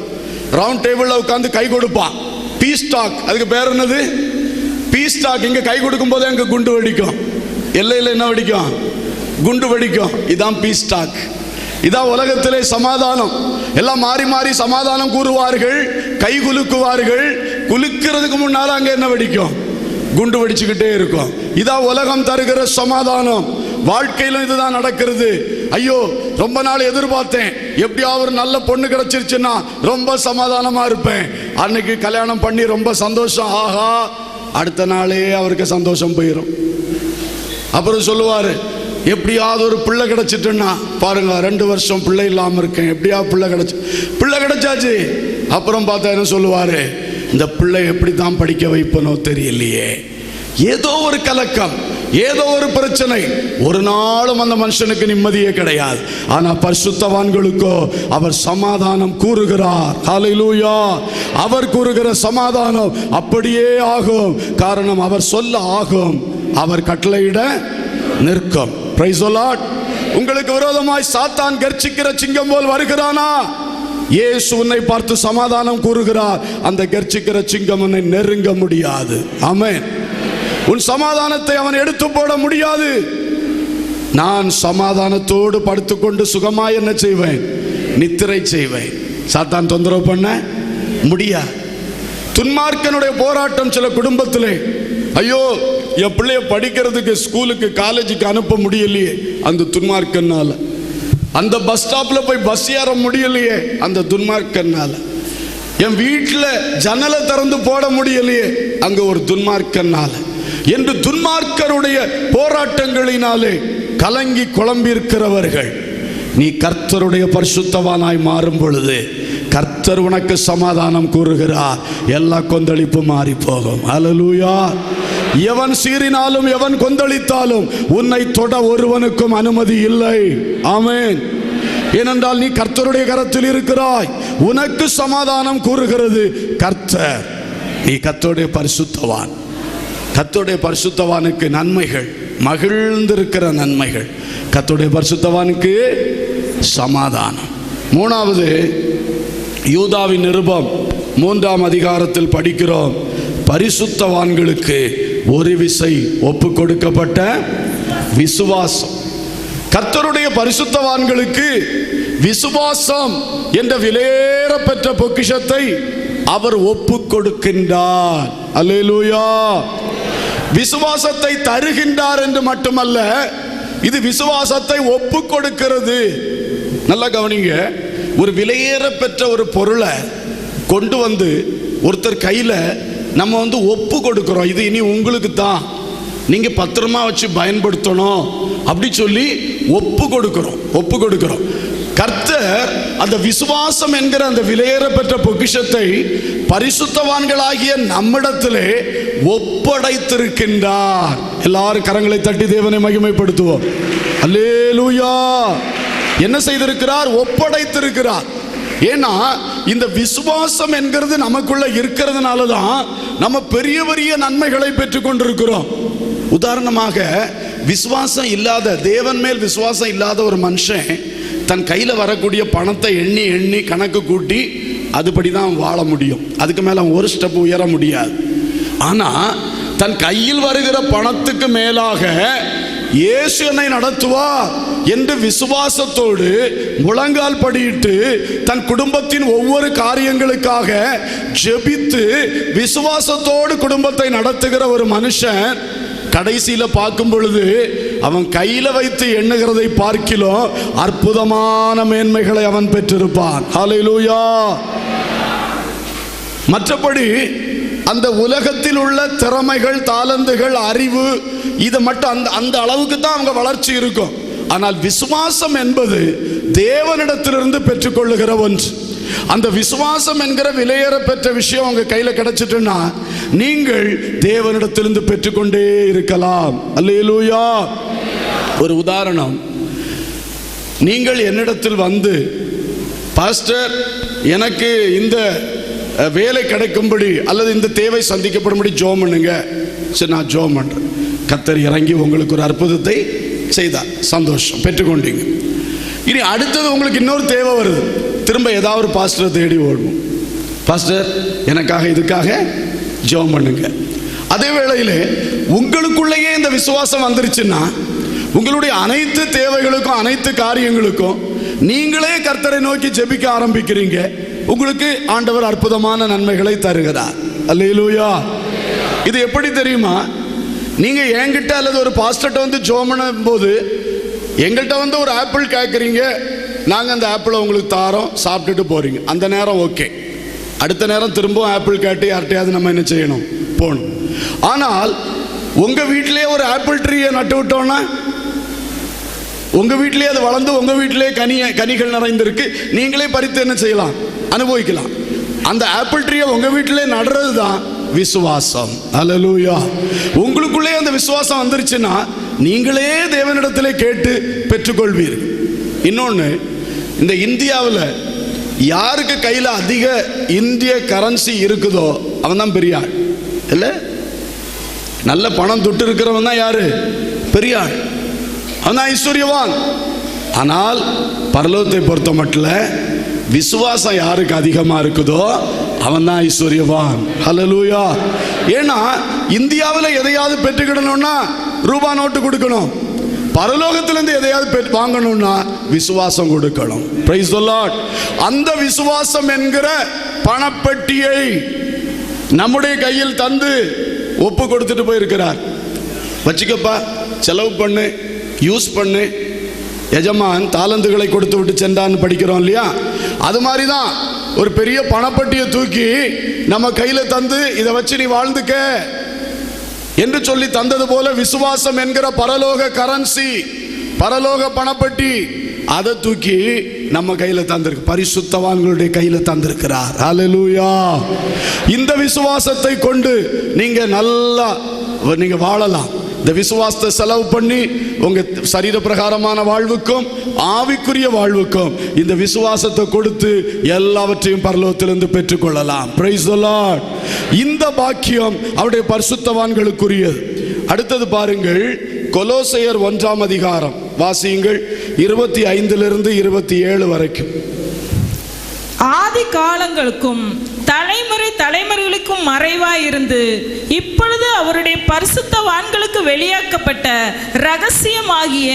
ரவுண்ட் டேபிள்ல உட்கார்ந்து கை கொடுப்பான். Peace talk. அதுக்கு பேர் என்னது? Peace talk. இங்க கை கொடுக்கும் போதே அங்க குண்டு வெடிக்கும், எல்லையில் என்ன வெடிக்கும்? குண்டு வெடிக்கும். இதான் பீஸ் டாக். இதான் உலகத்திலே சமாதானம். எல்லாம் மாறி மாறி சமாதானம் கூறுவார்கள், கை குலுக்குவார்கள். குலுக்கிறதுக்கு முன்னால அங்க என்ன வெடிக்கும்? குண்டு வெடிச்சுக்கிட்டே இருக்கும். இதான் உலகம் தருகிற சமாதானம். வாழ்க்கையிலும் இதுதான் நடக்கிறது. ஐயோ, ரொம்ப நாள் எதிர்பார்த்தேன், எப்படியாவது ஒரு நல்ல பொண்ணு கிடைச்சிருச்சுன்னா ரொம்ப சமாதானமா இருப்பேன். அன்னைக்கு கல்யாணம் பண்ணி ரொம்ப சந்தோஷம், ஆஹா, அடுத்த நாளே அவருக்கு சந்தோஷம் போயிடும். அப்புறம் சொல்லுவாரு, எப்படியாவது ஒரு பிள்ளை கிடைச்சிட்டுன்னா பாருங்க, 2 வருஷம் பிள்ளை இல்லாம இருக்கேன், எப்படியாவது பிள்ளை கிடைச்சாச்சு. அப்புறம் பார்த்தா என்ன சொல்லுவாரு? இந்த பிள்ளை எப்படி தான் படிக்க வைப்பனோ தெரியலையே. ஏதோ ஒரு கலக்கம், ஏதோ ஒரு பிரச்சனை. ஒரு நாளும் அந்த மனுஷனுக்கு நிம்மதியே கிடையாது. ஆனா பரிசுத்தவான்களுக்கோ அவர் சமாதானம் கூறுகிறார். ஹல்லேலூயா. அவர் கூறுகிற சமாதானம் அப்படியே ஆகும். காரணம், அவர் சொல்ல ஆகும், அவர் கட்டளையிட நிற்கும். Price the Lord. உங்களுக்கு விரோதமாய் சாத்தான் கர்ச்சிக்கிற சிங்கம் போல் வருகிறானா? இயேசு உன்னை பார்த்து சமாதானம் கூறுகிறார். அந்த கர்ச்சிக்கிற சிங்கம் உன்னை நெருங்க முடியாது. ஆமென். உன் சமாதானத்தை அவன் எடுத்து போட முடியாது. நான் சமாதானத்தோடு படுத்துக்கொண்டு சுகமாய் என்ன செய்வேன்? நித்திரை செய்வேன். சாத்தான் தொந்தரவு பண்ண முடியாது. துன்மார்க்கனுடைய போராட்டம் சில குடும்பத்திலே, ஐயோ என் பிள்ளைய படிக்கிறதுக்கு ஸ்கூலுக்கு காலேஜுக்கு அனுப்ப முடியலையே அந்த துன்மார்க்கனால, அந்த பஸ் ஸ்டாப்ல போய் பஸ் ஏற முடியலையே அந்த துன்மார்க்கனால, என் வீட்டில் ஜன்னலை திறந்து போட முடியலையே அங்க ஒரு துன்மார்க்கனால என்று துன்மார்க்கருடைய போராட்டங்களினாலே கலங்கி குழம்பி இருக்கிறவர்கள், நீ கர்த்தருடைய பரிசுத்தவானாய் மாறும் பொழுது கர்த்தர் உனக்கு சமாதானம் கூறுகிறார். எல்லா கொந்தளிப்பு மாறி போகும். அல்லேலூயா. எவன் சீறினாலும் எவன் கொந்தளித்தாலும் உன்னை தொட ஒருவனுக்கும் அனுமதி இல்லை. ஆமென். ஏனென்றால் நீ கர்த்தருடைய கரத்தில் இருக்கிறாய். உனக்கு சமாதானம் கூறுகிறது கர்த்தர். நீ கர்த்தருடைய பரிசுத்தவான். கர்த்தருடைய பரிசுத்தவானுக்கு நன்மைகள், மகிழ்ந்திருக்கிற நன்மைகள். கர்த்தருடைய பரிசுத்தவானுக்கு சமாதானம். மூணாவது, யூதாவின் நிருபம் 3ஆம் அதிகாரத்தில் படிக்கிறோம், பரிசுத்தவான்களுக்கு ஒரு விசை ஒப்பு கொடுக்கப்பட்ட விசுவாசம். கர்த்தருடைய பரிசுத்தவான்களுக்கு விசுவாசம் என்ற விலையேற பெற்ற பொக்கிஷத்தை அவர் ஒப்பு கொடுக்கின்றார். அல்லேலூயா. விசுவாசத்தை தருகின்றார் என்று மட்டுமல்ல, இது விசுவாசத்தை ஒப்பு கொடுக்கிறது. நல்லா கவனிங்க. ஒரு விலையேற பெற்ற ஒரு பொருளை கொண்டு வந்து ஒருத்தர் கையில் நம்ம ஒப்பு கொடுக்கிறோம். இது இனி உங்களுக்கு தான், நீங்க பத்திரமா வச்சு பயன்படுத்தணும் அப்படி சொல்லி ஒப்பு கொடுக்கிறோம். கர்த்தர் அந்த விசுவாசம் என்கிற அந்த விலையேற பெற்ற பொக்கிஷத்தை பரிசுத்தவான்களாகிய நம்மிடத்திலே ஒப்படைத்திருக்கின்றார். எல்லாரும் கரங்களை தட்டி தேவனை மகிமைப்படுத்துவோம். அல்லேலூயா. என்ன செய்திருக்கிறார்? ஒப்படைத்திருக்கிறார். ஏன்னா இந்த விசுவாசம் என்கிறது நமக்குள்ள இருக்கிறதுனால தான் நம்ம பெரிய பெரிய நன்மைகளை பெற்றுக் கொண்டிருக்கிறோம். உதாரணமாக, விசுவாசம் இல்லாத, தேவன் மேல் விசுவாசம் இல்லாத ஒரு மனுஷன் தன் கையில் வரக்கூடிய பணத்தை எண்ணி எண்ணி கணக்கு கூட்டி அதுபடி தான் வாழ முடியும். அதுக்கு மேலே ஒரு ஸ்டெப் உயர முடியாது. ஆனால் தன் கையில் வருகிற பணத்துக்கு மேலாக இயேசு என்னை நடத்துவார் என்று விசுவாசத்தோடு முழங்கால் படியிட்டு தன் குடும்பத்தின் ஒவ்வொரு காரியங்களுக்காக ஜெபித்து விசுவாசத்தோடு குடும்பத்தை நடத்துகிற ஒரு மனுஷன் கடைசியில பார்க்கும் பொழுது அவன் கையில வைத்து எண்ணுகிறதை பார்க்கிலும் அற்புதமான மேன்மைகளை அவன் பெற்றிருப்பான். ஹல்லேலூயா. மற்றபடி அந்த உலகத்தில் உள்ள திறமைகள், தாளந்துகள், அறிவு, இது மட்டும் அந்த அளவுக்கு தான் அவங்க வளர்ச்சி இருக்கும். ஆனால் விசுவாசம் என்பது தேவனிடத்திலிருந்து பெற்றுக்கொள்ளுகிற ஒன்று. அந்த விசுவாசம் என்கிற விலையேற பெற்ற விஷயம் உங்க கையில கிடைச்சிட்டுன்னா நீங்கள் தேவனிடத்திலிருந்து பெற்றுக்கொண்டே இருக்கலாம். அல்லேலூயா. ஒரு உதாரணம், நீங்கள் என்னிடத்தில் வந்து, பாஸ்டர் எனக்கு இந்த வேலை கிடைக்கும்படி அல்லது இந்த தேவை சந்திக்கப்படும்படி ஜெபம் பண்ணுங்க. சரி, நான் ஜெபம் பண்றேன். கர்த்தர் இறங்கி உங்களுக்கு ஒரு அற்புதத்தை செய்தார். சந்தோஷம், பெற்றுக்கொண்டீங்க. இனி அடுத்தது உங்களுக்கு இன்னொரு தேவை வருது. திரும்ப ஏதாவது ஒரு பாஸ்டரை தேடி ஓடணும். பாஸ்டர் எனக்காக இதுக்காக ஜெபம் பண்ணுங்க. அதே வேளையில் உங்களுக்குள்ளேயே இந்த விசுவாசம் வந்துருச்சுன்னா உங்களுடைய அனைத்து தேவைகளுக்கும் அனைத்து காரியங்களுக்கும் நீங்களே கர்த்தரை நோக்கி ஜெபிக்க ஆரம்பிக்கிறீங்க. உங்களுக்கு ஆண்டவர் அற்புதமான நன்மைகளை தருகிறார். அல்லேலூயா. இது எப்படி தெரியுமா? நீங்க என்கிட்ட அல்லது ஒரு பாஸ்டர்ட்ட வந்து ஜெபம் பண்ணும் போது எங்கள்கிட்ட வந்து ஒரு ஆப்பிள் கேட்குறீங்க, நாங்கள் அந்த ஆப்பிளை உங்களுக்கு தாரோம், சாப்பிட்டுட்டு போறீங்க. அந்த நேரம் ஓகே. அடுத்த நேரம் திரும்பவும் ஆப்பிள் கேட்டு யார்கிட்டையாவது நம்ம என்ன செய்யணும்? போகணும். ஆனால் உங்க வீட்டிலேயே ஒரு ஆப்பிள் ட்ரீயை நட்டு விட்டோன்னா உங்க வீட்டிலேயே அது வளர்ந்து உங்க வீட்டிலேயே கனிகள் நிறைந்திருக்கு, நீங்களே பறித்து என்ன செய்யலாம்? அனுபவிக்கலாம். அந்த ஆப்பிள் ட்ரீயை உங்க வீட்டிலே நடுறது தான் விசுவாசம். அல்லேலூயா. உங்களுக்குள்ளே அந்த விசுவாசம் வந்துருச்சுன்னா நீங்களே தேவனிடத்திலே கேட்டு பெற்றுக்கொள்வீர்கள். இன்னொன்று, இந்த இந்தியாவில் யாருக்கு கையில் அதிக இந்திய கரன்சி இருக்குதோ அவன் தான் பெரிய ஆள். இல்லை, நல்ல பணம் தொட்டு இருக்கிறவன் தான் யாரு? பெரிய ஆள். அவன் தான் ஐஸ்வர்யவான். ஆனால் பரலோகத்தை பொறுத்த மட்டும் விசுவாசம் யாருக்கு அதிகமா இருக்குதோ அவன் தான் ஐஸ்வர்யவான். ஹல்லேலூயா. ஏன்னா இந்தியாவில் எதையாவது பெற்றுக்கிடணும்னா ரூபா நோட்டு கொடுக்கணும், பரலோகத்திலிருந்து எதையாவது வாங்கணும்னா விசுவாசம் கொடுக்கணும். Price the Lord. அந்த விசுவாசம் என்கிற பணப்பெட்டியை நம்முடைய கையில் தந்து ஒப்பு கொடுத்துட்டு போயிருக்கிறார். வச்சுக்கப்பா, செலவு பண்ணு, யூஸ் பண்ணு. எஜமான் தாலந்துகளை கொடுத்து விட்டு சென்றான்னு படிக்கிறோம் இல்லையா? அது மாதிரி தான் ஒரு பெரிய பணப்பட்டியை தூக்கி நம்ம கையில தந்து இதை வச்சு நீ வாழ்ந்துக்க என்று சொல்லி தந்தது போல விசுவாசம் என்கிற பரலோக கரன்சி, பரலோக பணப்பட்டி, அதை தூக்கி நம்ம கையில தந்திருக்கு, பரிசுத்தவான்களுடைய கையில தந்திருக்கிறார். ஹல்லேலூயா. இந்த விசுவாசத்தை கொண்டு நீங்க நல்லா நீங்க வாழலாம். இந்த விசுவாசத்தை செலவு பண்ணி உங்க சரீர பிரகாரமான வாழ்வுக்கும் ஆவிக்குரிய வாழ்வுக்கும் இந்த விசுவாசத்தை கொடுத்து எல்லாவற்றையும் பரலோகத்திலிருந்து பெற்றுக்கொள்ளலாம். Price the Lord. இந்த பாக்கியம் அவருடைய பரிசுத்தவான்களுக்குரியது. அடுத்தது பாருங்கள், கொலோசையர் 1ஆம் அதிகாரம் வாசியுங்கள், 25 27 வரைக்கும். ஆதி காலங்களுக்கும் தலைமுறை தலைமுறைகளுக்கும் மறைவாயிருந்து இப்பொழுது அவருடைய பரிசுத்தவான்களுக்கு வெளியாக்கப்பட்ட ரகசியமாகிய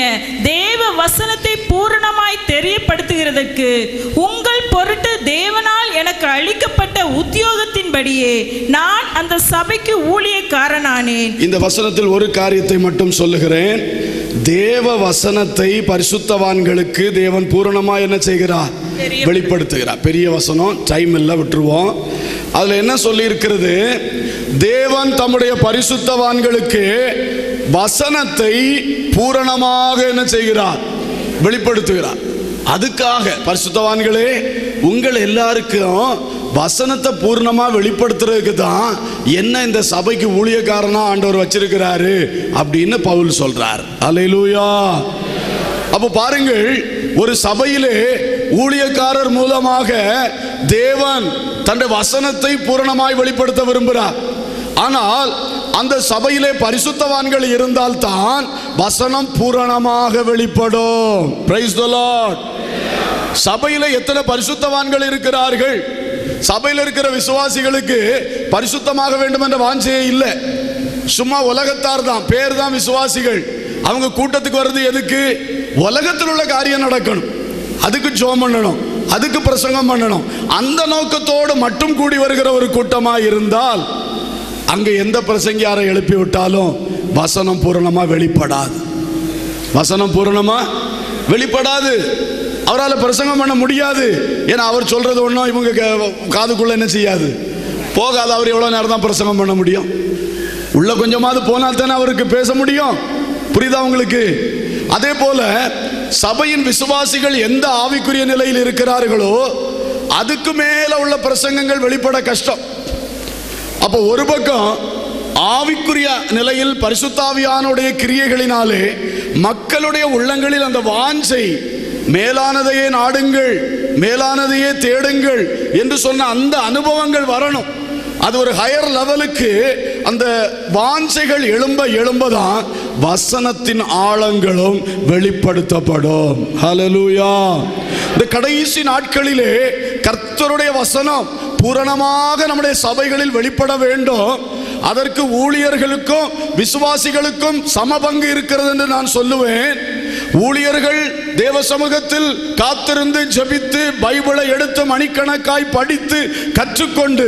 தேவ வசனத்தை பூரணமாய் தெரியப்படுத்துகிறதற்கு உங்கள் பொருட்டு தேவனால் எனக்கு அளிக்கப்பட்ட உத்தியோகத்தின்படியே நான் அந்த சபைக்கு ஊழியக்காரனானேன். இந்த வசனத்தில் ஒரு காரியத்தை மட்டும் சொல்லுகிறேன். தேவ வசனத்தை பரிசுத்தவான்களுக்கு தேவன் பூரணமாக என்ன செய்கிறார்? வெளிப்படுத்துகிறார். பெரிய வசனம், டைம் இல்லை, விட்டுருவோம். அதுல என்ன சொல்லி இருக்கிறது? தேவன் தம்முடைய பரிசுத்தவான்களுக்கு வசனத்தை பூரணமாக என்ன செய்கிறார்? வெளிப்படுத்துகிறார். அதுக்காக பரிசுத்தவான்களே, உங்கள் எல்லாருக்கும் வசனத்தை பூர்ணமா வெளிப்படுத்துறதுக்கு தான் என்ன இந்த சபைக்கு ஊழியக்காரனா ஆண்டவர் வச்சிருக்கிறாரு அப்படின்னு பவுல் சொல்றார். அல்லேலூயா. அப்போ பாருங்கள், ஒரு சபையிலே ஊழியக்காரர் மூலமாக தேவன் தன்னுடைய வசனத்தை பூரணமாய் வெளிப்படுத்த விரும்புகிறார். ஆனால் அந்த சபையிலே பரிசுத்தவான்கள் இருந்தால் தான் வசனம் பூரணமாக வெளிப்படும். Price the Lord. சபையிலே எத்தனை பரிசுத்தவான்கள் இருக்கிறார்கள்? சபையில் இருக்கிற விசுவாசிகளுக்கு பரிசுத்தமாக வேண்டும் என்ற வாஞ்சையே இல்லை. சும்மா உலகத்தார் தான், பேர் தான் விசுவாசிகள். அவங்க கூட்டத்துக்கு வர்றது எதுக்கு? உலகத்தில் உள்ள காரியம் நடக்கணும், அதுக்கு ஜெபம் பண்ணணும், அதுக்கு பிரசங்கம் பண்ணணும். அந்த நோக்கத்தோடு மட்டும் கூடி வருகிற ஒரு கூட்டமாக இருந்தால் அங்க எந்த பிரசங்கியாரை எழுப்பி விட்டாலும் வசனம் பூரணமா வெளிப்படாது. வசனம் பூரணமா வெளிப்படாது. அவரால் பிரசங்கம் பண்ண முடியாது. ஏன்னா அவர் சொல்றது ஒன்றும் இவங்க காதுக்குள்ள என்ன செய்யாது, போகாது. அவர் எவ்வளவு நேரம் தான் பிரசங்கம் பண்ண முடியும்? உள்ள கொஞ்சமாவது போனால் தானே அவருக்கு பேச முடியும். புரியுதா உங்களுக்கு? அதே போல சபையின் விசுவாசிகள் எந்த ஆவிக்குரிய நிலையில் இருக்கிறார்களோ அதுக்கு மேல உள்ள பிரசங்கங்கள் வெளிப்பட கஷ்டம். அப்போ ஒரு பக்கம் ஆவிக்குரிய நிலையில் பரிசுத்தாவியானுடைய கிரியைகளினாலே மக்களுடைய உள்ளங்களில் அந்த வாஞ்சை, மேலானதையே நாடுங்கள், மேலானதையே தேடுங்கள் என்று சொன்ன அந்த அனுபவங்கள் வரணும். அது ஒரு ஹையர் லெவலுக்கு அந்த வாஞ்சைகள் எழும்பதான் வசனத்தின் ஆழங்களும் வெளிப்படுத்தப்படும். ஹல்லேலூயா. இந்த கடைசி நாட்களிலே கர்த்தருடைய வசனம் பூரணமாக நம்முடைய சபைகளில் வெளிப்பட வேண்டும். அதற்கு ஊழியர்களுக்கும் விசுவாசிகளுக்கும் சம பங்கு இருக்கிறது என்று நான் சொல்லுவேன். ஊழியர்கள் தேவ சமூகத்தில் காத்திருந்து ஜெபித்து பைபிளை எடுத்து மணிக்கணக்காய் படித்து கற்றுக்கொண்டு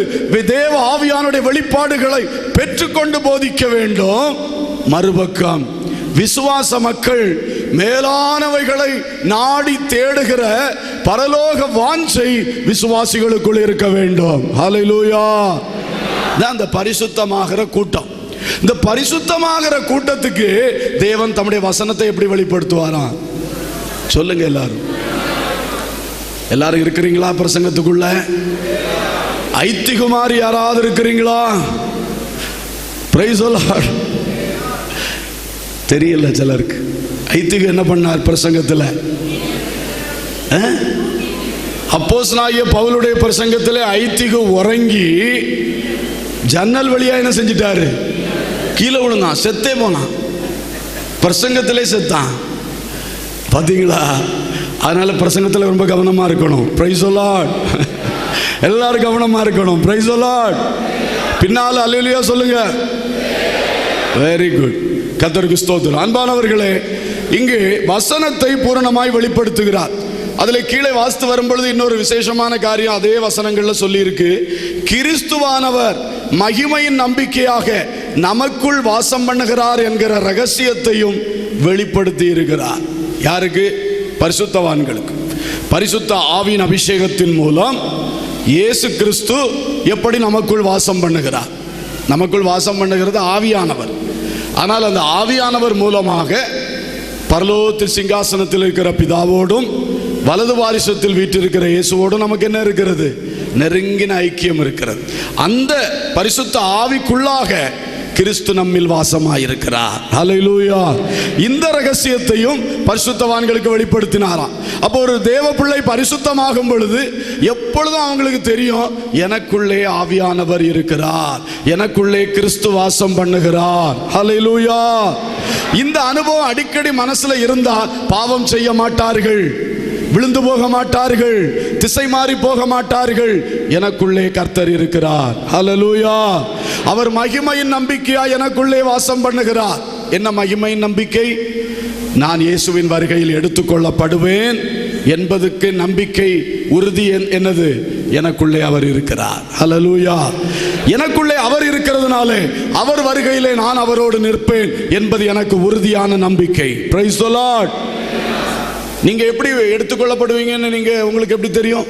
தேவ ஆவியானுடைய வெளிப்பாடுகளை பெற்றுக்கொண்டு போதிக்க வேண்டும். மறுபக்கம் விசுவாச மக்கள் மேலானவைகளை நாடி தேடுகிற பரலோக வாஞ்சை விசுவாசிகளுக்குள் இருக்க வேண்டும். ஹல்லேலூயா. இந்த பரிசுத்தமாகிற கூட்டம், இந்த பரிசுத்தமாகிற கூட்டத்துக்கு தேவன் தம்முடைய வசனத்தை எப்படி வெளிப்படுத்துவாராம்? சொல்லுங்க. எல்லாரும் இருக்கிறீங்களா பிரசங்கத்துக்குள்ள? ஐத்திகுமார் யாராவது இருக்கிறீங்களா? Price the Lord. தெரியல சிலருக்கு. ஐத்திகு என்ன பண்ணார் பிரசங்கத்தில்? அப்போஸ்தலனாகிய பவுலுடைய பிரசங்கத்தில் ஐத்திகு உறங்கி ஜன்னல் வழியா என்ன செஞ்சிட்டாரு? கீழே விழுந்தான், செத்தே போனான். பிரசங்கத்திலே செத்தான். பார்த்தீங்களா? அதனால பிரசங்கத்தில் ரொம்ப கவனமா இருக்கணும். Price the Lord. எல்லாரும் கவனமா இருக்கணும். Price the Lord. பின்னால அல்லேலூயா சொல்லுங்க. Very good. கர்த்தருக்கு ஸ்தோத்திரம். அன்பானவர்களே, இங்கு வசனத்தை பூரணமாய் வெளிப்படுத்துகிறார். அதில் கீழே வாசித்து வரும்பொழுது இன்னொரு விசேஷமான காரியம் அதே வசனங்கள்ல சொல்லி இருக்கு. கிறிஸ்துவானவர் மகிமையின் நம்பிக்கையாக நமக்குள் வாசம் பண்ணுகிறார் என்கிற ரகசியத்தையும் வெளிப்படுத்தி இருக்கிறார். யாருக்கு? பரிசுத்தவான்களுக்கு. பரிசுத்த ஆவியின் அபிஷேகத்தின் மூலம் இயேசு கிறிஸ்து எப்படி நமக்குள் வாசம் பண்ணுகிறார்? நமக்குள் வாசம் பண்ணுகிறது ஆவியானவர். ஆனால் அந்த ஆவியானவர் மூலமாக பரலோகத்தில் சிங்காசனத்தில் இருக்கிற பிதாவோடும் வலது வாரிசத்தில் வீற்றிருக்கிற இயேசுவோடும் நமக்கு என்ன இருக்கிறது? நெருங்கின ஐக்கியம் இருக்கிறது. அந்த பரிசுத்த ஆவிக்குள்ளாக கிறிஸ்து நம்மில் வாசமாயிருக்கிறார். ஹல்லேலூயா. இந்த ரகசியத்தையும் பரிசுத்தவான்களுக்கு வெளிப்படுத்தினாராம். அப்போ ஒரு தேவ பிள்ளை பரிசுத்தமாகும் பொழுது எப்பொழுதும் அவங்களுக்கு தெரியும், எனக்குள்ளே ஆவியானவர் இருக்கிறார், எனக்குள்ளே கிறிஸ்து வாசம் பண்ணுகிறார். ஹல்லேலூயா. இந்த அனுபவம் அடிக்கடி மனசுல இருந்தால் பாவம் செய்ய மாட்டார்கள், விழுந்து போக மாட்டார்கள், திசை மாறி போக மாட்டார்கள். எனக்குள்ளே கர்த்தர் இருக்கிறார். ஹல்லேலூயா. அவர் மகிமையின் நம்பிக்கையா எனக்குள்ளே வாசம் பண்ணுகிறார். என்ன மகிமையின் நம்பிக்கை? நான் இயேசுவின் வருகையில் எடுத்துக்கொள்ளப்படுவேன் என்பதுக்கு நம்பிக்கை, உறுதி என்னது? எனக்குள்ளே அவர் இருக்கிறார். ஹல்லேலூயா. எனக்குள்ளே அவர் இருக்கிறதுனாலே அவர் வருகையிலே நான் அவரோடு நிற்பேன் என்பது எனக்கு உறுதியான நம்பிக்கை. Price the Lord. நீங்க எப்படி எடுத்துக்கொள்ளப்படுவீங்கன்னு உங்களுக்கு எப்படி தெரியும்?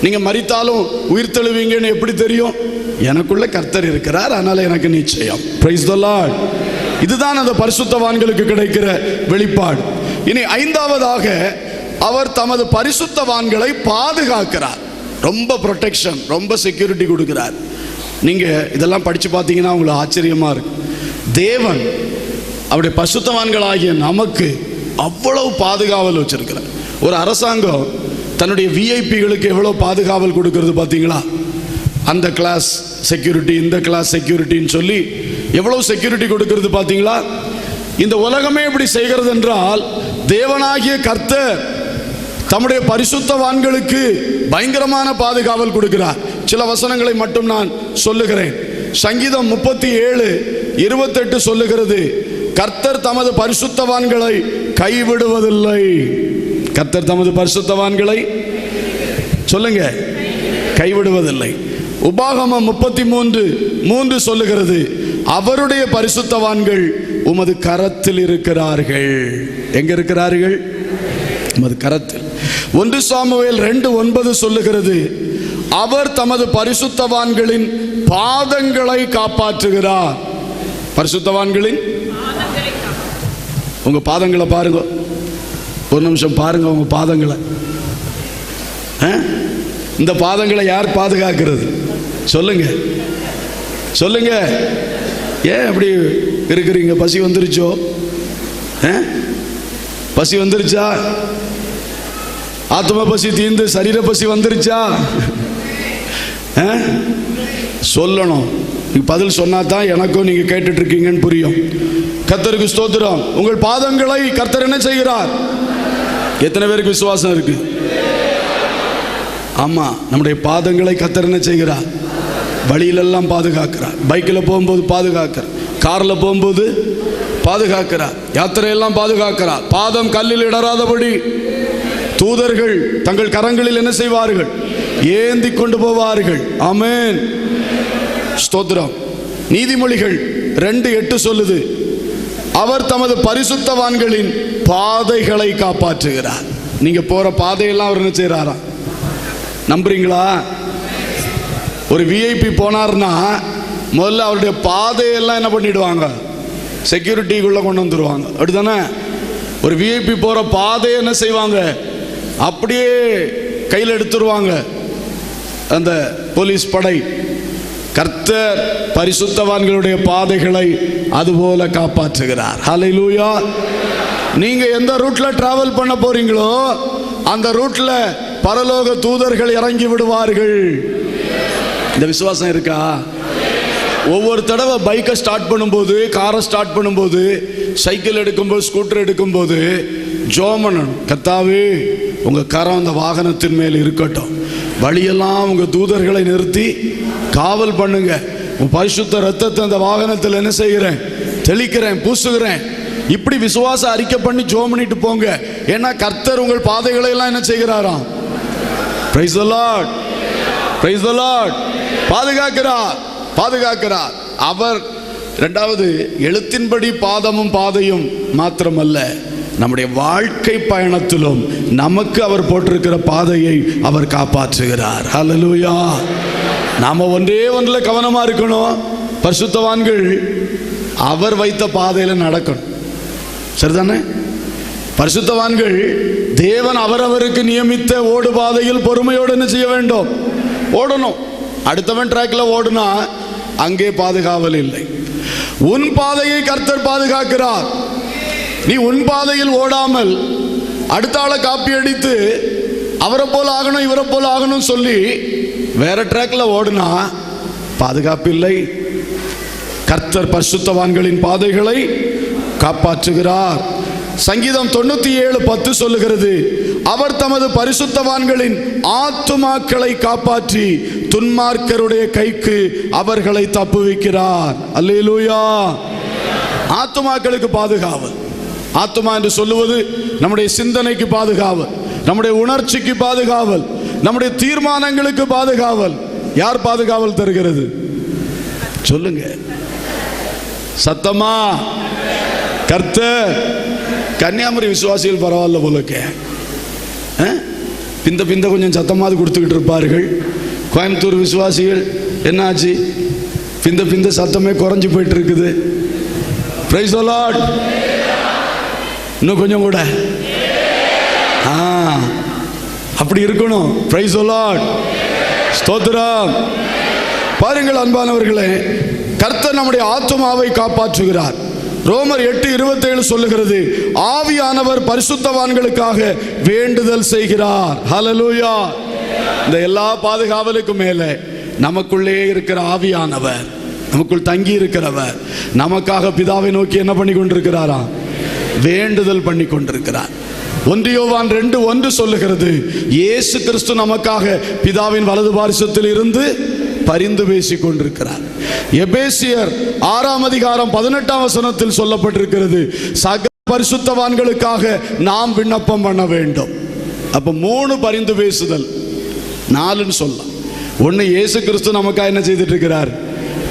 நீங்க மரித்தாலும் உயிர் தெழுவீங்கன்னு எப்படி தெரியும்? எனக்குள்ள கர்த்தர் இருக்கிறார், அதனால எனக்கு நிச்சயம். Price the Lord. இதுதான் அந்த பரிசுத்தவான்களுக்கு கிடைக்கிற வெளிப்பாடு. இனி ஐந்தாவதாக, அவர் தமது பரிசுத்தவான்களை பாதுகாக்கிறார். ரொம்ப ப்ரொடெக்ஷன், ரொம்ப செக்யூரிட்டி கொடுக்கிறார். நீங்க இதெல்லாம் படிச்சு பார்த்தீங்கன்னா உங்களுக்கு ஆச்சரியமா இருக்கு. தேவன் அவருடைய பரிசுத்தவான்களாகிய நமக்கு அவ்வளவு பாதுகாவல் வச்சிருக்கிறார். ஒரு அரசாங்கம் தன்னுடைய விஐபிகளுக்கு எவ்வளவு பாதுகாவல் கொடுக்கிறது பார்த்தீங்களா? அந்த கிளாஸ் செக்யூரிட்டி, இந்த கிளாஸ் செக்யூரிட்டின்னு சொல்லி எவ்வளவு செக்யூரிட்டி கொடுக்கிறது பார்த்தீங்களா? இந்த உலகமே இப்படி செய்கிறது என்றால் தேவனாகிய கர்த்தர் தம்முடைய பரிசுத்தவான்களுக்கு பயங்கரமான பாதுகாவல் கொடுக்கிறார். சில வசனங்களை மட்டும் நான் சொல்லுகிறேன். சங்கீதம் 37:28 சொல்லுகிறது, கர்த்தர் தமது பரிசுத்தவான்களை கைவிடுவதில்லை. கர்த்தர் தமது பரிசுத்தவான்களை சொல்லுங்க, கைவிடுவதில்லை. உபாகமம் 33:3 சொல்லுகிறது, அவருடைய பரிசுத்தவான்கள் உமது கரத்தில் இருக்கிறார்கள். எங்க இருக்கிறார்கள்? உமது கரத்தில். 1 சாமுவேல் 2:9 சொல்லுகிறது, அவர் தமது பரிசுத்தவான்களின் பாதங்களை காப்பாற்றுகிறார். பரிசுத்தவான்களின் உங்க பாதங்களை பாருங்க, ஒரு நிமிஷம் பாருங்க உங்க பாதங்களை. இந்த பாதங்களை யார் பாதுகாக்கிறது? சொல்லுங்க சொல்லுங்க. ஏன் அப்படி இருக்கிறீங்க? பசி வந்துருச்சோ? பசி வந்துருச்சா? ஆத்ம பசி தீர்ந்து சரீர பசி வந்துருச்சா? சொல்லணும். நீங்க பதில் சொன்னா தான் எனக்கும் நீங்க கேட்டுட்டு இருக்கீங்கன்னு புரியும். கர்த்தருக்கு ஸ்தோத்திரம். உங்கள் பாதங்களை கர்த்தர் என்ன செய்கிறார்? எத்தனை பேருக்கு விசுவாசம் இருக்கு? ஆமா, நம்முடைய பாதங்களை கர்த்தர் என்ன செய்கிறார்? வழியிலெல்லாம் பாதுகாக்கிறார். பைக்கில் போகும்போது பாதுகாக்கிறார், காரில் போகும்போது பாதுகாக்கிறார், யாத்திரையெல்லாம் பாதுகாக்கிறார். பாதம் கல்லில் இடராதபடி தூதர்கள் தங்கள் கரங்களில் என்ன செய்வார்கள்? ஏந்தி கொண்டு போவார்கள். ஆமென், ஸ்தோத்திரம். நீதிமொழிகள் 2:8 சொல்லுது, அவர் தமது பரிசுத்தவான்களின் பாதைகளை காப்பாற்றுகிறார். நீங்க போற பாதையெல்லாம் அவர் என்ன செய்யறாரா? நம்புறீங்களா? ஒரு விஐபி போனார்னா முதல்ல அவருடைய பாதையெல்லாம் என்ன பண்ணிடுவாங்க? செக்யூரிட்டிக்குள்ள கொண்டு வந்துருவாங்க. அப்படித்தானே? ஒரு விஐபி போற பாதையை என்ன செய்வாங்க? அப்படியே கையில் எடுத்துருவாங்க அந்த போலீஸ் படை. கர்த்தர் பரிசுத்தவான்களுடைய பாதைகளை அதுபோல காப்பாற்றுகிறார். ஹல்லேலூயா. நீங்க எந்த ரூட்ல டிராவல் பண்ண போறீங்களோ அந்த ரூட்ல பரலோக தூதர்கள் இறங்கி விடுவார்கள். இந்த விசுவாசம் இருக்கா? ஒவ்வொரு தடவை பைக்கை ஸ்டார்ட் பண்ணும்போது, காரை ஸ்டார்ட் பண்ணும்போது, சைக்கிள் எடுக்கும்போது, ஸ்கூட்டர் எடுக்கும்போது ஜெபம் பண்ணணும். கர்த்தாவே உங்க கரம் அந்த வாகனத்தின் மேல் இருக்கட்டும். வழியெல்லாம் உங்க தூதர்களை நிறுத்தி காவல் பண்ணுங்க. உன் பரிசுத்த ரத்தத்தை அந்த வாகனத்தில் என்ன செய்கிறேன்? தெளிக்கிறேன், பூசுகிறேன். இப்படி விசுவாச அறிக்கை பண்ணி ஜெபம் பண்ணிட்டு போங்க. ஏன்னா கர்த்தர் உங்கள் பாதைகளை எல்லாம் என்ன செய்கிறாராம்? Praise the lord, praise the lord. பாதுகாக்கிறார், பாதுகாக்கிறார். அவர் இரண்டாவது எழுத்தின்படி பாதமும் பாதையும் மாத்திரமல்ல, நம்முடைய வாழ்க்கை பயணத்திலும் நமக்கு அவர் போட்டிருக்கிற பாதையை அவர் காப்பாற்றுகிறார். ஹல்லேலூயா. நாம ஒன்றில் கவனமா இருக்கணும். பரிசுத்தவான்கள் அவர் வைத்த பாதையில நடக்கணும். சரிதானே? பரிசுத்தவான்கள் தேவன் அவரவருக்கு நியமித்த ஓடு பாதையில் பொறுமையோடு என்ன செய்ய வேண்டும்? ஓடணும். அடுத்தவன் ட்ராக்ல ஓடுனா அங்கே பாதுகாவல் இல்லை. உன் பாதையை கர்த்தர் பாதுகாக்கிறார். நீ உன் பாதையில் ஓடாமல் அடுத்த ஆளை காப்பி அடித்து அவரை போல ஆகணும் இவரை போல ஆகணும் சொல்லி வேற ட்ராக்ல ஓடுனா பாதுகாப்பு இல்லை. கர்த்தர் பரிசுத்தவான்களின் பாதைகளை காப்பாற்றுகிறார். சங்கீதம் 97:10 சொல்லுகிறது, அவர் தமது பரிசுத்தவான்களின் ஆத்துமாக்களை காப்பாற்றி துன்மார்க்கருடைய கைக்கு அவர்களை தப்புவிக்கிறார். அல்லேலூயா. ஆத்துமாக்களுக்கு பாதுகாவல். ஆத்துமா என்று சொல்லுவது நம்முடைய சிந்தனைக்கு பாதுகாவல், நம்முடைய உணர்ச்சிக்கு பாதுகாவல், நம்முடைய தீர்மானங்களுக்கு பாதுகாவல். யார் பாதுகாவல் தருகிறது? சொல்லுங்க சத்தமா. கர்த்தர். கன்னியாகுமரி விசுவாசிகள் பரவாயில்ல போலக்க, பிந்த பிந்த கொஞ்சம் சத்தமாவது கொடுத்துக்கிட்டு இருப்பார்கள். கோயம்புத்தூர் விசுவாசிகள் என்னாச்சு? பிந்த பிந்த சத்தமே குறைஞ்சு போயிட்டு இருக்குது. Price the Lord. இன்னும் கொஞ்சம் கூட அப்படி இருக்கணும். Price the Lord. ஸ்தோத்திரம். பாருங்கள் அன்பானவர்களே, கர்த்தர் நம்முடைய ஆத்துமாவை காப்பாற்றுகிறார். ரோமர் 8:27 சொல்லுகிறது, ஆவியானவர் பரிசுத்தவான்களுக்காக வேண்டுதல் செய்கிறார். ஹல்லேலூயா. இந்த எல்லா பாதுகாவலுக்கும் மேலே நமக்குள்ளே இருக்கிற ஆவியானவர், நமக்குள் தங்கி இருக்கிறவர் நமக்காக பிதாவை நோக்கி என்ன பண்ணி கொண்டிருக்கிறாரா? வேண்டுதல் பண்ணி கொண்டிருக்கிறார். 1 யோவான் 2:1 சொல்லுகிறது, இயேசு கிறிஸ்து நமக்காக பிதாவின் வலது பாரிசத்தில் இருந்து பரிந்து பேசிக் கொண்டிருக்கிறார். எபேசியர் 6:18 சொல்லப்பட்டிருக்கிறது, சகல பரிசுத்தவான்களுக்காக நாம் விண்ணப்பம் பண்ண வேண்டும். அப்ப 3 பரிந்து பேசுதல், 4ன்னு சொல்லலாம். 1 இயேசு கிறிஸ்து நமக்காக என்ன செய்துட்டு இருக்கிறார்?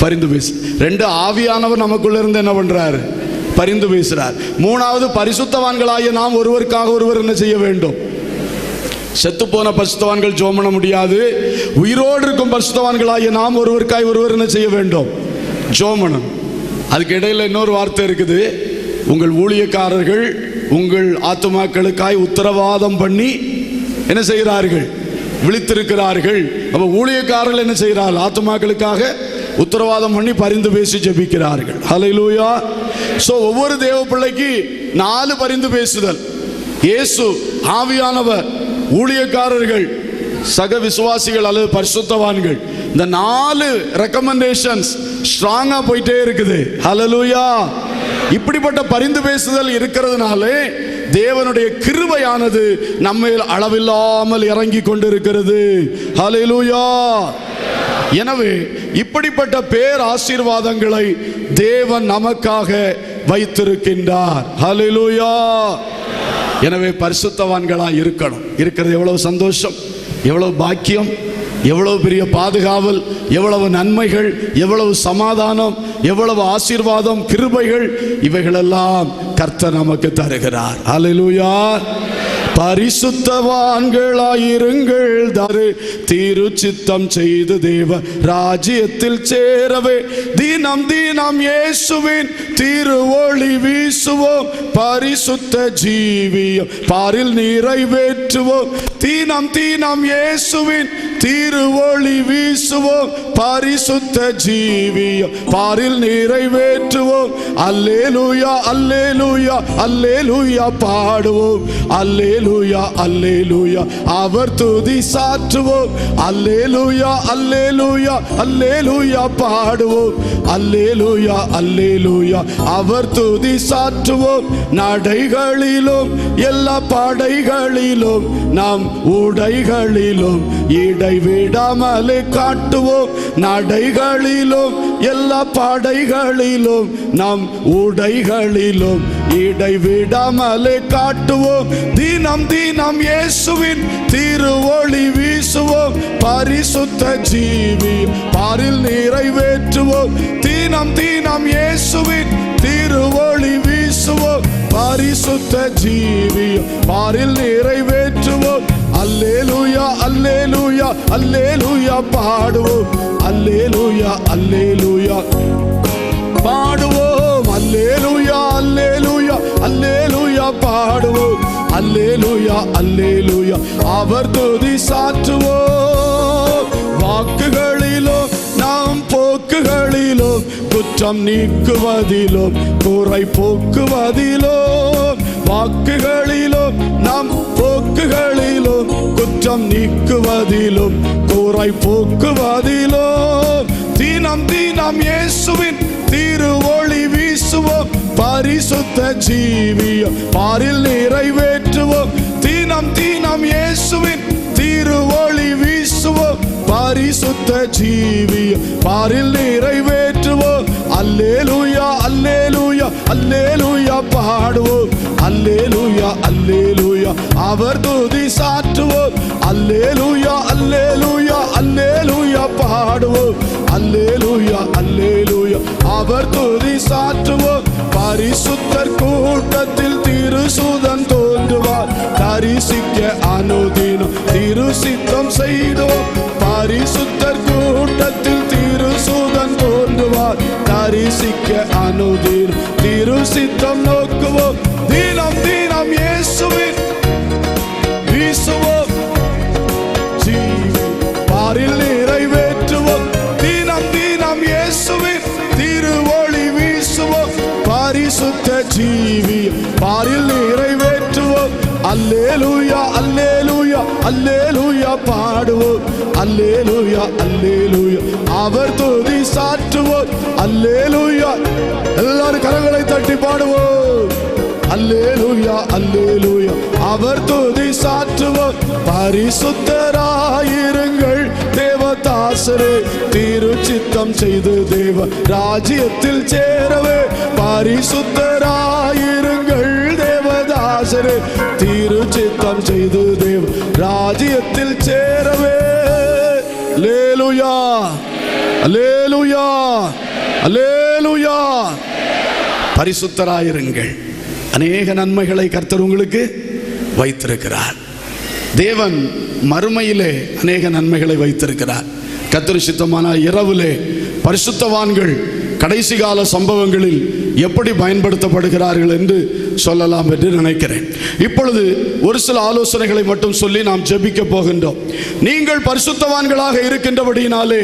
பரிந்து பேசு. 2 ஆவியானவர் நமக்குள்ள இருந்து என்ன பண்றார்? பரிந்து பேசுறார். 3வது பரிசுத்தவான்களாகிய நாம் ஒருவருக்காக ஒருவர் என்ன செய்ய வேண்டும்? செத்து போன பரிசுத்தவான்கள் ஜெபம் பண்ண முடியாது. உயிரோடு இருக்கும் பரிசுத்தவான்களாகிய நாம் ஒருவருக்காய் ஒருவர் என்ன செய்ய வேண்டும்? ஜெபம் பண்ணணும். அதுக்கு இடையில இன்னொரு வார்த்தை இருக்குது, உங்கள் ஊழியக்காரர்கள் உங்கள் ஆத்துமாக்களுக்காய் உத்தரவாதம் பண்ணி என்ன செய்கிறார்கள்? விழித்திருக்கிறார்கள். அப்ப ஊழியக்காரர்கள் என்ன செய்கிறார்கள்? ஆத்துமாக்களுக்காக உத்தரவாதம் பண்ணி பரிந்து பேசி ஜெபிக்கிறார்கள். ஹல்லேலூயா. சோ ஒவ்வொரு தேவ பிள்ளைக்கு 4 பரிந்து பேசுதல். இயேசு, ஆவியானவர், ஊழியக்காரர்கள், சக விசுவாசிகள் அல்லது பரிசுத்தவான்கள். இந்த 4 ரெக்கமெண்டேஷன்ஸ் ஸ்ட்ராங்கா போயிட்டே இருக்குது. ஹல்லேலூயா. இப்படிப்பட்ட பரிந்து பேசுதல் இருக்கிறதுனாலே தேவனுடைய கிருபையானது நம்மேல் அளவில்லாமல் இறங்கி கொண்டிருக்கிறது. ஹல்லேலூயா. எனவே இப்படிப்பட்ட பேர் ஆசீர்வாதங்களை தேவன் நமக்காக வைத்திருக்கின்றார். ஹல்லேலூயா. எனவே பரிசுத்தவான்களாக இருக்கணும். இருக்கிறது எவ்வளவு சந்தோஷம், எவ்வளவு பாக்கியம், எவ்வளவு பெரிய பாதுகாவல், எவ்வளவு நன்மைகள், எவ்வளவு சமாதானம், எவ்வளவு ஆசீர்வாதம், கிருபைகள், இவைகளெல்லாம் கர்த்தர் நமக்கு தருகிறார். ஹல்லேலூயா. பரிசுத்தவான்களாயிருங்கள், திருச்சித்தம் செய்து தேவ ராஜ்யத்தில் சேரவே தினம் தினம் இயேசுவின் திருவொளி வீசுவோம், பரிசுத்த ஜீவியம் பாரில் நிறைவேற்றுவோம். தினம் தினம் இயேசுவின் திருவொளி வீசுவோம், பரிசுத்த ஜீவியம் பாரில் நிறைவேற்றுவோம். அல்லேலூயா அல்லேலூயா அல்லேலூயா பாடுவோம். அல்லேலூயா அல்லேலூயா அவர் துதி சாற்றுவோம். அல்லேலூயா அல்லேலூயா அல்லேலூயா பாடுவோம். அல்லேலூயா அல்லேலூயா அவர் துதி சாற்றுவோம். நடைகளிலும் எல்லா படைகளிலும் நாம் உடைகளிலும் இடைவிடாமலே காட்டுவோம். நடைகளிலும் எல்லா படைகளிலும் நாம் உடைகளிலும் இடைவிடாமலே காட்டுவோம். தினம் தினம் இயேசுவின் திருவொளி வீசுவோம், பரிசுத்த ஜீவி பாரில் நிறைவேற்றுவோம். தினம் தினம் இயேசுவின் திருவொளி வீசுவோம், பரிசுத்த ஜீவி பாரில் நிறைவேற்றுவோம். அல்லேலூயா அல்லேலூயா அல்லேலூயா பாடுவோம். அல்லேலூயா அல்லேலூயா பாடுவோம். அல்லேலூயா அல்லேலூயா அல்லேலூயா பாடுவோம். அல்லேலூயா அல்லேலூயா அவர் துதி சாற்றுவோம். வாக்குகளிலும் நாம் போக்குகளிலும் குற்றம் நீக்குவதிலும் குறை போக்குவதிலும், வாக்குகளிலும் நாம் போக்குகளிலும் குற்றம் நீக்குவதிலும் குறை போக்குவதிலும் தினம் தினம் இயேசுவின் திருவொளி வீசுவோம், பரிசுத்த ஜீவியம் பாரில் நிறைவேற்றுவோம். தினம் தினம் இயேசுவின் திருவொளி வீசுவோம், பரிசுத்த ஜீவியம் பாரில் நிறைவேற்றுவோம். அல்லேலூயா அல்லேலூயா அல்லேலூயா பாடுவோம். அல்லேலூயா அல்லேலூயா அவர் துதி சாற்றுவோம். அல்லேலூயா அல்லேலூயா அல்லேலூயா பாடுவோம். அல்லேலூயா அல்லேலூயா அவர் துதி சாற்றுவோம். பரிசுத்தர் கூட்டத்தில் திருசூதன் தோன்றுவார், தரிசிக்க அனுதினம் திருசித்தம் செய்தோம். பரிசுத்தர் கூட்டத்தில் திருசூதன் தோன்றுவார், தரிசிக்க அனுதினம் திருசித்தம் நோக்குவோம். தினம் தினம் இயேசுவின் வீசுவோம், ஜீவி பாரில் நிறைவேற்றுவோம். தினம் தினம் இயேசுவின் திருவொளி வீசுவோம், பரிசுத்த ஜீவி பாரில் நிறைவேற்றுவோம். அல்லேலூயா அல்லேலூயா அல்லேலூயா பாடுவோம். அல்லேலூயா அல்லேலூயா அவர் துதி சாற்றுவோம். அல்லேலூயா எல்லாரும் கரங்களை தட்டி பாடுவோம். அல்லேலூயா அல்லேலூயா அவர் துதி சாற்றுவோம். பரிசுத்தராயிருங்கள் தேவதாசரே, திருச்சித்தம் செய்து தேவ ராஜ்யத்தில் சேரவே. பரிசுத்தராயிருங்கள் தேவதாசரே, திருச்சித்தம் செய்து தேவ ராஜ்யத்தில் சேரவே. அல்லேலூயா அல்லேலூயா அல்லேலூயா. பரிசுத்தராயிருங்கள். அநேக நன்மைகளை கர்த்தர் உங்களுக்கு வைத்திருக்கிறார். தேவன் மறுமையிலே அநேக நன்மைகளை வைத்திருக்கிறார். கர்த்தர் சித்தமானால் இரவிலே பரிசுத்தவான்கள் கடைசி கால சம்பவங்களில் எப்படி பயன்படுத்தப்படுகிறார்கள் என்று சொல்லலாம் என்று நினைக்கிறேன். இப்பொழுது ஒரு சில ஆலோசனைகளை மட்டும் சொல்லி நாம் ஜெபிக்க போகின்றோம். நீங்கள் பரிசுத்தவான்களாக இருக்கின்றபடியினாலே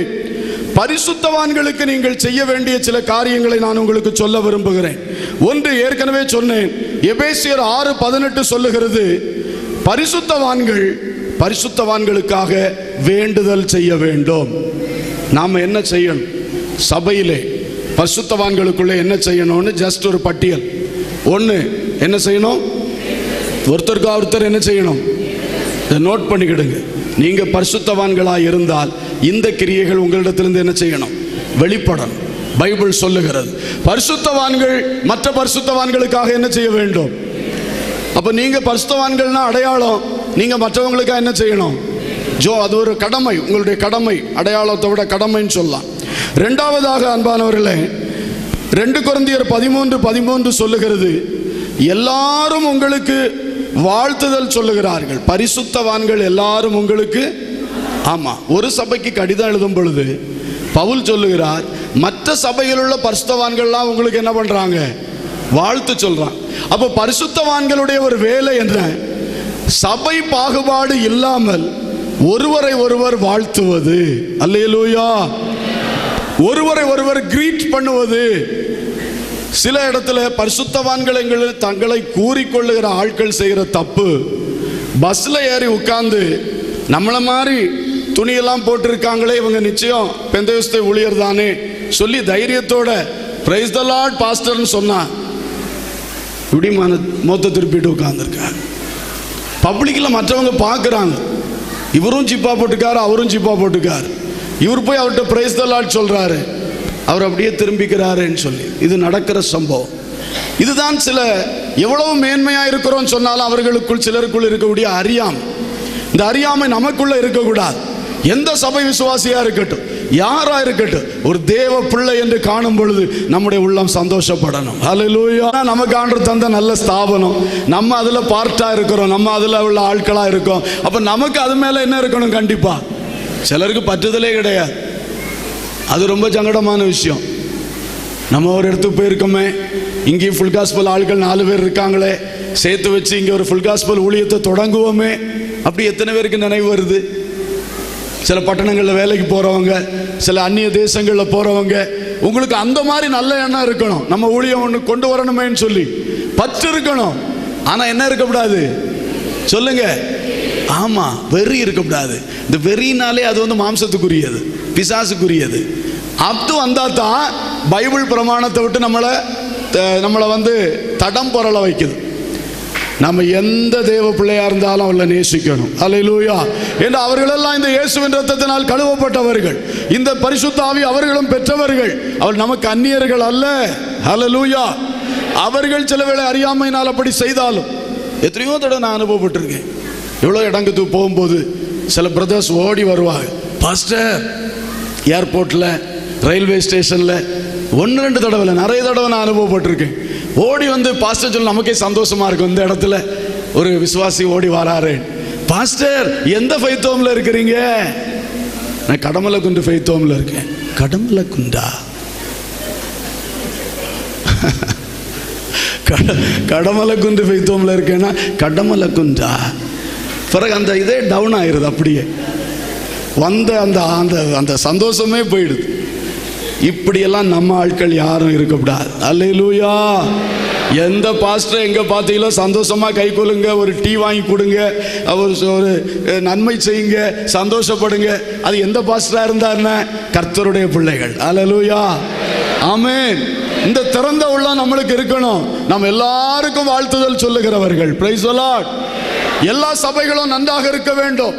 பரிசுத்தவான்களுக்கு நீங்கள் செய்ய வேண்டிய சில காரியங்களை நான் உங்களுக்கு சொல்ல விரும்புகிறேன். ஒன்று ஏற்கனவே சொன்னேன். எபேசியர் 6:18 சொல்லுகிறது, பரிசுத்தவான்கள் பரிசுத்தவான்களுக்காக வேண்டுதல் செய்ய வேண்டும். நாம் என்ன செய்யணும்? சபையிலே பரிசுத்தவான்களுக்குள்ளே என்ன செய்யணும்னு ஜஸ்ட் ஒரு பட்டியல். ஒன்று, என்ன செய்யணும்? ஒருத்தருக்கு ஒருத்தர் என்ன செய்யணும்? இதை நோட் பண்ணிக்கிடுங்க. நீங்கள் பரிசுத்தவான்களாக இருந்தால் இந்த கிரியைகள் உங்களிடத்திலிருந்து என்ன செய்யணும்? வெளிப்படணும். பைபிள் சொல்லுகிறது பரிசுத்தவான்கள் மற்ற பரிசுத்தவான்களுக்காக என்ன செய்ய வேண்டும். அப்போ நீங்கள் பரிசுத்தவான்கள்னா அடையாளம், நீங்கள் மற்றவங்களுக்காக என்ன செய்யணும்? அது ஒரு கடமை, உங்களுடைய கடமை. அடையாளத்தை விட கடமைன்னு சொல்லலாம். ரெண்டாவதாக அன்பானவர்களே, 2 கொரிந்தியர் 13:13 சொல்லுகிறது, எல்லாரும் உங்களுக்கு வாழ்த்துதல் சொல்லுகிறார்கள். பரிசுத்தவான்கள் எல்லாரும் உங்களுக்கு, ஆமாம், ஒரு சபைக்கு கடிதம் எழுதும் பொழுது பவுல் சொல்லுகிறார், மற்ற சபையில் உள்ள பரிசுத்தவான்கள்லாம் உங்களுக்கு என்ன பண்றாங்க? வாழ்த்து சொல்றாங்க. அப்போ பரிசுத்தவான்களுடைய ஒரு வேலை என்ன? சபை பாகுபாடு இல்லாமல் ஒருவரை ஒருவர் வாழ்த்துவது, அல்லேலூயா, ஒருவரை ஒருவர் கிரீட் பண்ணுவது. சில இடத்துல பரிசுத்தவான்கள் தங்களை கூறிக்கொள்ளுகிற ஆட்கள் செய்கிற தப்பு, பஸ்ல ஏறி உட்கார்ந்து நம்மளை மாதிரி துணியெல்லாம் போட்டிருக்காங்களே, இவங்க நிச்சயம் பெந்தேகோஸ்தே ஊழியர் தானே சொல்லி தைரியத்தோட பிரைஸ் தி லார்ட் பாஸ்டர்னு சொன்னா இப்படி மொத்த திருப்பிட்டு உட்கார்ந்துருக்காங்க. பப்ளிக்ல மற்றவங்க பார்க்குறாங்க, இவரும் ஜிப்பா போட்டுக்காரு, அவரும் ஜிப்பா போட்டுக்காரு. இவர் போய் அவர்கிட்ட பிரைஸ் தி லார்ட் சொல்றாரு, அவர் அப்படியே திரும்பிக்கிறாருன்னு சொல்லி. இது நடக்கிற சம்பவம். இதுதான் சில எவ்வளவு மேன்மையா இருக்கிறோம் சொன்னாலும் அவர்களுக்குள் சிலருக்குள் இருக்கக்கூடிய அறியாமை. இந்த அறியாமை நமக்குள்ள இருக்கக்கூடாது. எந்த சபை விசுவாசியா இருக்கட்டும், யாரா இருக்கட்டும், ஒரு தேவ பிள்ளை என்று காணும் பொழுது நம்முடைய உள்ளம் சந்தோஷப்படணும். ஹல்லேலூயா. நமக்கு ஆண்டவர் தந்த நல்ல ஸ்தாபனம், நம்ம அதுல பார்ட்டா இருக்கிறோம், நம்ம அதுல உள்ள ஆட்களா இருக்கோம். அப்ப நமக்கு அது மேல என்ன இருக்கணும்? கண்டிப்பா. சிலருக்கு பற்றுதலே கிடையாது, அது ரொம்ப சங்கடமான விஷயம். நம்ம ஒரு இடத்துக்கு போயிருக்கோமே, இங்கேயும் ஃபுல் காஸ்பல் ஆட்கள் 4 பேர் இருக்காங்களே, சேர்த்து வச்சு இங்கே ஒரு ஃபுல் காஸ்பல் ஊழியத்தை தொடங்குவோமே, அப்படி எத்தனை பேருக்கு நினைவு வருது? சில பட்டணங்களில் வேலைக்கு போகிறவங்க, சில அந்நிய தேசங்களில் போகிறவங்க, உங்களுக்கு அந்த மாதிரி நல்ல எண்ணம் இருக்கணும். நம்ம ஊழியம் ஒன்று கொண்டு வரணுமேன்னு சொல்லி பற்று இருக்கணும். ஆனால் என்ன இருக்கக்கூடாது சொல்லுங்க? ஆமாம், வெறி இருக்கக்கூடாது. இந்த வெறினாலே அது வந்து மாம்சத்துக்குரியது, பிசாசுக்குரியது. அப்படி வந்தால் தான் பைபிள் பிரமாணத்தை விட்டு நம்மளை வந்து தடம் புரள வைக்குது. நம்ம எந்த தேவ பிள்ளையா இருந்தாலும் அவளை நேசிக்கணும். அல்லேலூயா. என்று அவர்களெல்லாம் இந்த இயேசுவின் இரத்தத்தினால் கழுவப்பட்டவர்கள், இந்த பரிசுத்த ஆவி அவர்களும் பெற்றவர்கள். அவள் நமக்கு அந்நியர்கள் அல்ல. அல்லேலூயா. அவர்கள் சில வேளை அறியாமையினால் அப்படி செய்தாலும், எத்தனையோ தடவை நான் அனுபவப்பட்டிருக்கேன். எவ்வளோ இடங்குக்கு போகும்போது சில பிரதர்ஸ் ஓடி வருவாங்க, பாஸ்டர். ஏர்போர்ட்டில், ரயில்வே ஸ்டேஷனில் 1-2 தடவை இல்லை, நிறைய தடவை நான் அனுபவப்பட்டிருக்கேன். ஓடி வந்து பாஸ்டர் சொல்ல நமக்கே சந்தோஷமா இருக்கும். இந்த இடத்துல ஒரு விசுவாசி ஓடி வராரு, பாஸ்டர் எந்த ஃபைத்தோம்ல இருக்கிறீங்க? நான் கடமலை குண்டு ஃபைத்தோம்ல இருக்கேன். கடமலை குண்டா? கடமலை குண்டு ஃபைத்தோம்ல இருக்கேன்னா கடமலை குண்டா? பிறகு அந்த இதே டவுன் ஆயிருது. அப்படியே வந்த அந்த அந்த அந்த சந்தோஷமே போயிடுது. இப்படியெல்லாம் நம்ம ஆட்கள் யாரும் இருக்கக்கூடாது. அல்லேலூயா. எந்த பாஸ்டர் எங்க பார்த்தீங்களோ சந்தோஷமா கை கொள்ளுங்க, ஒரு டீ வாங்கி கொடுங்க, ஒரு நன்மை செய்யுங்க, சந்தோஷப்படுங்க. அது எந்த பாஸ்டரா இருந்தாருன்னா கர்த்தருடைய பிள்ளைகள். அல்லேலூயா. ஆமென். இந்த திறந்த உள்ளம் நம்மளுக்கு இருக்கணும். நம்ம எல்லாருக்கும் வாழ்த்துதல் சொல்லுகிறவர்கள். Praise the lord. எல்லா சபைகளும் நன்றாக இருக்க வேண்டும்.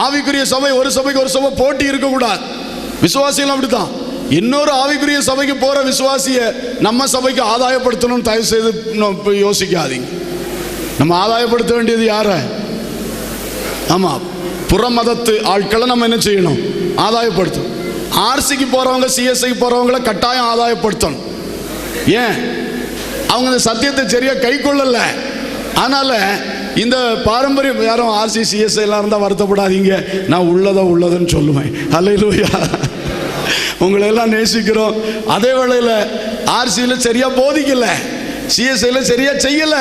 ஆவிக்குரிய சபை, ஒரு சபைக்கு ஒரு சபை போட்டி இருக்கக்கூடாது. விசுவாசிகள் அப்படித்தான். இன்னொரு ஆவிக்குரிய சபைக்கு போற விசுவாசிய நம்ம சபைக்கு ஆதாயப்படுத்தணும் தயவு செய்து யோசிக்காதீங்க. நம்ம ஆதாயப்படுத்த வேண்டியது யார? ஆமா, புற மதத்து ஆட்களை நம்ம என்ன செய்யணும்? ஆதாயப்படுத்தணும். ஆர்சிக்கு போறவங்க, சிஎஸ்ஐக்கு போறவங்களை கட்டாயம் ஆதாயப்படுத்தணும். ஏன்? அவங்க இந்த சத்தியத்தை சரியா கை கொள்ளல. அதனால இந்த பாரம்பரியம், யாரும் ஆர்சி சிஎஸ்ஐ எல்லாம் இருந்தா வருத்தப்படாதீங்க, நான் உள்ளதுன்னு சொல்லுவேன். அல்லேலூயா. உங்களை எல்லாம் நேசிக்கிறோம். அதே வேளையில் ஆர்சியில் சரியா போதிக்கல, சிஎஸ்ஐல சரியா செய்யல,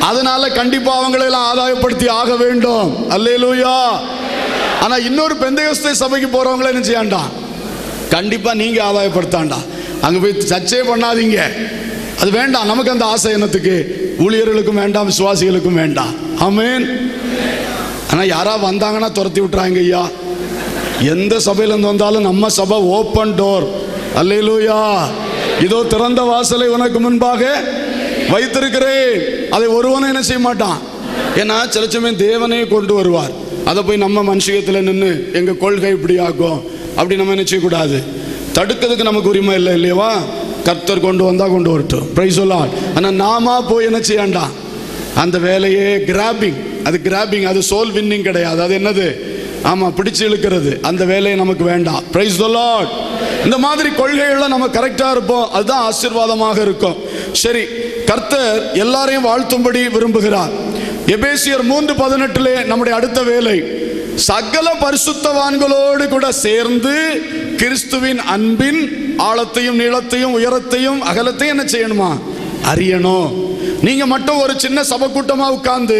அதனால கண்டிப்பா அவங்களை எல்லாம் ஆதாயப்படுத்தி ஆக வேண்டும். அல்லேலூயா. ஆனா இன்னொரு பெந்தேகோஸ்தே சபைக்கு போறவங்களை என்ன செய்யாண்டா? கண்டிப்பா நீங்க ஆதாயப்படுத்தாண்டா. அங்க போய் சர்ச்சை பண்ணாதீங்க, அது வேண்டாம். நமக்கு அந்த ஆசை என்னத்துக்கு? ஊழியர்களுக்கும் வேண்டாம், விசுவாசிகளுக்கும் வேண்டாம். ஆமென். ஆனா யாரா வந்தாங்கன்னா துரத்தி விட்டுறாங்க. ஐயா, எந்த சபையிலிருந்து வந்தாலும் நம்ம சபை ஓப்பன் டோர். அல்லேலூயா. இதோ திறந்த வாசலை உனக்கு முன்பாக வைத்திருக்கிறேன். அதை ஒருவனும் என்ன செய்ய மாட்டான். ஏன்னா சில சமயம் தேவனே கொண்டு வருவார். அதை போய் நம்ம மனுஷியத்தில் நின்று எங்க கொள்கை இப்படி ஆகும் அப்படி நம்ம என்ன செய்யக்கூடாது. தடுக்கிறதுக்கு நமக்கு உரிமை இல்லை, இல்லையவா? கர்த்தர் கொண்டு வந்தா கொண்டு வரட்டும். Price the Lord. ஆனா நாம போய் என்ன செய்யாண்டா? அந்த வேலையே கிராபிங். அது கிராபிங், அது சோல் வின்னிங் கிடையாது. அது என்னது? ஆமா, பிடிச்சு இழுக்கிறது. அந்த வேலையை நமக்கு வேண்டாம். Price the Lord. இந்த மாதிரி கொள்கைகள்ல நம்ம கரெக்டா இருப்போம், அதுதான் ஆசீர்வாதமாக இருக்கும். சரி, கர்த்தர் எல்லாரையும் வாழ்த்தும்படி விரும்புகிறார். எபேசியர் 3:18 நம்முடைய அடுத்த வேலை, சகல பரிசுத்தவான்களோடு கூட சேர்ந்து கிறிஸ்துவின் அன்பின் ஆழத்தையும் நீளத்தையும் உயரத்தையும் அகலத்தையும் என்ன செய்யணுமா? அறியணும். நீங்க மட்டும் ஒரு சின்ன சபை கூட்டமா உட்கார்ந்து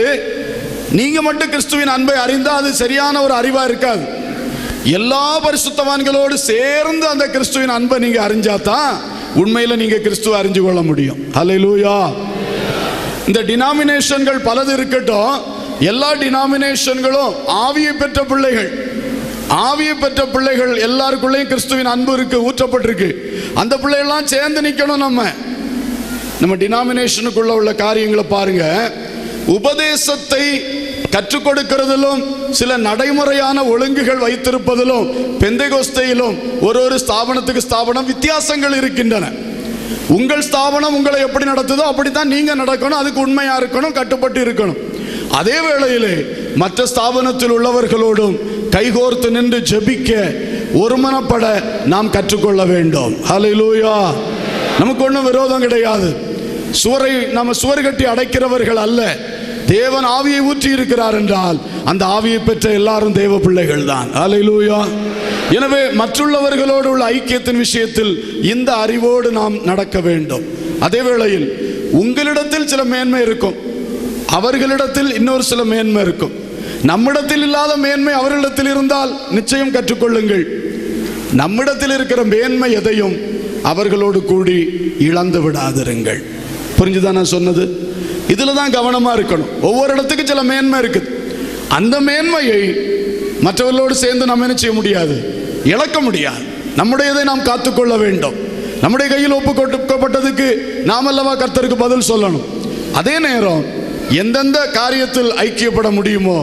நீங்க மட்டும் கிறிஸ்துவின் அன்பை அறிந்தால் அது சரியான ஒரு அறிவா இருக்காது. எல்லா பரிசுத்தவான்களோடு சேர்ந்து அந்த கிறிஸ்துவின் அன்பை நீங்க அறிஞ்சாதான் உண்மையில நீங்க கிறிஸ்துவை அறிஞ்சு கொள்ள முடியும். ஹல்லேலூயா. இந்த டினாமினேஷன்கள் பலது இருக்கட்டும், எல்லா டினாமினேஷன்களும் ஆவியை பெற்ற பிள்ளைகள். ஆவியை பெற்ற பிள்ளைகள் எல்லாருக்குள்ளேயும் கிறிஸ்துவின் அன்பு இருக்கு, ஊற்றப்பட்டிருக்கு. அந்த பிள்ளைகள்லாம் சேர்ந்து நிற்கணும். நம்ம டினாமினேஷனுக்குள்ள உள்ள காரியங்களை பாருங்க. உபதேசத்தை கற்றுக் கொடுக்கிறதிலும் சில நடைமுறையான ஒழுங்குகள் வைத்திருப்பதிலும் பெந்தேகோஸ்தேயிலும் ஒரு ஸ்தாபனத்துக்கு ஸ்தாபனம் வித்தியாசங்கள் இருக்கின்றன. உங்கள் ஸ்தாபனம் உங்களை எப்படி நடத்துதோ அப்படித்தான் நீங்க நடக்கணும், அதுக்கு உண்மையா இருக்கணும், கட்டுப்பட்டு இருக்கணும். அதே வேளையிலே மற்ற ஸ்தாபனத்தில் உள்ளவர்களோடும் கைகோர்த்து நின்று ஜெபிக்க ஒருமனப்பட நாம் கற்றுக்கொள்ள வேண்டும். ஹல்லேலூயா. நமக்கு ஒன்றும் விரோதம் கிடையாது. நம்ம சுவர் கட்டி அடைக்கிறவர்கள் அல்ல. தேவன் ஆவியை ஊற்றி இருக்கிறார் என்றால் அந்த ஆவியை பெற்ற எல்லாரும் தேவ பிள்ளைகள் தான். ஹல்லேலூயா. எனவே மற்றுள்ளவர்களோடு உள்ள ஐக்கியத்தின் விஷயத்தில் இந்த அறிவோடு நாம் நடக்க வேண்டும். அதே வேளையில் உங்களிடத்தில் சில மேன்மை இருக்கும், அவர்களிடத்தில் இன்னொரு சில மேன்மை இருக்கும். நம்மிடத்தில் இல்லாத மேன்மை அவர்களிடத்தில் இருந்தால் நிச்சயம் கற்றுக்கொள்ளுங்கள். நம்மிடத்தில் இருக்கிற மேன்மை எதையும் அவர்களோடு கூடி இழந்து விடாதிருங்கள். புரிஞ்சுதான் நான் சொன்னது? இதுல தான் கவனமா இருக்கணும். ஒவ்வொரு இடத்துக்கு சில மேன்மை இருக்குது. அந்த மேன்மையை மற்றவர்களோடு சேர்ந்து நம்ம என்ன செய்ய முடியாது, இழக்க முடியாது. நம்முடையதை நாம் காத்துக்கொள்ள வேண்டும். நம்முடைய கையில் ஒப்பு கொடுக்கப்பட்டதுக்கு நாம் அல்லவா கர்த்தருக்கு பதில் சொல்லணும். அதே நேரம் எந்தெந்த காரியத்தில் ஐக்கியப்பட முடியுமோ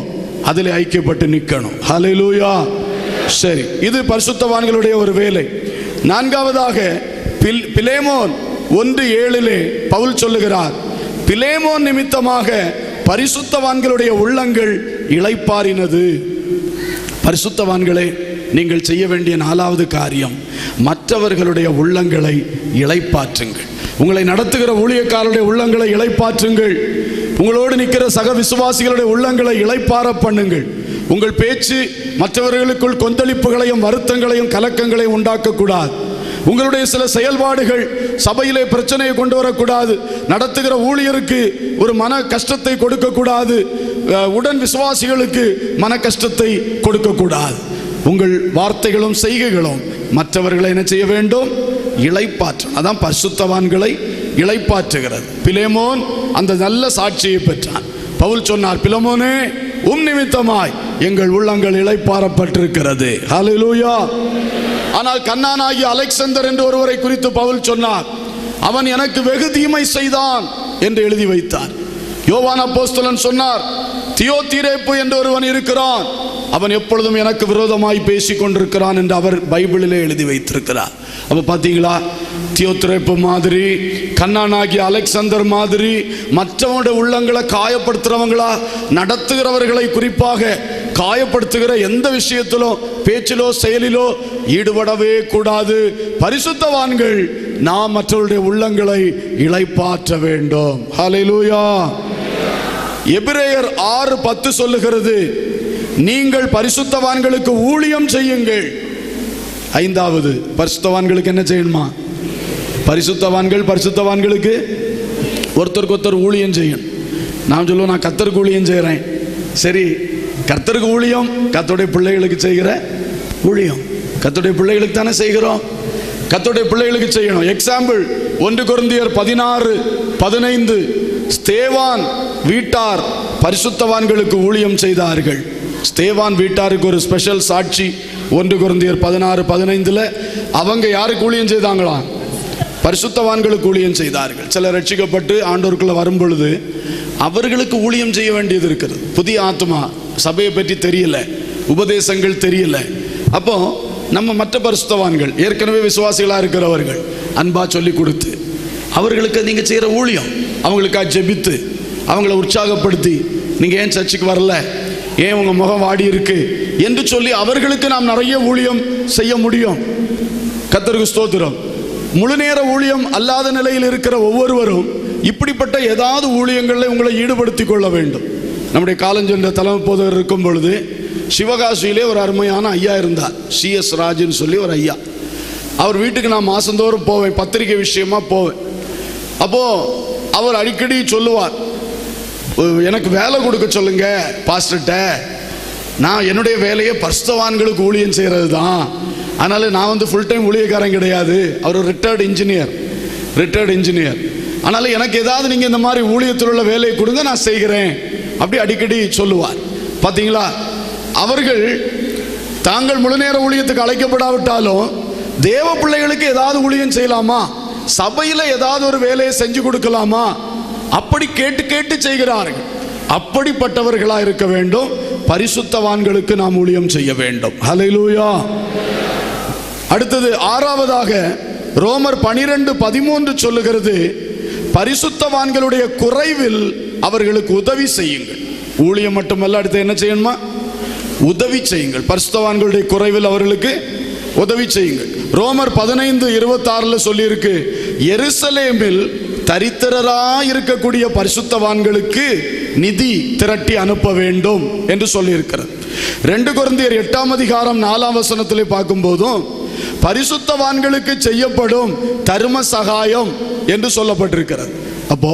அதில் ஐக்கியப்பட்டு நிற்கணும். ஹல்லேலூயா. சரி, இது பரிசுத்தவான்களுடைய ஒரு வேலை. நான்காவதாக பிலேமோன் 1:7 பவுல் சொல்லுகிறார், பிலேமோன் நிமித்தமாக பரிசுத்தவான்களுடைய உள்ளங்கள் இளைப்பாறினது. பரிசுத்தவான்களே, நீங்கள் செய்ய வேண்டிய 4வது காரியம் மற்றவர்களுடைய உள்ளங்களை இளைப்பாற்றுங்கள். உங்களை நடத்துகிற ஊழியக்காரருடைய உள்ளங்களை இளைப்பாற்றுங்கள். உங்களோடு நிற்கிற சக விசுவாசிகளுடைய உள்ளங்களை இளைப்பாற பண்ணுங்கள். உங்கள் பேச்சு மற்றவர்களுக்குள் கொந்தளிப்புகளையும் வருத்தங்களையும் கலக்கங்களையும் உண்டாக்கக்கூடாது. உங்களுடைய சில செயல்பாடுகள் சபையிலே பிரச்சனையை கொண்டு வரக்கூடாது. நடத்துகிற ஊழியருக்கு ஒரு மன கஷ்டத்தை கொடுக்கக்கூடாது. உடன் விசுவாசிகளுக்கு மன கஷ்டத்தை கொடுக்கக்கூடாது. உங்கள் வார்த்தைகளும் செய்கைகளும் மற்றவர்களை என்ன செய்ய வேண்டும், இளைப்பாற்ற. அதான் பரிசுத்தவான்களை இளைப்பாற்றுகிறது. பிலேமோன் அந்த நல்ல சாட்சியை பெற்றான். பவுல் சொன்னார், பிலேமோனே, நிமித்தமாய் எங்கள் உள்ளங்கள் இளைப்பாறப்பட்டிருக்கிறது. ஹல்லேலூயா. ஆனால் கன்னானாகிய அலெக்சாந்தர் என்று ஒருவரை குறித்து பவுல் சொன்னார், அவன் எனக்கு வெகு தீமை செய்தான் என்று எழுதி வைத்தார். யோவான் அப்போஸ்தலன் சொன்னார், தியோதிரேப்பு என்று ஒருவன் இருக்கிறான், அவன் எப்பொழுதும் எனக்கு விரோதமாய் பேசி கொண்டிருக்கிறான் என்று அவர் பைபிளிலே எழுதி வைத்திருக்கிறார். அப்ப பாத்தீங்களா, தியோதிரேப்பு மாதிரி, கன்னானாகிய அலெக்சாந்தர் மாதிரி மற்றவனுடைய உள்ளங்களை காயப்படுத்துறவங்களா, நடத்துகிறவர்களை குறிப்பாக காயப்படுத்துகிற எந்த விஷயத்திலோ பேச்சிலோ செயலிலோ ஈடுபடவே கூடாது. பரிசுத்தவான்கள் நாம் மற்றவருடைய உள்ளங்களை இளைப்பாற்ற வேண்டும். ஹல்லேலூயா. எபிரேயர் 6:10 சொல்லுகிறது, நீங்கள் பரிசுத்தவான்களுக்கு ஊழியம் செய்யுங்கள். 5வது, பரிசுத்தவான்களுக்கு என்ன செய்யணுமா? பரிசுத்தவான்களுக்கு ஒருத்தருக்கு ஒருத்தர் ஊழியம் செய்யணும். நான் சொல்லுவேன், நான் கர்த்தருக்கு ஊழியம் செய்கிறேன். சரி, கர்த்தருக்கு ஊழியம் கர்த்தருடைய பிள்ளைகளுக்கு செய்கிற ஊழியம் கர்த்தருடைய பிள்ளைகளுக்கு தானே செய்கிறோம். கர்த்தருடைய பிள்ளைகளுக்கு செய்யணும். எக்ஸாம்பிள் 1 கொரிந்தியர் 16:15, ஸ்தேவான் வீட்டார் பரிசுத்தவான்களுக்கு ஊழியம் செய்தார்கள். ஸ்தேவான் வீட்டாருக்கு ஒரு ஸ்பெஷல் சாட்சி 1 கொரிந்தியர் 16:15. அவங்க யாருக்கு ஊழியம் செய்தாங்களா? பரிசுத்தவான்களுக்கு ஊழியம் செய்தார்கள். சிலர் ரட்சிக்கப்பட்டு ஆண்டவருக்குள்ள வரும் பொழுது அவர்களுக்கு ஊழியம் செய்ய வேண்டியது இருக்கிறது. புதிய ஆத்மா, சபையை பற்றி தெரியல, உபதேசங்கள் தெரியல. அப்போ நம்ம மற்ற பரிசுத்தவான்கள், ஏற்கனவே விசுவாசிகளா இருக்கிறவர்கள் அன்பா சொல்லி கொடுத்து அவர்களுக்கு நீங்க செய்யற ஊழியம், அவங்களுக்காக ஜெபித்து அவங்களை உற்சாகப்படுத்தி, நீங்க ஏன் சர்ச்சுக்கு வரல, ஏன் உங்க முகம் வாடி இருக்கு என்று சொல்லி அவர்களுக்கு நாம் நிறைய ஊழியம் செய்ய முடியும். கர்த்தருக்கு ஸ்தோத்திரம். முழு நேர ஊழியம் அல்லாத நிலையில் இருக்கிற ஒவ்வொருவரும் இப்படிப்பட்ட ஏதாவது ஊழியங்களில் உங்களை ஈடுபடுத்திக் கொள்ள வேண்டும். நம்முடைய காலஞ்சென்ற தலைமை போதகர் இருக்கும் பொழுது சிவகாசியிலே ஒரு அருமையான ஐயா இருந்தார், CS ராஜுன்னு சொல்லி ஒரு ஐயா. அவர் வீட்டுக்கு நான் மாசந்தோறும் போவேன், பத்திரிகை விஷயமா போவேன். அப்போ அவர் அடிக்கடி சொல்லுவார், எனக்கு வேலை கொடுக்க சொல்லுங்க பாஸ்டர்ட்ட, நான் என்னுடைய வேலையை பரிசுத்தவான்களுக்கு ஊழியம் செய்கிறது தான், அதனால நான் வந்து ஃபுல் டைம் ஊழியக்காரன் கிடையாது. அவர் ஒரு ரிட்டையர்டு இன்ஜினியர். அதனால எனக்கு ஏதாவது நீங்கள் இந்த மாதிரி ஊழியத்தில் உள்ள வேலையை கொடுங்க, நான் செய்கிறேன் அப்படி அடிக்கடி சொல்லுவார். பார்த்தீங்களா, அவர்கள் தாங்கள் முழு நேர ஊழியத்துக்கு அழைக்கப்படாவிட்டாலும் தேவ பிள்ளைகளுக்கு ஏதாவது ஊழியம் செய்யலாமா, சபையில் ஏதாவது ஒரு வேலையை செஞ்சு கொடுக்கலாமா, அப்படி கேட்டு கேட்டு செய்கிறார்கள். அப்படிப்பட்டவர்களா இருக்க வேண்டும். பரிசுத்தவான்களுக்கு நாம் ஊழியம் செய்ய வேண்டும். ஹல்லேலூயா. அடுத்தது ஆறாவதாக ரோமர் 12:13 சொல்லுகிறது, பரிசுத்தவான்களுடைய குறைவில் அவர்களுக்கு உதவி செய்யுங்கள். ஊழியம் மட்டுமல்ல, அடுத்து என்ன செய்யணுமா, உதவி செய்யுங்கள். பரிசுத்தவான்களுடைய குறைவில் அவர்களுக்கு உதவி செய்யுங்கள். ரோமர் 15:26 சொல்லி இருக்கு, எருசலேமில் தரித்திரராய் இருக்கக்கூடிய பரிசுத்தவான்களுக்கு நிதி திரட்டி அனுப்ப வேண்டும் என்று சொல்லி இருக்கிறது. 2 கொரிந்தியர் 8:4 பார்க்கும் போதும் பரிசுத்தவான்களுக்கு செய்யப்படும் தர்ம சகாயம் என்று சொல்லப்பட்டிருக்கிறது. அப்போ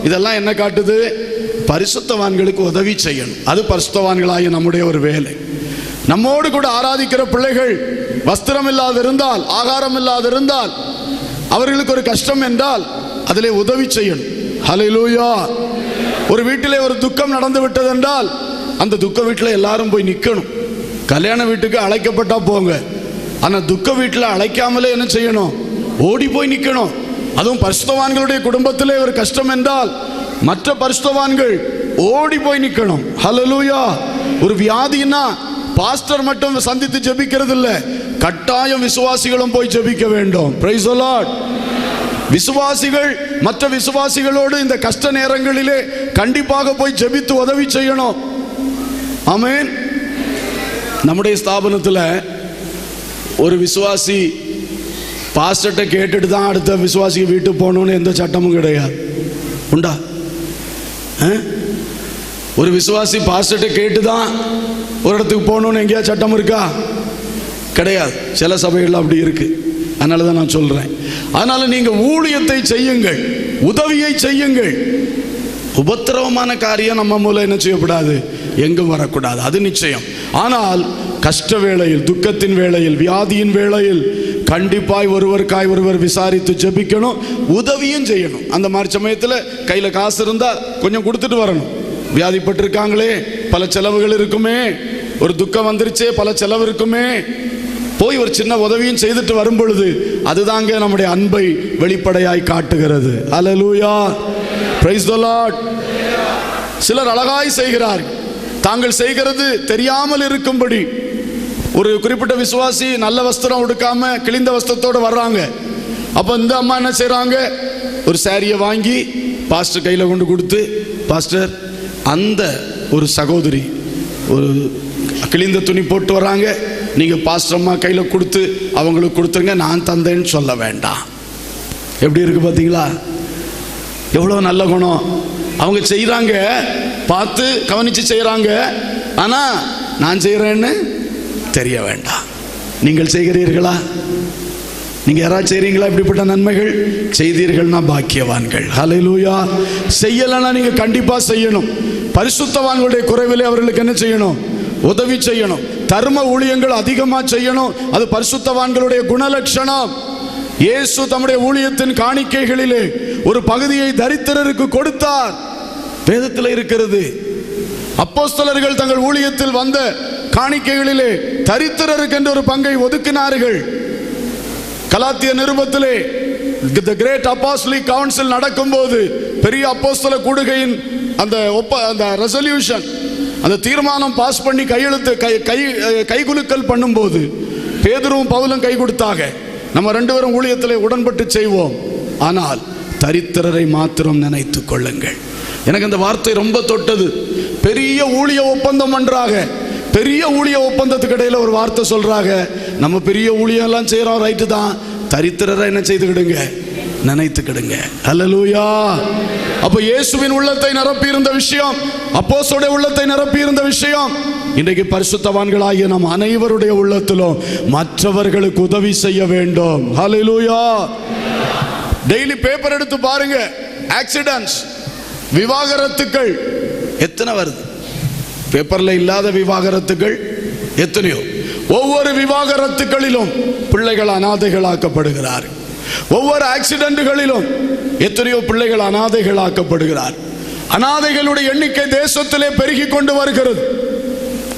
இதெல்லாம் என்ன காட்டுது, பரிசுத்தவான்களுக்கு உதவி செய்யணும். அது பரிசுத்தவான்களாகிய நம்முடைய ஒரு வேலை. நம்மோடு கூட ஆராதிக்கிற பிள்ளைகள் வஸ்திரம் இல்லாதிருந்தால், ஆகாரம் இல்லாதிருந்தால், அவர்களுக்கு ஒரு கஷ்டம் என்றால் அதிலே உதவி செய்யணும். ஹல்லேலூயா. ஒரு வீட்டிலே ஒரு துக்கம் நடந்து விட்டது என்றால் அந்த துக்க வீட்டில் எல்லாரும் போய் நிற்கணும். கல்யாண வீட்டுக்கு அழைக்கப்பட்டா போங்க, ஆனால் துக்க வீட்டில் அழைக்காமலே என்ன செய்யணும், ஓடி போய் நிற்கணும். அதுவும் பரிசுத்தவான்களுடைய குடும்பத்திலே ஒரு கஷ்டம் என்றால் மற்ற பரிசுத்தவான்கள் ஓடி போய் நிற்கணும். ஹல்லேலூயா. ஒரு வியாதினா பாஸ்டர் மட்டும் சந்தித்து ஜெபிக்கிறது இல்லை, கட்டாயம் விசுவாசிகளும் போய் ஜெபிக்க வேண்டும். Price the Lord. விசுவாசிகள் மற்ற விசுவாசிகளோடு இந்த கஷ்ட நேரங்களிலே கண்டிப்பாக போய் ஜெபித்து உதவி செய்யணும். ஆமென். நம்முடைய ஸ்தாபனத்தில் ஒரு விசுவாசி பாஸ்டர்ட்ட கேட்டுட்டு தான் அடுத்த விசுவாசிக்கு வீட்டுக்கு போகணும்னு எந்த சட்டமும் கிடையாது. உண்டா? ஒரு விசுவாசி பாஸ்டர்ட்ட கேட்டு தான் ஒரு இடத்துக்கு போகணும்னு எங்கேயா சட்டம் இருக்கா? கிடையாது. சில சபைகள் அப்படி இருக்கு. அதனால தான் நான் சொல்றேன். அதனால நீங்க ஊழியத்தை செய்யுங்கள், உதவியை செய்யுங்கள். உபத்திரவமான காரியம் நம்ம மூலம் என்ன செய்யக்கூடாது, எங்கும் வரக்கூடாது, அது நிச்சயம். ஆனால் கஷ்ட வேளையில், துக்கத்தின் வேளையில், வியாதியின் வேளையில் கண்டிப்பாய் ஒருவருக்காய் ஒருவர் விசாரித்து ஜெபிக்கணும், உதவியும் செய்யணும். அந்த மாதிரி சமயத்தில் கையில் காசு இருந்தால் கொஞ்சம் கொடுத்துட்டு வரணும். வியாதிப்பட்டிருக்காங்களே, பல செலவுகள் இருக்குமே, ஒரு துக்கம் வந்துருச்சே, பல செலவு இருக்குமே, போய் ஒரு சின்ன உதவியும் செய்துட்டு வரும் பொழுது அதுதாங்க நம்முடைய அன்பை வெளிப்படையாய் காட்டுகிறது. அல்லேலூயா. Praise the lord. சிலர் அழகாய் செய்கிறார்கள், தாங்கள் செய்கிறது தெரியாமல் இருக்கும்படி. ஒரு குறிப்பிட்ட விசுவாசி நல்ல வஸ்திரம் உடுக்காம கிழிந்த வஸ்திரத்தோடு வர்றாங்க. அப்போ இந்த அம்மா என்ன செய்கிறாங்க, ஒரு சாரியை வாங்கி பாஸ்டர் கையில் கொண்டு கொடுத்து, பாஸ்டர் அந்த ஒரு சகோதரி ஒரு கிழிந்த துணி போட்டு வராங்க, நீங்கள் பாஸ்டர் அம்மா கையில் கொடுத்து அவங்களுக்கு கொடுத்துருங்க, நான் தந்தேன்னு சொல்ல வேண்டாம். எப்படி இருக்கு பார்த்தீங்களா? எவ்வளோ நல்ல குணம். அவங்க செய்கிறாங்க, பார்த்து கவனித்து செய்கிறாங்க, ஆனால் நான் செய்கிறேன்னு தெரிய வேண்டாம். நீங்கள் செய்கிறீர்களா? நீங்கள் யாராவது செய்கிறீங்களா? இப்படிப்பட்ட நன்மைகள் செய்தீர்கள்னா பாக்கியவான்கள். ஹல்லேலூயா. செய்யலைன்னா நீங்கள் கண்டிப்பாக செய்யணும். பரிசுத்தவான்களுடைய குறைவிலே அவர்களுக்கு என்ன செய்யணும், உதவி செய்யணும். தர்ம ஊழியங்கள் அதிகமாக செய்யணும். அது பரிசுத்தவான்களுடைய குணலட்சணம். இயேசு தம்முடைய ஊழியத்தின் காணிக்கைகளிலே ஒரு பகுதியை தரித்திரருக்கு கொடுத்தார், வேதத்தில் இருக்கிறது. அப்போஸ்தலர்கள் தங்கள் ஊழியத்தில் வந்த காணிக்கைகளிலே தரித்திரருக்கு என்று ஒரு பங்கை ஒதுக்கினார்கள். கலாத்திய நிருபத்திலே the great apostolic council நடக்கும்போது, பெரிய அப்போஸ்தல கூடுகையின் அந்த ரெசல்யூஷன், அந்த தீர்மானம் பாஸ் பண்ணி கையெழுத்து கைகுலுக்கல் பண்ணும்போது பேதுருவும் பவுலும் கை கொடுத்தாக, நம்ம 2 பேரும் ஊழியத்திலே உடன்பட்டு செய்வோம், ஆனால் தரித்திரரை மாத்திரம் நினைத்துக் கொள்ளுங்கள். எனக்கு அந்த வார்த்தை ரொம்ப தொட்டது. பெரிய ஊழிய ஒப்பந்தம் பண்றாங்க, பெரிய ஊழிய ஒப்பந்தத்துக்கு இடையில ஒரு வார்த்தை சொல்றாங்க, நம்ம பெரிய ஊழியம் எல்லாம் செய்யறோம், ரைட்டு தான், தரித்திரரை என்ன செய்துக்கிடுங்க, நினைத்துக்கிடுங்க. அல்லேலூயா. அப்ப இயேசுவின் உள்ளத்தை நிரப்பி இருந்த விஷயம், அப்போஸ்தலருடைய உள்ளத்தை நிரப்பி இருந்த விஷயம், இன்றைக்கு பரிசுத்தவான்களாகிய நம் அனைவருடைய உள்ளத்திலும் மற்றவர்களுக்கு உதவி செய்ய வேண்டும். ஹல்லேலூயா. டெய்லி பேப்பர் எடுத்து பாருங்க, ஆக்சிடென்ட்ஸ், விவாகரத்துக்கள், எத்தனை வருது? பேப்பர்ல இல்லாத விவாகரத்துகள் எத்தனையோ. ஒவ்வொரு விவாகரத்துகளிலும் பிள்ளைகள் அனாதைகளாக்கப்படுகிறார். ஒவ்வொரு ஆக்சிடென்ட்களிலும் எத்தனையோ பிள்ளைகள் அனாதைகளாக்கப்படுகிறார். அனாதைகளுடைய எண்ணிக்கை தேசத்திலே பெருகி கொண்டு வருகிறது.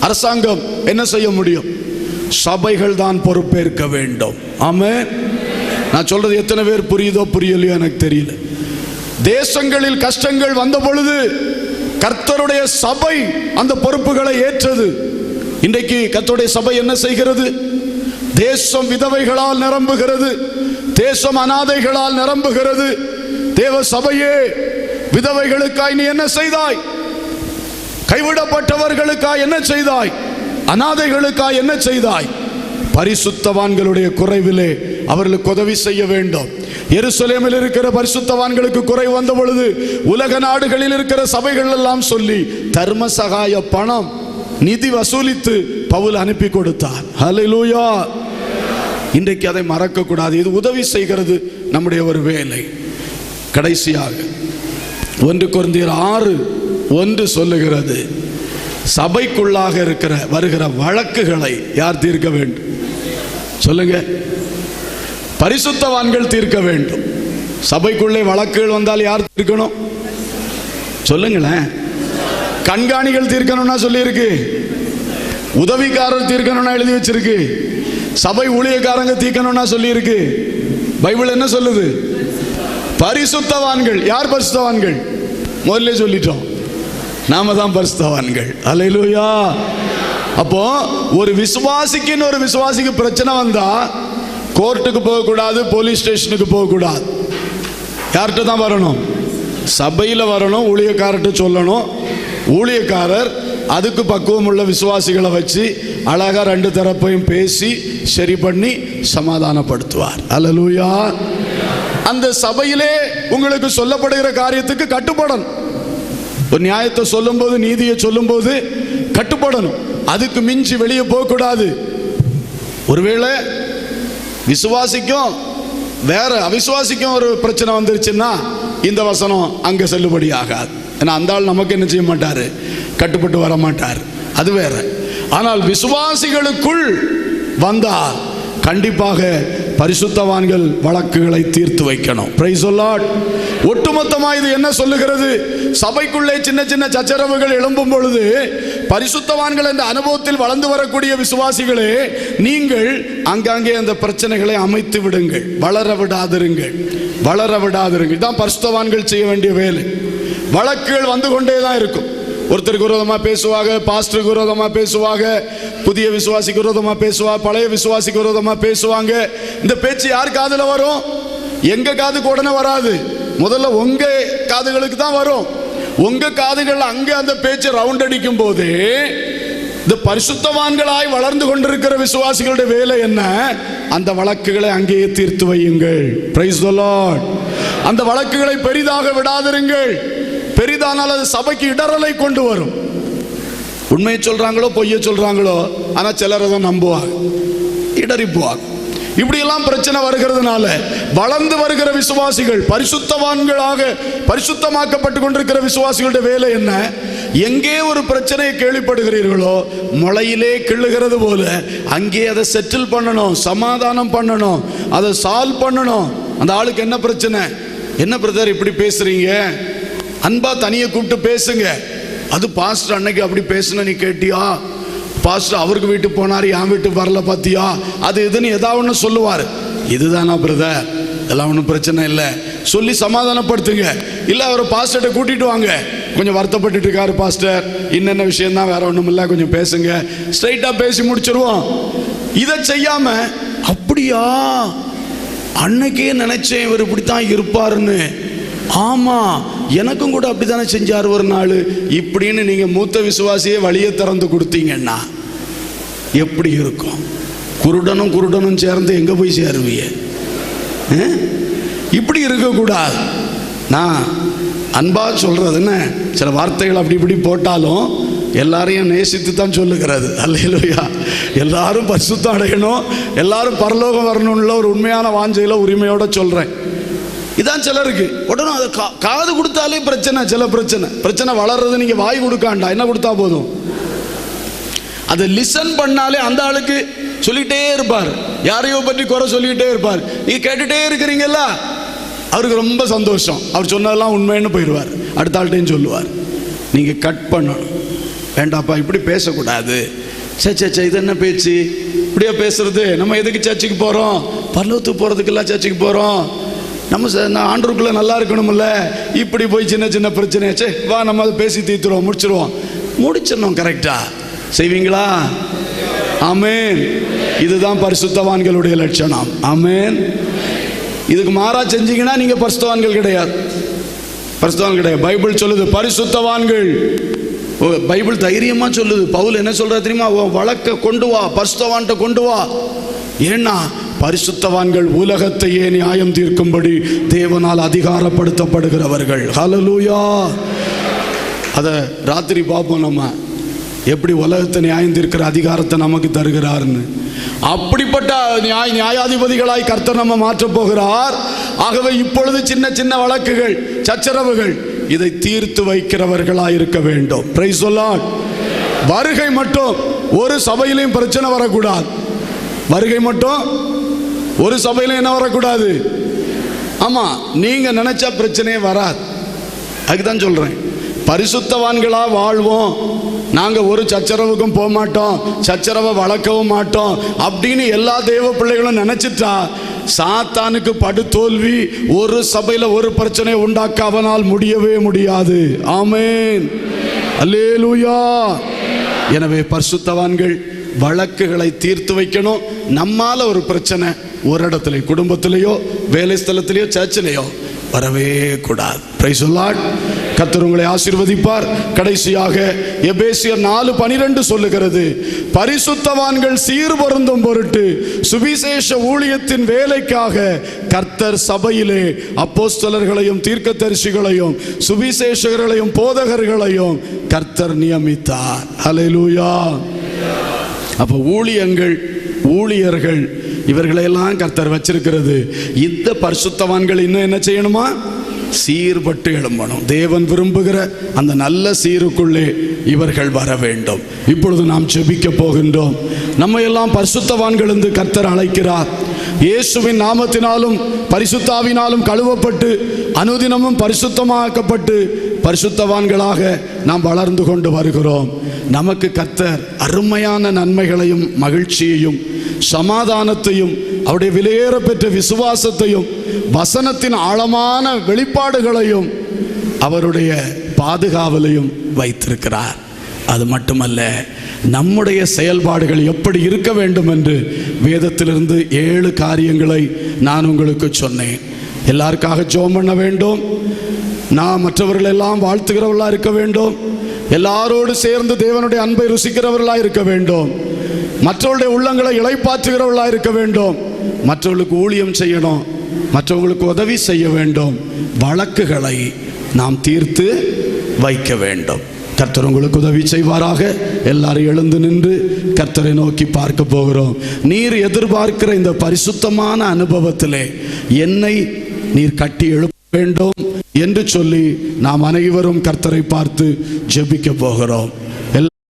அரசாங்கம் என்ன செய்ய முடியும்? சபைகள் தான் பொறுப்பேற்க வேண்டும். ஆமென். நான் சொல்றது எத்தனை பேர் புரியுதோ புரியலையோ எனக்கு தெரியல. தேசங்களில் கஷ்டங்கள் வந்த பொழுது கர்த்தருடைய சபை அந்த பொறுப்புகளை ஏற்றது. இன்றைக்கு கர்த்தருடைய சபை என்ன செய்கிறது? தேசம் விதவைகளால் நிரம்புகிறது, தேசம் அனாதைகளால் நிரம்புகிறது. தேவ சபையே, விதவைகளுக்காய் நீ என்ன செய்தாய்? கைவிடப்பட்டவர்களுக்காய் என்ன செய்தாய்? அனாதைகளுக்காய் என்ன செய்தாய்? பரிசுத்தவான்களுடைய குறைவிலே அவர்களுக்கு உதவி செய்ய வேண்டும். எருசலேமில் இருக்கிற பரிசுத்தவான்களுக்கு குறை வந்த பொழுது உலக நாடுகளில் இருக்கிற சபைகள் எல்லாம் சொல்லி தர்ம சகாய பணம் நிதி வசூலித்து பவுல் அனுப்பி கொடுத்தார். ஹல்லேலூயா. இன்றைக்கு அதை மறக்க கூடாது. இது உதவி செய்கிறது நம்முடைய ஒரு வேலை. கடைசியாக 1 கொரிந்தியர் 6:1 சொல்லுகிறது, சபைக்குள்ளாக வருகிற வழக்குகளை யார் தீர்க்க வேண்டும்? சொல்லுங்க. பரிசுத்தவான்கள் தீர்க்க வேண்டும். சபைக்குள்ளே வழக்குகள் வந்தால் யார் தீர்க்கணும்? சொல்லுங்களேன். கண்காணிகள் தீர்க்கணும்னா சொல்லி இருக்கு, உதவிக்காரர் தீர்க்கணும்னா எழுதி வச்சிருக்கு, சபை ஊழியக்காரங்க தீர்க்கணும்னா சொல்லி இருக்கு. பைபிள் என்ன சொல்லுது? பரிசுத்தவான்கள். யார் பரிசுத்தவான்கள்? முதல்ல சொல்லிட்டோம், நாம தான் பரிசுத்தவான்கள். அல்லேலூயா. அப்போ ஒரு விசுவாசிக்கு பிரச்சனை வந்தா கோர்ட்டுக்கு போகக்கூடாது, போலீஸ் ஸ்டேஷனுக்கு போகக்கூடாது. யார்கிட்ட தான் வரணும்? சபையில் வரணும். ஊழியக்காரர்கிட்ட சொல்லணும். ஊழியக்காரர் அதுக்கு பக்குவம் உள்ள விசுவாசிகளை வச்சு அழகா 2 தரப்பையும் பேசி சரி பண்ணி சமாதானப்படுத்துவார். அல்லேலூயா. அந்த சபையிலே உங்களுக்கு சொல்லப்படுகிற காரியத்துக்கு கட்டுப்படணும். ஒரு நியாயத்தை சொல்லும் போது, நீதியை சொல்லும் போது கட்டுப்படணும். அதுக்கு மிஞ்சி வெளியே போகக்கூடாது. ஒருவேளை விசுவாசிக்கும் வேற அவிசுவாசிக்கும் ஒரு பிரச்சனை வந்துருச்சுன்னா இந்த வசனம் அங்க செல்லுபடி ஆகாது. ஏன்னா அந்த ஆள் நமக்கு என்ன செய்ய மாட்டாரு? கட்டுப்பட்டு வர மாட்டார். அது வேற. ஆனால் விசுவாசிகளுக்குள் வந்தால் கண்டிப்பாக பரிசுத்தவான்கள் வழக்குகளை தீர்த்து வைக்கணும். Price the Lord. ஒட்டுமொத்தமாக இது என்ன சொல்லுகிறது? சபைக்குள்ளே சின்ன சின்ன சச்சரவுகள் எழும்பும் பொழுது பரிசுத்தவான்கள் என்ற அனுபவத்தில் வளர்ந்து வரக்கூடிய விசுவாசிகளே, நீங்கள் அங்கங்கே அந்த பிரச்சனைகளை அமைத்து விடுங்கள். வளர விடாதிருங்கள். இதான் பரிசுத்தவான்கள் செய்ய வேண்டிய வேலை. வழக்குகள் வந்து கொண்டே தான் இருக்கும். ஒருத்தருக்கு விரோதமா பேசுவாங்க, பாஸ்டருக்கு விரோதமா பேசுவாங்க, புதிய விசுவாசிக்கு விரோதமா பேசுவாங்க, பழைய விசுவாசிக்கு விரோதமா பேசுவாங்க. இந்த பேச்சு யார் காதுல வரும்? எங்க காதுக்கு உடனே வராது. முதல்ல உங்க காதுகளுக்கு தான் வரும். உங்க காதுகள் அங்க அந்த பேச்சு ரவுண்ட் அடிக்கும் போது இந்த பரிசுத்தவான்களாய் வளர்ந்து கொண்டிருக்கிற விசுவாசிகளுடைய வேலை என்ன? அந்த வழக்குகளை அங்கேயே தீர்த்து வையுங்கள். Price the Lord. அந்த வழக்குகளை பெரிதாக விடாதிருங்கள். பெரிதானால் அது சபைக்கு இடரலை கொண்டு வரும். உண்மையை சொல்றாங்களோ பொய்யை சொல்றாங்களோ, ஆனா சிலர் அதை நம்புவாங்க, இடறிப்புவாங்க. இப்படியெல்லாம் பிரச்சனை வருகிறதுனால வளர்ந்து வருகிற விசுவாசிகள், பரிசுத்தவான்களாக பரிசுத்தமாக்கப்பட்டு கொண்டிருக்கிற விசுவாசிகளுடைய வேலை என்ன? எங்கே ஒரு பிரச்சனையை கேள்விப்படுகிறீர்களோ முளையிலே கிள்ளுகிறது போல அங்கே அதை செட்டில் பண்ணணும், சமாதானம் பண்ணணும், அதை சால்வ் பண்ணணும். அந்த ஆளுக்கு என்ன பிரச்சனை? என்ன பிரதர் இப்படி பேசுறீங்க? அன்பா தனியை கூப்பிட்டு பேசுங்க. அது பாஸ்டர் அன்னைக்கு அப்படி பேசுன நீ கேட்டியா? பாஸ்டர் அவருக்கு வீட்டுக்கு போனாரு, என் வீட்டுக்கு வரல பாத்தியா? அது இதுன்னு ஏதாவது ஒன்று சொல்லுவார். இதுதானா பிரதர்? இதெல்லாம் ஒன்றும் பிரச்சனை இல்லை சொல்லி சமாதானப்படுத்துங்க. இல்லை அவர் பாஸ்டர்கிட்ட கூட்டிட்டு வாங்க. கொஞ்சம் வருத்தப்பட்டு இருக்காரு பாஸ்டர், இன்னென்ன விஷயம் தான், வேற ஒன்றும் இல்லை, கொஞ்சம் பேசுங்க. ஸ்ட்ரைட்டாக பேசி முடிச்சிருவோம். இதை செய்யாம அப்படியா அன்னைக்கே நினைச்சேன் இவர் இப்படித்தான் இருப்பாருன்னு, ஆமா எனக்கும் கூட அப்படித்தானே செஞ்சார் ஒரு நாள் இப்படின்னு நீங்க மூத்த விசுவாசியே வழியை திறந்து கொடுத்தீங்கன்னா எப்படி இருக்கும்? குருடனும் சேர்ந்து எங்க போய் சேருவீங்க? இப்படி இருக்கக்கூடாது. நான் அன்பா சொல்றது என்ன, சில வார்த்தைகள் அப்படி இப்படி போட்டாலும் எல்லாரையும் நேசித்து தான் சொல்லுகிறது. அல்லேலூயா. எல்லாரும் பரிசுத்தம் அடையணும், எல்லாரும் பரலோகம் வரணும்ல ஒரு உண்மையான வாஞ்சையில உரிமையோட சொல்றேன். இதான் சிலருக்கு. உடனே அதை காது கொடுத்தாலே பிரச்சனை. சில பிரச்சனை வளர்றது நீங்க வாய் கொடுக்காண்டா, என்ன கொடுத்தா போதும். அதை லிசன் பண்ணாலே அந்த ஆளுக்கு சொல்லிட்டே இருப்பார், யாரையோ பற்றி குறை சொல்லிட்டே இருப்பார். நீங்க கேட்டுட்டே இருக்கிறீங்கல்ல, அவருக்கு ரொம்ப சந்தோஷம். அவர் சொன்னதெல்லாம் உண்மைன்னு போயிடுவார், அடுத்த ஆள்கிட்டையும் சொல்லுவார். நீங்க கட் பண்ணணும். வேண்டாப்பா இப்படி பேசக்கூடாது. சே இது என்ன பேச்சு, இப்படியா பேசுறது? நம்ம எதுக்கு சர்ச்சுக்கு போறோம்? பரலோகத்துக்கு போறதுக்கெல்லாம் சர்ச்சுக்கு போறோம். நம்ம ஆண்டவருக்குள்ள நல்லா இருக்கணும்ல. இப்படி போய் சின்ன சின்ன பிரச்சனை, சே வா நம்ம அதை பேசி தீர்த்துருவோம், முடிச்சிடணும். கரெக்டா செய்வீங்களா? ஆமென். இதுதான் பரிசுத்தவான்களுடைய லட்சணம். ஆமென். இதுக்கு மாறா செஞ்சீங்கன்னா நீங்க பரிசுத்தவான்கள் கிடையாது. பைபிள் சொல்லுது பரிசுத்தவான்கள். பைபிள் தைரியமா சொல்லுது. பவுல் என்ன சொல்ற தெரியுமா? வழக்க கொண்டு வா, பரிசுத்தவான்கிட்ட கொண்டு வா. ஏன்னா பரிசுத்தவான்கள் உலகத்தையே நியாயம் தீர்க்கும்படி தேவனால் அதிகாரப்படுத்தப்படுகிறவர்கள். ஹல்லேலூயா. அத ராத்திரி பார்ப்போம் நம்ம, எப்படி உலகத்தை நியாயம் தீர்க்கிற அதிகாரத்தை நமக்கு தருகிறார்னு. அப்படிப்பட்ட நியாயாதிபதிகளாய் கர்த்தர் நம்ம மாற்றப் போகிறார். ஆகவே இப்பொழுது சின்ன சின்ன வழக்குகள், சச்சரவுகள், இதை தீர்த்து வைக்கிறவர்களாய் இருக்க வேண்டும். Price the Lord. வருகை மட்டும் ஒரு சபையிலையும் பிரச்சனை வரக்கூடாது. வருகை மட்டும் ஒரு சபையிலும் என்ன வரக்கூடாது. ஆமா, நீங்க நினைச்சா பிரச்சனையே வராது. அதுக்குதான் சொல்றேன், பரிசுத்தவான்களா வாழ்வோம், நாங்க ஒரு சச்சரவுக்கும் போக மாட்டோம், சச்சரவை வளர்க்கவும் மாட்டோம் அப்படின்னு எல்லா தேவ பிள்ளைகளும் நினைச்சிட்டா சாத்தானுக்கு படுதோல்வி. ஒரு சபையில ஒரு பிரச்சனை உண்டாக்க அவனால் முடியவே முடியாது. ஆமென். அல்லேலூயா. எனவே பரிசுத்தவான்கள் வழக்குகளை தீர்த்து வைக்கணும். நம்மால ஒரு பிரச்சனை ஒரு இடத்துல, குடும்பத்திலேயோ வேலை ஸ்தலத்திலேயோ சர்ச்சிலேயோ வரவே கூடாது. Price the Lord. கர்த்தர் உங்களை ஆசீர்வதிப்பார். கடைசியாக எபேசியர் 4:12 சொல்லுகிறது, பரிசுத்தவான்கள் சீர்பொருந்தும் பொருட்டு சுவிசேஷ ஊழியத்தின் வேலைக்காக கர்த்தர் சபையிலே அப்போஸ்தலர்களையும் தீர்க்கதரிசிகளையும் சுவிசேஷகர்களையும் போதகர்களையும் கர்த்தர் நியமித்தார். ஹல்லேலூயா. அப்ப ஊழியர்கள் இவர்களெல்லாம் கர்த்தர் வச்சிருக்கிறது. இந்த பரிசுத்தவான்கள் இன்னும் என்ன செய்யணுமா? சீர்பட்டு எழும்பணும். தேவன் விரும்புகிற அந்த நல்ல சீருக்குள்ளே இவர்கள் வர வேண்டும். இப்பொழுது நாம் ஜெபிக்க போகின்றோம். நம்ம எல்லாம் பரிசுத்தவான்கள் என்று கர்த்தர் அழைக்கிறார். இயேசுவின் நாமத்தினாலும் பரிசுத்தாவினாலும் கழுவப்பட்டு அனுதினமும் பரிசுத்தமாக்கப்பட்டு பரிசுத்தவான்களாக நாம் வளர்ந்து கொண்டு வருகிறோம். நமக்கு கர்த்தர் அருமையான நன்மைகளையும் மகிழ்ச்சியையும் சமாதானத்தையும் அவருடைய விலையேற பெற்ற விசுவாசத்தையும் வசனத்தின் ஆழமான வெளிப்பாடுகளையும் அவருடைய பாதுகாவலையும் வைத்திருக்கிறார். அது மட்டுமல்ல, நம்முடைய செயல்பாடுகள் எப்படி இருக்க வேண்டும் என்று வேதத்திலிருந்து 7 காரியங்களை நான் உங்களுக்கு சொன்னேன். எல்லாருக்காக ஜெபம் பண்ண வேண்டும். நான் மற்றவர்கள் எல்லாம் வாழ்த்துகிறவர்களா இருக்க வேண்டும். எல்லாரோடு சேர்ந்து தேவனுடைய அன்பை ருசிக்கிறவர்களா இருக்க வேண்டும். மற்றவருடைய உள்ளங்களை இளைப்பாற்றுகிறவர்களா இருக்க வேண்டும். மற்றவர்களுக்கு ஊழியம் செய்யணும், மற்றவர்களுக்கு உதவி செய்ய வேண்டும். வழக்குகளை நாம் தீர்த்து வைக்க வேண்டும். கர்த்தர் உங்களுக்கு உதவி செய்வாராக. எல்லாரும் எழுந்து நின்று கர்த்தரை நோக்கி பார்க்க போகிறோம். நீர் எதிர்பார்க்கிற இந்த பரிசுத்தமான அனுபவத்திலே என்னை நீர் கட்டி எழுப்ப வேண்டும் என்று சொல்லி நாம் அனைவரும் கர்த்தரை பார்த்து ஜெபிக்க போகிறோம்.